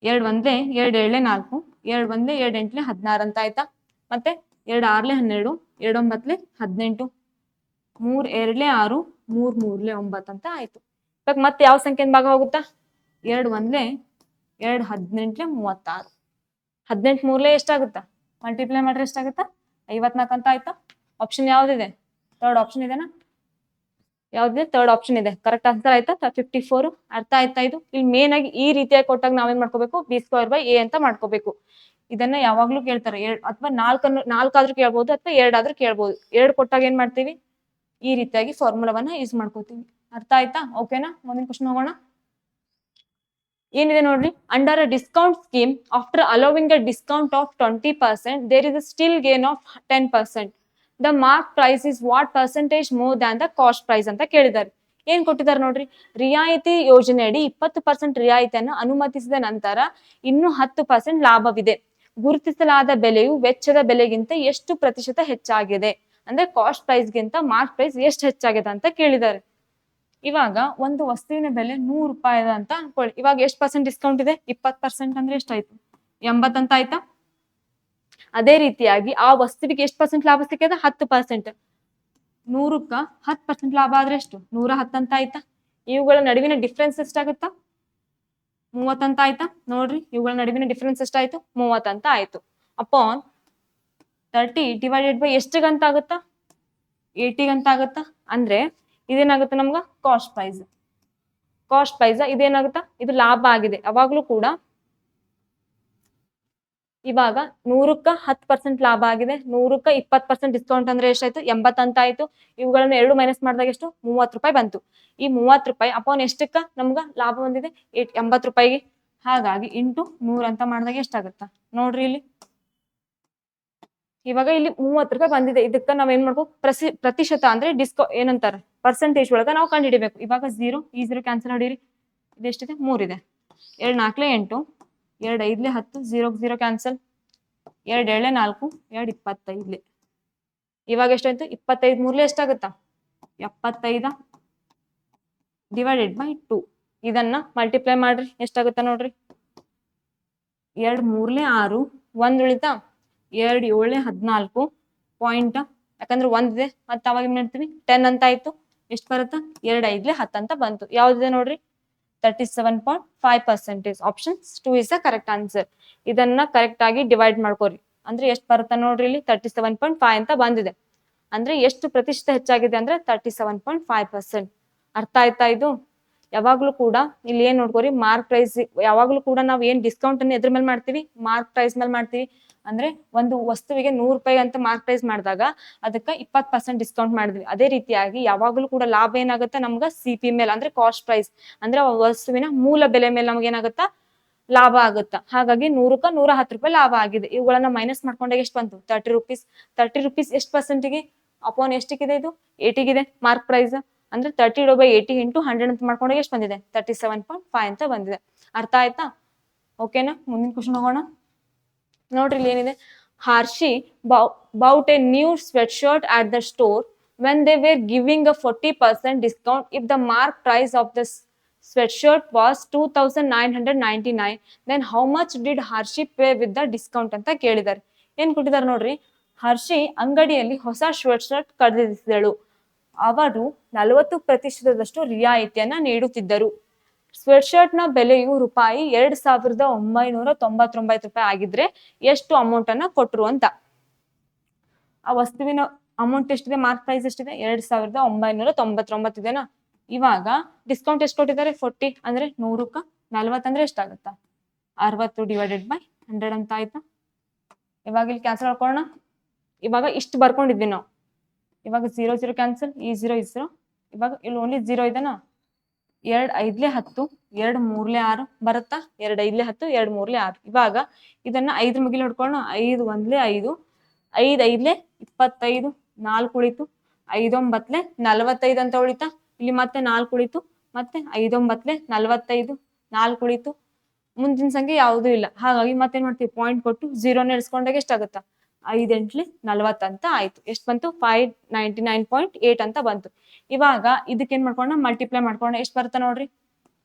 2 1 2 7 4, 2 1 2 8 16 ಅಂತ ಆಯ್ತಾ. ಮತ್ತೆ 2 6 12, 2 9 18, 3 2 6, 3 3 9 ಅಂತ ಆಯ್ತು. ಇವಾಗ ಮತ್ತೆ ಯಾವ ಸಂಖ್ಯೆಯಿಂದ ಭಾಗ ಹೋಗುತ್ತಾ, 2 1 2 18 36, 18 3 ಎಷ್ಟಾಗುತ್ತಾ ಮಲ್ಟಿಪ್ಲೈ ಮಾಡ್ರೆ ಎಷ್ಟಾಗುತ್ತಾ 54 ಅಂತ ಆಯ್ತಾ. ಆಪ್ಷನ್ ಯಾವ್ದಿದೆ, ಥರ್ಡ್ ಆಪ್ಷನ್ ಇದೆನಾ, ಯಾವ್ದಿದೆ ಥರ್ಡ್ ಆಪ್ಷನ್ ಇದೆ, ಕರೆಕ್ಟ್ ಆನ್ಸರ್ ಆಯ್ತಾ 54. ಅರ್ಥ ಆಯ್ತಾ ಇದು? ಇಲ್ಲಿ ಮೇನ್ ಆಗಿ ಈ ರೀತಿಯಾಗಿ ಕೊಟ್ಟಾಗ ನಾವೇನ್ ಮಾಡ್ಕೋಬೇಕು, b²/a ಅಂತ ಮಾಡ್ಕೋಬೇಕು. ಇದನ್ನ ಯಾವಾಗ್ಲೂ ಕೇಳ್ತಾರೆ, ಅಥವಾ 4 ಆದ್ರೂ ಕೇಳ್ಬೋದು, ಅಥವಾ 2 ಆದ್ರೂ ಕೇಳ್ಬೋದು. 2 ಕೊಟ್ಟಾಗ ಏನ್ ಮಾಡ್ತೀವಿ, ಈ ರೀತಿಯಾಗಿ ಫಾರ್ಮುಲಾವನ್ನ ಯೂಸ್ ಮಾಡ್ಕೋತೀವಿ. ಅರ್ಥ ಆಯ್ತಾ? ಓಕೆನಾ, ಮುಂದಿನ ಕ್ವಶನ್ ಹೋಗೋಣ. ಏನಿದೆ ನೋಡ್ರಿ, under a discount scheme after allowing a discount of 20% there is a still gain of 10%. The mark price is what percentage more than the cost price ಅಂತ ಕೇಳಿದ್ದಾರೆ. ಏನ್ ಕೊಟ್ಟಿದ್ದಾರೆ ನೋಡ್ರಿ, ರಿಯಾಯಿತಿ ಯೋಜನೆಯಡಿ 20% ರಿಯಾಯಿತಿಯನ್ನು ಅನುಮತಿಸಿದ ನಂತರ ಇನ್ನು 10% ಲಾಭವಿದೆ. ಗುರುತಿಸಲಾದ ಬೆಲೆಯು ವೆಚ್ಚದ ಬೆಲೆಗಿಂತ ಎಷ್ಟು ಪ್ರತಿಶತ ಹೆಚ್ಚಾಗಿದೆ, ಅಂದ್ರೆ ಕಾಸ್ಟ್ ಪ್ರೈಸ್ಗಿಂತ ಮಾರ್ಕ್ ಪ್ರೈಸ್ ಎಷ್ಟು ಹೆಚ್ಚಾಗಿದೆ ಅಂತ ಕೇಳಿದ್ದಾರೆ. ಇವಾಗ ಒಂದು ವಸ್ತುವಿನ ಬೆಲೆ 100 ರೂಪಾಯಿ ಅಂತ ಅನ್ಕೊಳ್ಳಿ. ಇವಾಗ ಎಷ್ಟು ಪರ್ಸೆಂಟ್ ಡಿಸ್ಕೌಂಟ್ ಇದೆ, 20% ಅಂದ್ರೆ ಎಷ್ಟಾಯ್ತು 80 ಅಂತ ಆಯ್ತಾ. ಅದೇ ರೀತಿಯಾಗಿ ಆ ವಸ್ತುವಿಗೆ ಎಷ್ಟು ಪರ್ಸೆಂಟ್ ಲಾಭ ಸಿಕ್ಕಿದೆ 10%. 100ಕ್ಕ 10% ಲಾಭ ಆದ್ರೆ ಎಷ್ಟು 110 ಅಂತ ಆಯ್ತಾ. ಇವುಗಳ ನಡುವಿನ ಡಿಫ್ರೆನ್ಸ್ ಎಷ್ಟಾಗುತ್ತಾ 30 ಅಂತ ಆಯ್ತಾ. ನೋಡ್ರಿ ಇವುಗಳ ನಡುವಿನ ಡಿಫ್ರೆನ್ಸ್ ಎಷ್ಟಾಯ್ತು 30 ಅಂತ ಆಯ್ತು. ಅಪಾನ್ 30 ಡಿವೈಡೆಡ್ ಬೈ ಎಷ್ಟಿಗಂತ ಆಗುತ್ತಾ 80 ಅಂತ ಆಗುತ್ತಾ. ಅಂದ್ರೆ ಇದೇನಾಗುತ್ತೆ ನಮ್ಗ ಕಾಸ್ಟ್ ಪ್ರೈಸ್. ಕಾಸ್ಟ್ ಪ್ರೈಸ್ ಇದೇನಾಗುತ್ತಾ, ಇದು ಲಾಭ ಆಗಿದೆ ಯಾವಾಗ್ಲೂ ಕೂಡ. ಇವಾಗ 100ಕ್ಕ 10% ಲಾಭ ಆಗಿದೆ, 100ಕ್ಕ 20% ಡಿಸ್ಕೌಂಟ್ ಅಂದ್ರೆ ಎಷ್ಟಾಯ್ತು 80 ಅಂತ ಆಯ್ತು. ಇವುಗಳನ್ನ 2 ಮೈನಸ್ ಮಾಡಿದಾಗ ಎಷ್ಟು 30 ರೂಪಾಯಿ ಬಂತು. ಈ 30 ರೂಪಾಯಿ ಅಪಾನ್ ಎಷ್ಟಕ್ಕ ನಮ್ಗ ಲಾಭ ಬಂದಿದೆ 80 ರೂಪಾಯಿಗೆ. ಹಾಗಾಗಿ ಇಂಟು 100 ಅಂತ ಮಾಡಿದಾಗ ಎಷ್ಟಾಗುತ್ತಾ ನೋಡ್ರಿ ಇಲ್ಲಿ ಇವಾಗ ಇಲ್ಲಿ 30 ರೂಪಾಯಿ ಬಂದಿದೆ. ಇದಕ್ಕ ನಾವ್ ಏನ್ ಮಾಡ್ಬೇಕು, ಪ್ರತಿಶತ ಅಂದ್ರೆ ಏನಂತಾರ ಪರ್ಸೆಂಟೇಜ್ ಒಳಗ ನಾವು ಕಂಡು ಹಿಡಿಬೇಕು. ಇವಾಗ 0 ಈ 0 ಕ್ಯಾನ್ಸಲ್ ಮಾಡಿರಿ, ಇದೆಷ್ಟಿದೆ 3 ಇದೆ. 2 4 8, 2 5 10, 0 0 ಕ್ಯಾನ್ಸಲ್, 2 7 4, 2 25. ಇವಾಗ ಎಷ್ಟಾಯ್ತು, 25 ಮೂರ್ಲೆ ಎಷ್ಟಾಗುತ್ತಾ 75 ಡಿವೈಡೆಡ್ ಬೈ 2. ಇದನ್ನ ಮಲ್ಟಿಪ್ಲೈ ಮಾಡ್ರಿ, ಎಷ್ಟಾಗುತ್ತಾ ನೋಡ್ರಿ. 2 3 6, 1 ಉಳಿತಾ, 2 7 14 ಪಾಯಿಂಟ್, ಯಾಕಂದ್ರೆ ಒಂದಿದೆ ಮತ್ತೆ ಅವಾಗ ಏನ್ ಮಾಡ್ತೀವಿ 10 ಅಂತ ಆಯ್ತು. ಎಷ್ಟು ಬರುತ್ತಾ, 2 5 10 ಅಂತ ಬಂತು. ಯಾವ್ದಿದೆ ನೋಡ್ರಿ, 37.5%. Option 2 is the correct answer. ಇದನ್ನ ಕರೆಕ್ಟ್ ಆಗಿ ಡಿವೈಡ್ ಮಾಡ್ಕೋರಿ. ಅಂದ್ರೆ ಎಷ್ಟು ಬರುತ್ತಾ ನೋಡ್ರಿ, ಇಲ್ಲಿ 37.5 ಅಂತ ಬಂದಿದೆ. ಅಂದ್ರೆ ಎಷ್ಟು ಪ್ರತಿಶತ ಹೆಚ್ಚಾಗಿದೆ ಅಂದ್ರೆ 37.5%. ಅರ್ಥ ಆಯ್ತಾ ಇದು? ಯಾವಾಗ್ಲೂ ಕೂಡ ಇಲ್ಲಿ ಏನ್ ನೋಡ್ಕೋರಿ, ಮಾರ್ಕ್ ಪ್ರೈಸ್ ಯಾವಾಗ್ಲೂ ಕೂಡ ನಾವ್ ಏನ್ ಡಿಸ್ಕೌಂಟ್ ಅನ್ನು ಎದ್ರ ಮೇಲೆ ಮಾಡ್ತೀವಿ, ಮಾರ್ಕ್ ಪ್ರೈಸ್ ಮೇಲೆ ಮಾಡ್ತೀವಿ. ಅಂದ್ರೆ ಒಂದು ವಸ್ತುವಿಗೆ 100 ರೂಪಾಯಿ ಅಂತ ಮಾರ್ಕ್ ಪ್ರೈಸ್ ಮಾಡಿದಾಗ ಅದಕ್ಕೆ 20% ಡಿಸ್ಕೌಂಟ್ ಮಾಡಿದ್ವಿ. ಅದೇ ರೀತಿಯಾಗಿ ಯಾವಾಗ್ಲೂ ಕೂಡ ಲಾಭ ಏನಾಗುತ್ತೆ ನಮ್ಗ CP ಮೇಲೆ, ಅಂದ್ರೆ ಕಾಸ್ಟ್ ಪ್ರೈಸ್ ಅಂದ್ರೆ ವಸ್ತುವಿನ ಮೂಲ ಬೆಲೆ ಮೇಲೆ ನಮ್ಗೆ ಏನಾಗುತ್ತಾ ಲಾಭ ಆಗುತ್ತಾ. ಹಾಗಾಗಿ 100ಕ್ಕೆ 110 ರೂಪಾಯಿ ಲಾಭ ಆಗಿದೆ. ಇವುಗಳನ್ನ ಮೈನಸ್ ಮಾಡ್ಕೊಂಡಾಗ ಎಷ್ಟು ಬಂತು, 30 ರೂಪೀಸ್. 30 ರೂಪೀಸ್ ಎಷ್ಟು ಪರ್ಸೆಂಟಿಗೆ ಅಪಾನ್ ಎಷ್ಟಕ್ಕಿದೆ, ಇದು 80ಗಿದೆ ಮಾರ್ಕ್ ಪ್ರೈಸ್. ಅಂದ್ರೆ 30/80 ಇಂಟು 100 ಅಂತ ಮಾಡ್ಕೊಂಡಾಗ ಎಷ್ಟು ಬಂದಿದೆ, 37.5 ಅಂತ ಬಂದಿದೆ. ಅರ್ಥ ಆಯ್ತಾ? ಓಕೆನಾ? ಮುಂದಿನ ಕ್ವಶನ್ ಹೋಗೋಣ. ನೋಡ್ರಿ ಇಲ್ಲಿ ಏನಿದೆ, Harshi bought a new sweatshirt at the store when they were giving a 40% discount. If the mark price of the sweatshirt was 2,999, then how much did Harshi pay with the discount ಅಂತ ಕೇಳಿದ್ದಾರೆ. ಏನ್ ಕೊಟ್ಟಿದ್ದಾರೆ ನೋಡ್ರಿ, Hershey ಅಂಗಡಿಯಲ್ಲಿ ಹೊಸ ಸ್ವೆಟ್ಶರ್ಟ್ ಖರೀದಿಸಿದಳು. ಅವರು 40% ರಿಯಾಯಿತಿಯನ್ನ ನೀಡುತ್ತಿದ್ದರು. ಸ್ವೆಟ್ಶರ್ಟ್ ನ ಬೆಲೆಯು ರೂಪಾಯಿ 2,999 ರೂಪಾಯಿ ಆಗಿದ್ರೆ ಎಷ್ಟು ಅಮೌಂಟ್ ಅನ್ನ ಕೊಟ್ರು ಅಂತ. ಆ ವಸ್ತುವಿನ ಅಮೌಂಟ್ ಎಷ್ಟಿದೆ, ಮಾರ್ಕ್ ಪ್ರೈಸ್ ಎಷ್ಟಿದೆ, 2,999 ಇದೆನಾ. ಇವಾಗ ಡಿಸ್ಕೌಂಟ್ ಎಷ್ಟು ಕೊಟ್ಟಿದ್ದಾರೆ, 40. ಅಂದ್ರೆ 100ಕ್ಕೆ 40 ಅಂದ್ರೆ ಎಷ್ಟಾಗುತ್ತಾ, 60 ಡಿವೈಡೆಡ್ ಬೈ 100 ಅಂತ ಆಯ್ತಾ. ಇವಾಗ ಇಲ್ಲಿ ಕ್ಯಾನ್ಸಲ್ ಮಾಡ್ಕೊಳ್ಳೋಣ. ಇವಾಗ ಇಷ್ಟು ಬರ್ಕೊಂಡಿದ್ವಿ ನಾವು. ಇವಾಗ 0 0 ಕ್ಯಾನ್ಸಲ್, ಈ 0 ಈ 0. ಇವಾಗ ಇಲ್ಲಿ ಓನ್ಲಿ 0 ಇದೆನಾ. 2 5 10, 2 3 6 ಬರುತ್ತಾ, 2 5 10, 2 3 6. ಇವಾಗ ಇದನ್ನ 5 ಮುಗಿಲು ಹೊಡ್ಕೊಳ್ಳೋಣ. 5 1 5, 5 5 25, 4 ಉಳಿತು, 5 9 45 ಅಂತ ಉಳಿತಾ. ಇಲ್ಲಿ ಮತ್ತೆ 4 ಉಳಿತು, ಮತ್ತೆ 5 9 45, 4 ಉಳಿತು. ಮುಂದಿನ ಸಂಖ್ಯೆ ಯಾವುದೂ ಇಲ್ಲ. ಹಾಗಾಗಿ ಮತ್ತೇನ್ ಮಾಡ್ತೀವಿ, ಪಾಯಿಂಟ್ ಕೊಟ್ಟು 0 ಇರಿಸ್ಕೊಂಡಾಗ ಎಷ್ಟಾಗುತ್ತಾ, 5 8 40 ಅಂತ ಆಯ್ತು. ಎಷ್ಟು ಬಂತು, 599.8 ಅಂತ ಬಂತು. ಇವಾಗ ಇದಕ್ಕೆ ಏನ್ ಮಾಡ್ಕೊಂಡ, ಮಲ್ಟಿಪ್ಲೈ ಮಾಡ್ಕೊಂಡ ಎಷ್ಟು ಬರುತ್ತಾ ನೋಡ್ರಿ.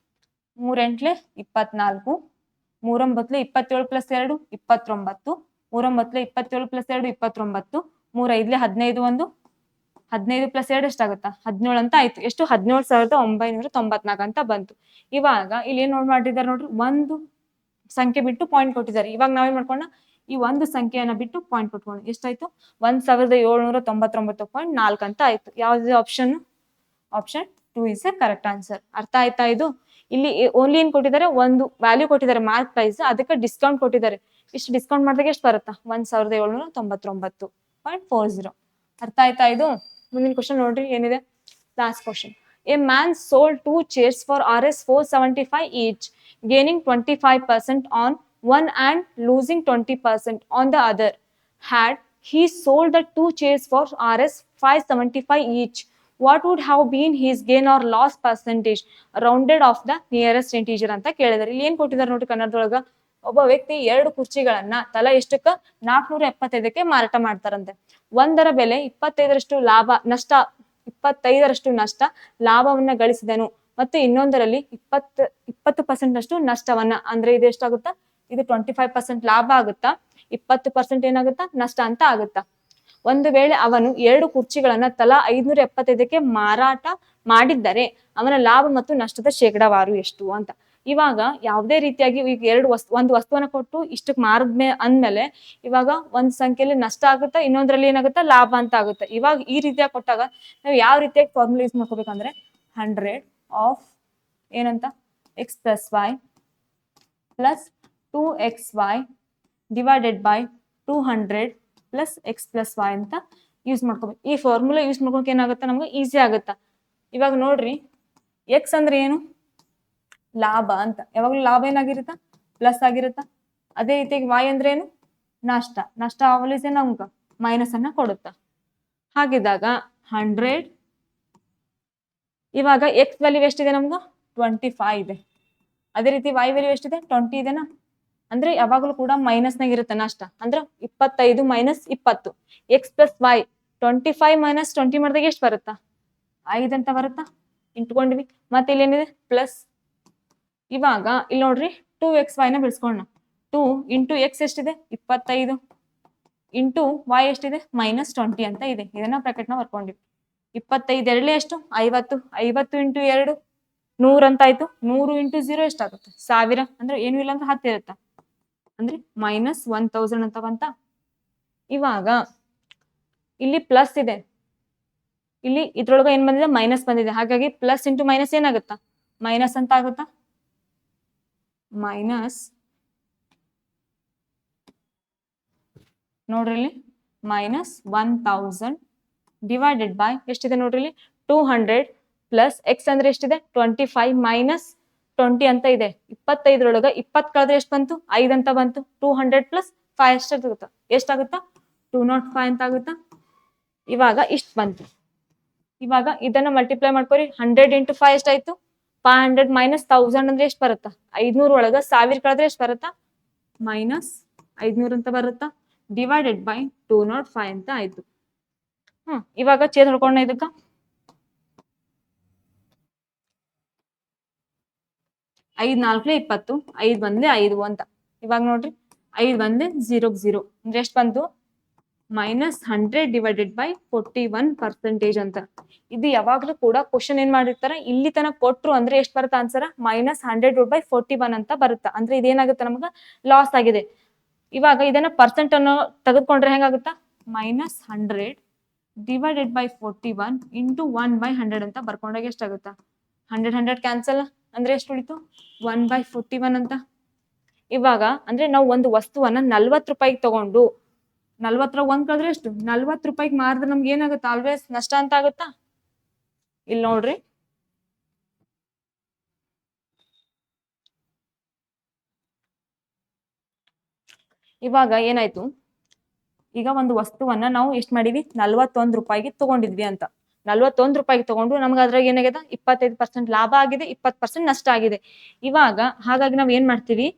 3 8 24, 3 9 27 ಪ್ಲಸ್ 2 29, 3 9 27 ಪ್ಲಸ್ 2 29, 3 5 15 1, 15 ಪ್ಲಸ್ 2 ಎಷ್ಟಾಗುತ್ತಾ, 17 ಅಂತ ಆಯ್ತು. ಎಷ್ಟು, 17,994 ಅಂತ ಬಂತು. ಇವಾಗ ಇಲ್ಲಿ ಏನ್ ಮಾಡಿದ್ದಾರೆ ನೋಡ್ರಿ, ಒಂದು ಸಂಖ್ಯೆ ಬಿಟ್ಟು ಪಾಯಿಂಟ್ ಕೊಟ್ಟಿದ್ದಾರೆ. ಇವಾಗ ನಾವೇನ್ ಮಾಡ್ಕೊಂಡ, ಈ ಒಂದು ಸಂಖ್ಯೆಯನ್ನ ಬಿಟ್ಟು ಪಾಯಿಂಟ್ ಕೊಟ್ಕೊಂಡು ಎಷ್ಟಾಯ್ತು, 1,799.4 ಅಂತ ಆಯ್ತು. ಯಾವ್ದು option, option 2 is A correct answer. ಅರ್ಥ ಆಯ್ತಾ ಇದು? ಇಲ್ಲಿ ಓನ್ಲಿ ಏನ್ ಕೊಟ್ಟಿದ್ದಾರೆ, ಒಂದು ವ್ಯಾಲ್ಯೂ ಕೊಟ್ಟಿದ್ದಾರೆ ಮಾರ್ಕ್ ಪ್ರೈಸ್, ಅದಕ್ಕೆ ಡಿಸ್ಕೌಂಟ್ ಕೊಟ್ಟಿದ್ದಾರೆ. ಇಷ್ಟು ಡಿಸ್ಕೌಂಟ್ ಮಾಡಿದಾಗ ಎಷ್ಟು ಬರುತ್ತಾ, 1,799.40. ಅರ್ಥ ಆಯ್ತಾ ಇದು? ಮುಂದಿನ ಕ್ವಶನ್ ನೋಡ್ರಿ ಏನಿದೆ, last question. A man sold 2 chairs for Rs 475 each, gaining 25% on one and losing 20% on the other. Had he sold the 2 chairs for Rs 575 each, what would have been his gain or loss percentage rounded off the nearest integer ಅಂತ ಕೇಳಿದಾರೆ. ಇಲ್ಲಿ ಏನ್ ಕೊಟ್ಟಿದ್ದಾರೆ ನೋಡ್ರಿ ಕನ್ನಡದೊಳಗ, ಒಬ್ಬ ವ್ಯಕ್ತಿ 2 ಕುರ್ಚಿಗಳನ್ನ ತಲಾ ಎಷ್ಟಕ್ಕ 475ಕ್ಕೆ ಮಾರಾಟ ಮಾಡ್ತಾರಂತೆ. ಒಂದರ ಬೆಲೆ 25ರಷ್ಟು ಲಾಭ ನಷ್ಟ 25ರಷ್ಟು ನಷ್ಟ ಲಾಭವನ್ನ ಗಳಿಸಿದನು, ಮತ್ತು ಇನ್ನೊಂದರಲ್ಲಿ 20% ಅಷ್ಟು ನಷ್ಟವನ್ನ, ಅಂದ್ರೆ ಇದು ಎಷ್ಟಾಗುತ್ತಾ, ಇದು 25% ಲಾಭ ಆಗುತ್ತಾ, 20% ಏನಾಗುತ್ತಾ, ನಷ್ಟ ಅಂತ ಆಗುತ್ತಾ. ಒಂದು ವೇಳೆ ಅವನು 2 ಕುರ್ಚಿಗಳನ್ನ ತಲಾ 575ಕ್ಕೆ ಮಾರಾಟ ಮಾಡಿದ್ದರೆ ಅವನ ಲಾಭ ಮತ್ತು ನಷ್ಟದ ಶೇಕಡಾವಾರು ಎಷ್ಟು ಅಂತ. ಇವಾಗ ಯಾವುದೇ ರೀತಿಯಾಗಿ ಈಗ ಒಂದು ವಸ್ತುವನ್ನ ಕೊಟ್ಟು ಇಷ್ಟಕ್ಕೆ ಅಂದ್ಮೇಲೆ ಇವಾಗ ಒಂದ್ ಸಂಖ್ಯೆಯಲ್ಲಿ ನಷ್ಟ ಆಗುತ್ತಾ, ಇನ್ನೊಂದ್ರಲ್ಲಿ ಏನಾಗುತ್ತಾ, ಲಾಭ ಅಂತ ಆಗುತ್ತೆ. ಇವಾಗ ಈ ರೀತಿಯಾಗಿ ಕೊಟ್ಟಾಗ ನಾವು ಯಾವ ರೀತಿಯಾಗಿ ಫಾರ್ಮುಲಾ ಯೂಸ್ ಮಾಡ್ಕೋಬೇಕಂದ್ರೆ, 100 ಆಫ್ ಏನಂತ, x plus y plus 2xy divided by 200 plus x plus y ಅಂತ ಯೂಸ್ ಮಾಡ್ಕೋಬೇಕು. ಈ ಫಾರ್ಮುಲಾ ಯೂಸ್ ಮಾಡ್ಕೋಕೆ ಏನಾಗುತ್ತಾ, ನಮ್ಗೆ ಈಸಿ ಆಗುತ್ತಾ. ಇವಾಗ ನೋಡ್ರಿ, x ಅಂದ್ರೆ ಏನು, ಲಾಭ ಅಂತ. ಯಾವಾಗ್ಲೂ ಲಾಭ ಏನಾಗಿರುತ್ತಾ, ಪ್ಲಸ್ ಆಗಿರುತ್ತಾ. ಅದೇ ರೀತಿಯಾಗಿ y ಅಂದ್ರೆ ಏನು, ನಷ್ಟ. ನಷ್ಟ ಆವಲಿಸೆ ನಮ್ಗ ಮೈನಸ್ ಅನ್ನ ಕೊಡುತ್ತಾ. ಹಾಗಿದ್ದಾಗ 100, ಇವಾಗ ಎಕ್ಸ್ ವ್ಯಾಲ್ಯೂ ಎಷ್ಟಿದೆ ನಮ್ಗೆ 25 ಇದೆ. ಅದೇ ರೀತಿ ವೈ ವ್ಯಾಲ್ಯೂ ಎಷ್ಟಿದೆ 20 ಇದೆನಾ. ಅಂದ್ರೆ ಯಾವಾಗಲೂ ಕೂಡ ಮೈನಸ್ನಾಗ ಇರುತ್ತೆ ನಷ್ಟ. ಅಂದ್ರೆ 25 minus 20 x plus y. 25 minus 20 ಮಾಡಿದಾಗ ಎಷ್ಟು ಬರುತ್ತಾ 5 ಅಂತ ಬರುತ್ತಾ. ಇಟ್ಕೊಂಡ್ವಿ. ಮತ್ತೆ ಇಲ್ಲಿ ಏನಿದೆ ಪ್ಲಸ್. ಇವಾಗ ಇಲ್ಲಿ ನೋಡ್ರಿ 2xy ನ ಬಿಡಿಸ್ಕೊಳ್ಳೋಣ. 2 ಇಂಟು ಎಕ್ಸ್ ಎಷ್ಟಿದೆ 25 ಇಂಟು ವೈ ಎಷ್ಟಿದೆ ಮೈನಸ್ 20 ಅಂತ ಇದೆ. ಇದನ್ನ ಬ್ರಾಕೆಟ್ ನ ಬರ್ಕೊಂಡಿವಿ. 25 ಎರಡಲೇ ಎಷ್ಟು 50. 50 ಇಂಟು 2 100 ಅಂತ ಆಯ್ತು. 100 ಇಂಟು 0 ಎಷ್ಟಾಗುತ್ತೆ 1000. ಅಂದ್ರೆ ಏನು ಇಲ್ಲ ಅಂದ್ರೆ 10 ಇರುತ್ತಾ. ಅಂದ್ರೆ ಮೈನಸ್ 1000 ಅಂತ ಬಂತ. ಇವಾಗ ಇಲ್ಲಿ ಪ್ಲಸ್ ಇದೆ, ಇಲ್ಲಿ ಇದ್ರೊಳಗ ಏನ್ ಬಂದಿದೆ ಮೈನಸ್ ಬಂದಿದೆ. ಹಾಗಾಗಿ ಪ್ಲಸ್ ಇಂಟು ಮೈನಸ್ ಏನಾಗುತ್ತಾ ಮೈನಸ್ ಅಂತ ಆಗುತ್ತಾ. ಮೈನಸ್ ನೋಡ್ರಿ ಇಲ್ಲಿ ಮೈನಸ್ 1000 ಡಿವೈಡೆಡ್ ಬೈ ಎಷ್ಟಿದೆ ನೋಡ್ರಿ ಇಲ್ಲಿ 200 ಪ್ಲಸ್ ಎಕ್ಸ್ ಅಂದ್ರೆ ಎಷ್ಟಿದೆ 25 ಮೈನಸ್ 20 ಅಂತ ಇದೆ. 25 20 ಕಳೆದ್ರೆ ಎಷ್ಟು ಬಂತು 5 ಅಂತ ಬಂತು. 200 ಪ್ಲಸ್ 5 ಎಷ್ಟಾಗುತ್ತಾ ಎಷ್ಟಾಗುತ್ತಾ 205 ಅಂತ ಆಗುತ್ತಾ. ಇವಾಗ ಇಷ್ಟ ಬಂತು. ಇವಾಗ ಇದನ್ನ ಮಲ್ಟಿಪ್ಲೈ ಮಾಡ್ಕೊರಿ. 100 ಇಂಟು 5 ಎಷ್ಟಾಯ್ತು 500 ಮೈನಸ್ 1000 ಅಂದ್ರೆ ಎಷ್ಟು ಬರುತ್ತಾ 500 ಒಳಗ 1000 ಕಳೆದ್ರೆ ಎಷ್ಟು ಬರುತ್ತಾ ಮೈನಸ್ 500 ಅಂತ ಬರುತ್ತಾ. ಡಿವೈಡೆಡ್ ಬೈ 205 ಅಂತ ಆಯ್ತು. ಇವಾಗ ಛೇದ ಹೊಡ್ಕೊಂಡ ಇದಕ್ಕ 5 4 20 5 ಬಂದ್ಲೆ 5 ಅಂತ. ಇವಾಗ ನೋಡ್ರಿ 5 ಬಂದ್ಲೆ 0 0 ಅಂದ್ರೆ ಎಷ್ಟು ಬಂತು ಮೈನಸ್ 100 ಡಿವೈಡೆಡ್ ಬೈ 41% ಅಂತ. ಇದು ಯಾವಾಗ್ಲೂ ಕೂಡ ಕ್ವಶನ್ ಏನ್ ಮಾಡಿರ್ತಾರೆ ಇಲ್ಲಿ ತನಕ ಕೊಟ್ರು ಅಂದ್ರೆ ಎಷ್ಟು ಬರುತ್ತೆ ಆನ್ಸರ್ ಮೈನಸ್ 100 ಬೈ 41 ಅಂತ ಬರುತ್ತಾ. ಅಂದ್ರೆ ಇದೇನಾಗುತ್ತೆ ನಮ್ಗೆ ಲಾಸ್ ಆಗಿದೆ. ಇವಾಗ ಇದನ್ನ ಪರ್ಸೆಂಟ್ ಅನ್ನು ತೆಗೆದುಕೊಂಡ್ರೆ ಹೆಂಗಾಗುತ್ತಾ ಮೈನಸ್ 100 ಡಿವೈಡೆಡ್ ಬೈ 41 ಇಂಟು 1/100 ಅಂತ ಬರ್ಕೊಂಡಾಗ ಎಷ್ಟಾಗುತ್ತಾ 100 100 ಕ್ಯಾನ್ಸಲ್ ಅಂದ್ರೆ ಎಷ್ಟು ಉಳಿತು 1/41 ಅಂತ. ಇವಾಗ ಅಂದ್ರೆ ನಾವು ಒಂದು ವಸ್ತುವನ್ನ 40 ರೂಪಾಯಿಗೆ ತಗೊಂಡು 40 ಒಂದ್ ಕಳೆದ್ರೆ ಎಷ್ಟು 40 ರೂಪಾಯಿಗೆ ಮಾರಿದ್ರೆ ನಮ್ಗೆ ಏನಾಗುತ್ತೆ ಆಲ್ವೇಸ್ ನಷ್ಟ ಅಂತ ಆಗುತ್ತಾ. ಇಲ್ಲಿ ನೋಡ್ರಿ ಇವಾಗ ಏನಾಯ್ತು, ಈಗ ಒಂದು ವಸ್ತುವನ್ನ ನಾವು ಎಷ್ಟ್ ಮಾಡಿವಿ 41 ರೂಪಾಯಿಗೆ ತಗೊಂಡಿದ್ವಿ ಅಂತ. 41 ರೂಪಾಯಿಗೆ ತಗೊಂಡು ನಮ್ಗೆ ಅದ್ರಾಗ ಏನಾಗಿದೆ 25% ಲಾಭ ಆಗಿದೆ, 20% ನಷ್ಟ ಆಗಿದೆ. ಇವಾಗ ಹಾಗಾಗಿ ನಾವ್ ಏನ್ ಮಾಡ್ತೀವಿ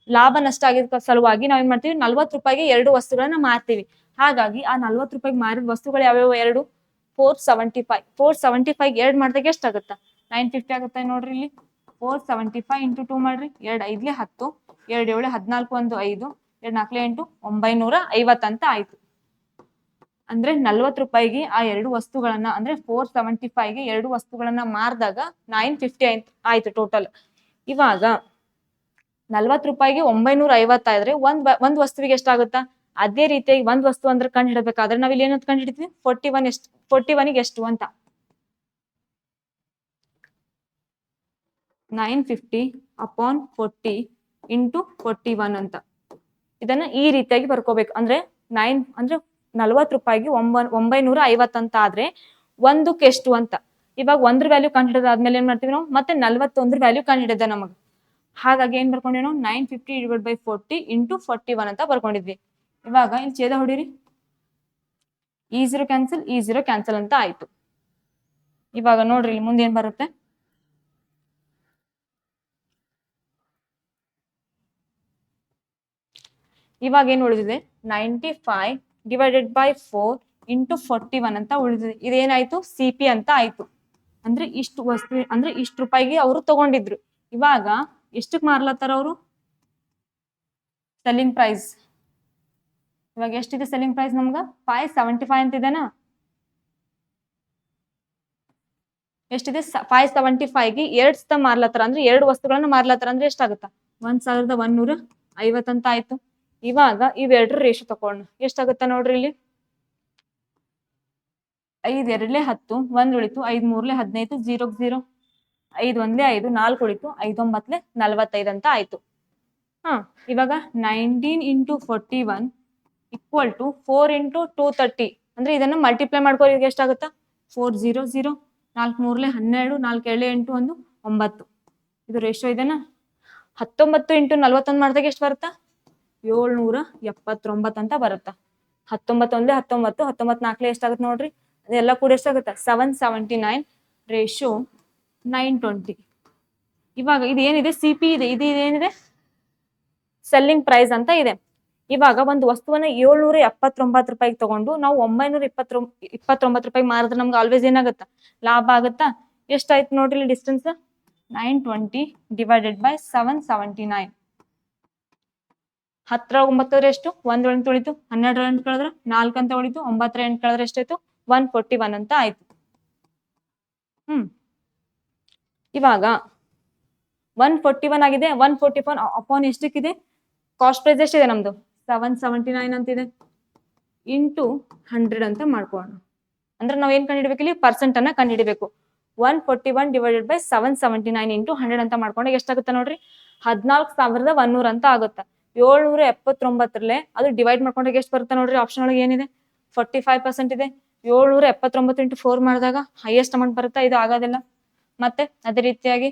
ಲಾಭ ನಷ್ಟ ಆಗಿದ ಸಲುವಾಗಿ ನಾವ್ ಏನ್ ಮಾಡ್ತೀವಿ 40 ರೂಪಾಯಿಗೆ 2 ವಸ್ತುಗಳನ್ನ ಮಾರ್ತೀವಿ. ಹಾಗಾಗಿ ಆ 40 ರೂಪಾಯಿಗೆ ಮಾರಿದ ವಸ್ತುಗಳು ಯಾವ್ಯಾವ 2 475. 475 2 ಮಾಡಿದಾಗ ಎಷ್ಟಾಗುತ್ತಾ 950 ಆಗುತ್ತೆ ನೋಡ್ರಿ. ಇಲ್ಲಿ 475 ಇಂಟು 2 ಮಾಡ್ರಿ 2 5 10 2 7 14 1 5 2 4 8 950 ಅಂತ ಆಯ್ತು. ಅಂದ್ರೆ 40 ರೂಪಾಯಿಗೆ ಆ 2 ವಸ್ತುಗಳನ್ನ ಅಂದ್ರೆ 475ಗೆ 2 ವಸ್ತುಗಳನ್ನ ಮಾರಿದಾಗ 950 ಆಯ್ತು ಟೋಟಲ್. ಇವಾಗ 40 ರೂಪಾಯಿಗೆ 950 ಆದ್ರೆ ಒಂದ್ ವಸ್ತುವಿಗೆ ಎಷ್ಟಾಗುತ್ತಾ. ಅದೇ ರೀತಿಯಾಗಿ ಒಂದ್ ವಸ್ತು ಅಂದ್ರೆ ಕಂಡು ಹಿಡಬೇಕಾದ್ರೆ ನಾವ್ ಇಲ್ಲಿ ಏನಂತ ಕಂಡು ಹಿಡಿತೀವಿ 41ಗೆ ಎಷ್ಟು ಅಂತ 950 ಅಪಾನ್ 40 ಇಂಟು 41 ಅಂತ. ಇದನ್ನ ಈ ರೀತಿಯಾಗಿ ಬರ್ಕೋಬೇಕು. ಅಂದ್ರೆ 40 ರೂಪಾಯಿಗೆ 950 ಅಂತ ಆದ್ರೆ ಒಂದಕ್ಕೆ ಎಷ್ಟು ಅಂತ. ಇವಾಗ 1 ವ್ಯಾಲ್ಯೂ ಕಂಡು ಹಿಡಿದಾದ್ಮೇಲೆ ಏನ್ ಮಾಡ್ತೀವಿ ನಾವು ಮತ್ತೆ 41 ವ್ಯಾಲ್ಯೂ ಕಂಡು ಹಿಡಿದ ನಮಗ್. ಹಾಗಾಗಿ ಏನ್ ಬರ್ಕೊಂಡ್ವಿ ನಾವು 950 ಡಿವೈಡ್ ಬೈ 40 ಇಂಟು 41 ಅಂತ ಬರ್ಕೊಂಡಿದ್ವಿ. ಇವಾಗ ಇಲ್ಲಿ ಛೇದ ಹೊಡಿರಿ. ಈ 0 ಕ್ಯಾನ್ಸಲ್ ಈ 0 ಕ್ಯಾನ್ಸಲ್ ಅಂತ ಆಯ್ತು. ಇವಾಗ ನೋಡ್ರಿ ಇಲ್ಲಿ ಮುಂದೆ ಏನ್ ಬರುತ್ತೆ ಇವಾಗ ಏನ್ ಉಳಿದಿದೆ 95 ಡಿವೈಡೆಡ್ ಬೈ 4 ಇಂಟು 41 ಅಂತ ಉಳಿದಿದೆ. ಇದೇನಾಯ್ತು CP ಅಂತ ಆಯ್ತು. ಅಂದ್ರೆ ಇಷ್ಟು ವಸ್ತು ಅಂದ್ರೆ ಇಷ್ಟು ರೂಪಾಯಿಗೆ ಅವರು ತಗೊಂಡಿದ್ರು. ಇವಾಗ ಎಷ್ಟಕ್ ಮಾರ್ಲತ್ತಾರ ಅವರು ಸೆಲ್ಲಿಂಗ್ ಪ್ರೈಸ್. ಇವಾಗ ಎಷ್ಟಿದೆ ಸೆಲ್ಲಿಂಗ್ ಪ್ರೈಸ್ ನಮ್ಗ 575 ಅಂತ ಇದೆನಾ. ಎಷ್ಟಿದೆ 575ಗೆ 2 ಮಾರ್ಲತ್ತಾರ ಅಂದ್ರೆ 2 ವಸ್ತುಗಳನ್ನ ಮಾರ್ಲತ್ತಾರ ಅಂದ್ರೆ ಎಷ್ಟಾಗುತ್ತಾ 1150 ಅಂತ ಆಯ್ತು. ಇವಾಗ ಇವೆರಡರ ರೇಷು ತಕೊಳ್ಳೋಣ. ಎಷ್ಟಾಗುತ್ತಾ ನೋಡ್ರಿ ಇಲ್ಲಿ 5 2 10 1 ಉಳಿತು 5 3 15 0 0 5 1 5 4 ಉಳಿತು 5 9 45 ಅಂತ ಆಯ್ತು. ಇವಾಗ 19 ಇಂಟು 41 ಈಕ್ವಲ್ ಟು 4 ಇಂಟು 230 ಅಂದ್ರೆ ಇದನ್ನ ಮಲ್ಟಿಪ್ಲೈ ಮಾಡ್ಕೋ. ಈಗ ಎಷ್ಟಾಗುತ್ತಾ 400 4 3 12 4 7 8 1 9 ಇದು ರೇಷೋ ಇದೆನಾ. 19 ಇಂಟು 41 ಮಾಡಿದಾಗ ಎಷ್ಟು ಬರುತ್ತಾ 779 ಅಂತ ಬರುತ್ತಾ. 19 ಒಂದೇ 19, 19 ನಾಲ್ಕಲೆ ಎಷ್ಟಾಗುತ್ತೆ ನೋಡ್ರಿ, ಅದೆಲ್ಲ ಕೂಡ ಎಷ್ಟಾಗುತ್ತೆ 779 ರೇಷಿಯೋ 920. ಇವಾಗ ಇದು ಏನಿದೆ ಸಿ ಪಿ ಇದೆ, ಇದು ಏನಿದೆ ಸೆಲ್ಲಿಂಗ್ ಪ್ರೈಸ್ ಅಂತ ಇದೆ. ಇವಾಗ ಒಂದು ವಸ್ತುವನ್ನ 779 ರೂಪಾಯಿಗೆ ತಗೊಂಡು ನಾವು 929 ರೂಪಾಯಿಗೆ ಮಾರಿದ್ರೆ ನಮ್ಗೆ ಆಲ್ವೇಸ್ ಏನಾಗುತ್ತಾ, ಲಾಭ ಆಗುತ್ತಾ? ಎಷ್ಟಾಯ್ತು ನೋಡ್ರಿ ಡಿಸ್ಟೆನ್ಸ್, 920 ಡಿವೈಡೆಡ್ ಬೈ 779. 10 9 ಎಷ್ಟು, 1 8 ಉಳಿತು, 12 8 ಕಳೆದ್ರೆ 4 ಅಂತ ಉಳಿತು, 9 8 ಕಳೆದ್ರೆ ಎಷ್ಟಾಯ್ತು 141 ಅಂತ ಆಯ್ತು. ಇವಾಗ 141 ಆಗಿದೆ. 141 ಅಪಾನ್ ಎಷ್ಟಕ್ಕಿದೆ, ಕಾಸ್ಟ್ ಪ್ರೈಸ್ ಎಷ್ಟಿದೆ ನಮ್ದು 779 ಅಂತಿದೆ, ಇಂಟು 100 ಅಂತ ಮಾಡ್ಕೊಳ್ಳೋಣ. ಅಂದ್ರೆ ನಾವ್ ಏನ್ ಕಂಡುಹಿಡಬೇಕು ಇಲ್ಲಿ, ಪರ್ಸೆಂಟ್ ಅನ್ನ ಕಂಡುಹಿಡಬೇಕು. 141 ಡಿವೈಡೆಡ್ ಬೈ 779 ಇಂಟು 100 ಅಂತ ಮಾಡ್ಕೊಂಡಾಗ ಎಷ್ಟಾಗುತ್ತೆ ನೋಡ್ರಿ, 14,100 ಅಂತ ಆಗುತ್ತೆ. 779 ಅದು ಡಿವೈಡ್ ಮಾಡ್ಕೊಂಡಾಗ ಎಷ್ಟು ಬರುತ್ತೆ ನೋಡ್ರಿ, ಆಪ್ಷನ್ ಒಳಗೆ ಏನಿದೆ 45% ಇದೆ. 779 ಇಂಟು 4 ಮಾಡಿದಾಗ ಹೈಯೆಸ್ಟ್ ಅಮೌಂಟ್ ಬರುತ್ತಾ, ಇದು ಆಗೋದಿಲ್ಲ. ಮತ್ತೆ ಅದೇ ರೀತಿಯಾಗಿ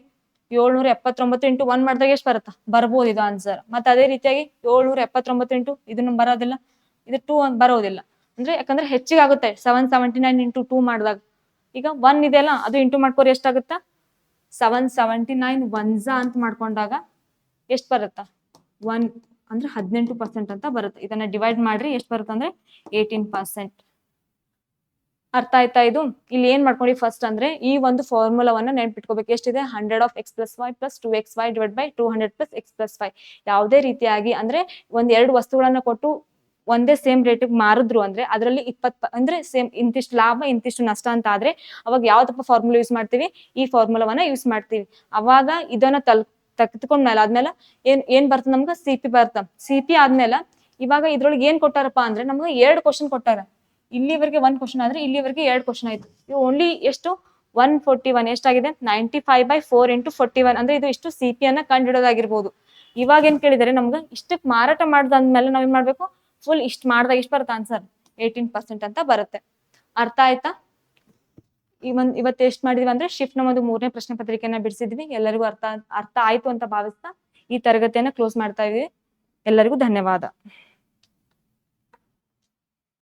779 ಇಂಟು 1 ಮಾಡಿದಾಗ ಎಷ್ಟು ಬರುತ್ತಾ, ಬರ್ಬೋದು ಇದು ಆನ್ಸರ್. ಮತ್ತೆ ಅದೇ ರೀತಿಯಾಗಿ 779 ಇಂಟು ಇದನ್ನು ಬರೋದಿಲ್ಲ, ಇದು 2 ಬರೋದಿಲ್ಲ. ಅಂದ್ರೆ ಯಾಕಂದ್ರೆ ಹೆಚ್ಚಿಗೆ ಆಗುತ್ತೆ 779 ಇಂಟು 2 ಮಾಡಿದಾಗ. ಈಗ 1 ಇದೆಯಲ್ಲ, ಅದು ಇಂಟು ಮಾಡ್ಕೋರಿ ಎಷ್ಟಾಗುತ್ತಾ, 779 1 ಅಂತ ಮಾಡ್ಕೊಂಡಾಗ ಎಷ್ಟು ಬರುತ್ತಾ, 1 ಅಂದ್ರೆ 18% ಅಂತ ಬರುತ್ತೆ. ಇದನ್ನ ಡಿವೈಡ್ ಮಾಡ್ರಿ ಎಷ್ಟು ಬರುತ್ತೆ ಅಂದ್ರೆ 18%. ಅರ್ಥ ಆಯ್ತಾ? ಇದು ಇಲ್ಲಿ ಏನ್ ಮಾಡ್ಕೊಂಡಿ ಫಸ್ಟ್ ಅಂದ್ರೆ ಈ ಒಂದು ಫಾರ್ಮುಲಾವನ್ನ ನೆನ್ಪಿಟ್ಕೋಬೇಕು. ಎಷ್ಟಿದೆ, 100 of x plus y plus 2xy divide by 200 plus x plus 5. ಯಾವುದೇ ರೀತಿಯಾಗಿ ಅಂದ್ರೆ ಒಂದ್ 2 ವಸ್ತುಗಳನ್ನ ಕೊಟ್ಟು ಒಂದೇ ಸೇಮ್ ರೇಟಿಗೆ ಮಾರಿದ್ರು ಅಂದ್ರೆ ಅದರಲ್ಲಿ 20 ಅಂದ್ರೆ ಸೇಮ್ ಇಂತಿಷ್ಟು ಲಾಭ ಇಂತಿಷ್ಟು ನಷ್ಟ ಅಂತ ಆದ್ರೆ ಅವಾಗ ಯಾವ್ದಪ್ಪ ಫಾರ್ಮುಲಾ ಯೂಸ್ ಮಾಡ್ತೀವಿ, ಈ ಫಾರ್ಮುಲಾವನ್ನ ಯೂಸ್ ಮಾಡ್ತೀವಿ. ಅವಾಗ ಇದನ್ನ ತೆಗೆದುಕೊಂಡ್ಮೇಲೆ ಆದ್ಮೇಲೆ ಏನ್ ಬರ್ತದೆ ನಮ್ಗೆ, ಸಿ ಪಿ ಬರ್ತ. ಸಿ ಪಿ ಆದ್ಮೇಲೆ ಇವಾಗ ಇದ್ರೊಳಗೆ ಏನ್ ಕೊಟ್ಟಾರಪ್ಪ ಅಂದ್ರೆ ನಮ್ಗೆ 2 ಕ್ವಶನ್ ಕೊಟ್ಟಾರ. ಇಲ್ಲಿವರೆಗೆ 1 ಕ್ವಶನ್ ಆದ್ರೆ ಇಲ್ಲಿವರೆಗೆ 2 ಕ್ವಶನ್ ಆಯ್ತು. ಇವು ಓನ್ಲಿ ಎಷ್ಟು 141 ಎಷ್ಟಾಗಿದೆ, 95/4 ಇಂಟು 41 ಅಂದ್ರೆ ಇದು ಇಷ್ಟು ಸಿ ಪಿ ಅನ್ನ ಕಂಡುಹಿಡೋದಾಗಿರ್ಬೋದು. ಇವಾಗ ಏನ್ ಕೇಳಿದಾರೆ ನಮ್ಗೆ, ಇಷ್ಟಕ್ಕೆ ಮಾರಾಟ ಮಾಡ್ದಾದ್ಮೇಲೆ ನಾವೇನ್ ಮಾಡ್ಬೇಕು, ಫುಲ್ ಇಷ್ಟ ಮಾಡಿದಾಗ ಇಷ್ಟ ಬರುತ್ತೆ ಆನ್ಸರ್ 18% ಅಂತ ಬರುತ್ತೆ. ಅರ್ಥ ಆಯ್ತಾ? ಇವತ್ತು ಎಷ್ಟು ಮಾಡಿದ್ವಿ ಅಂದ್ರೆ ಶಿಫ್ಟ್ ನ ಒಂದು 3ನೇ ಪ್ರಶ್ನೆ ಪತ್ರಿಕೆಯನ್ನ ಬಿಡಿಸಿದ್ವಿ. ಎಲ್ಲರಿಗೂ ಅರ್ಥ ಆಯ್ತು ಅಂತ ಭಾವಿಸ್ತಾ ಈ ತರಗತಿಯನ್ನ ಕ್ಲೋಸ್ ಮಾಡ್ತಾ ಇದೀವಿ. ಎಲ್ಲರಿಗೂ ಧನ್ಯವಾದ.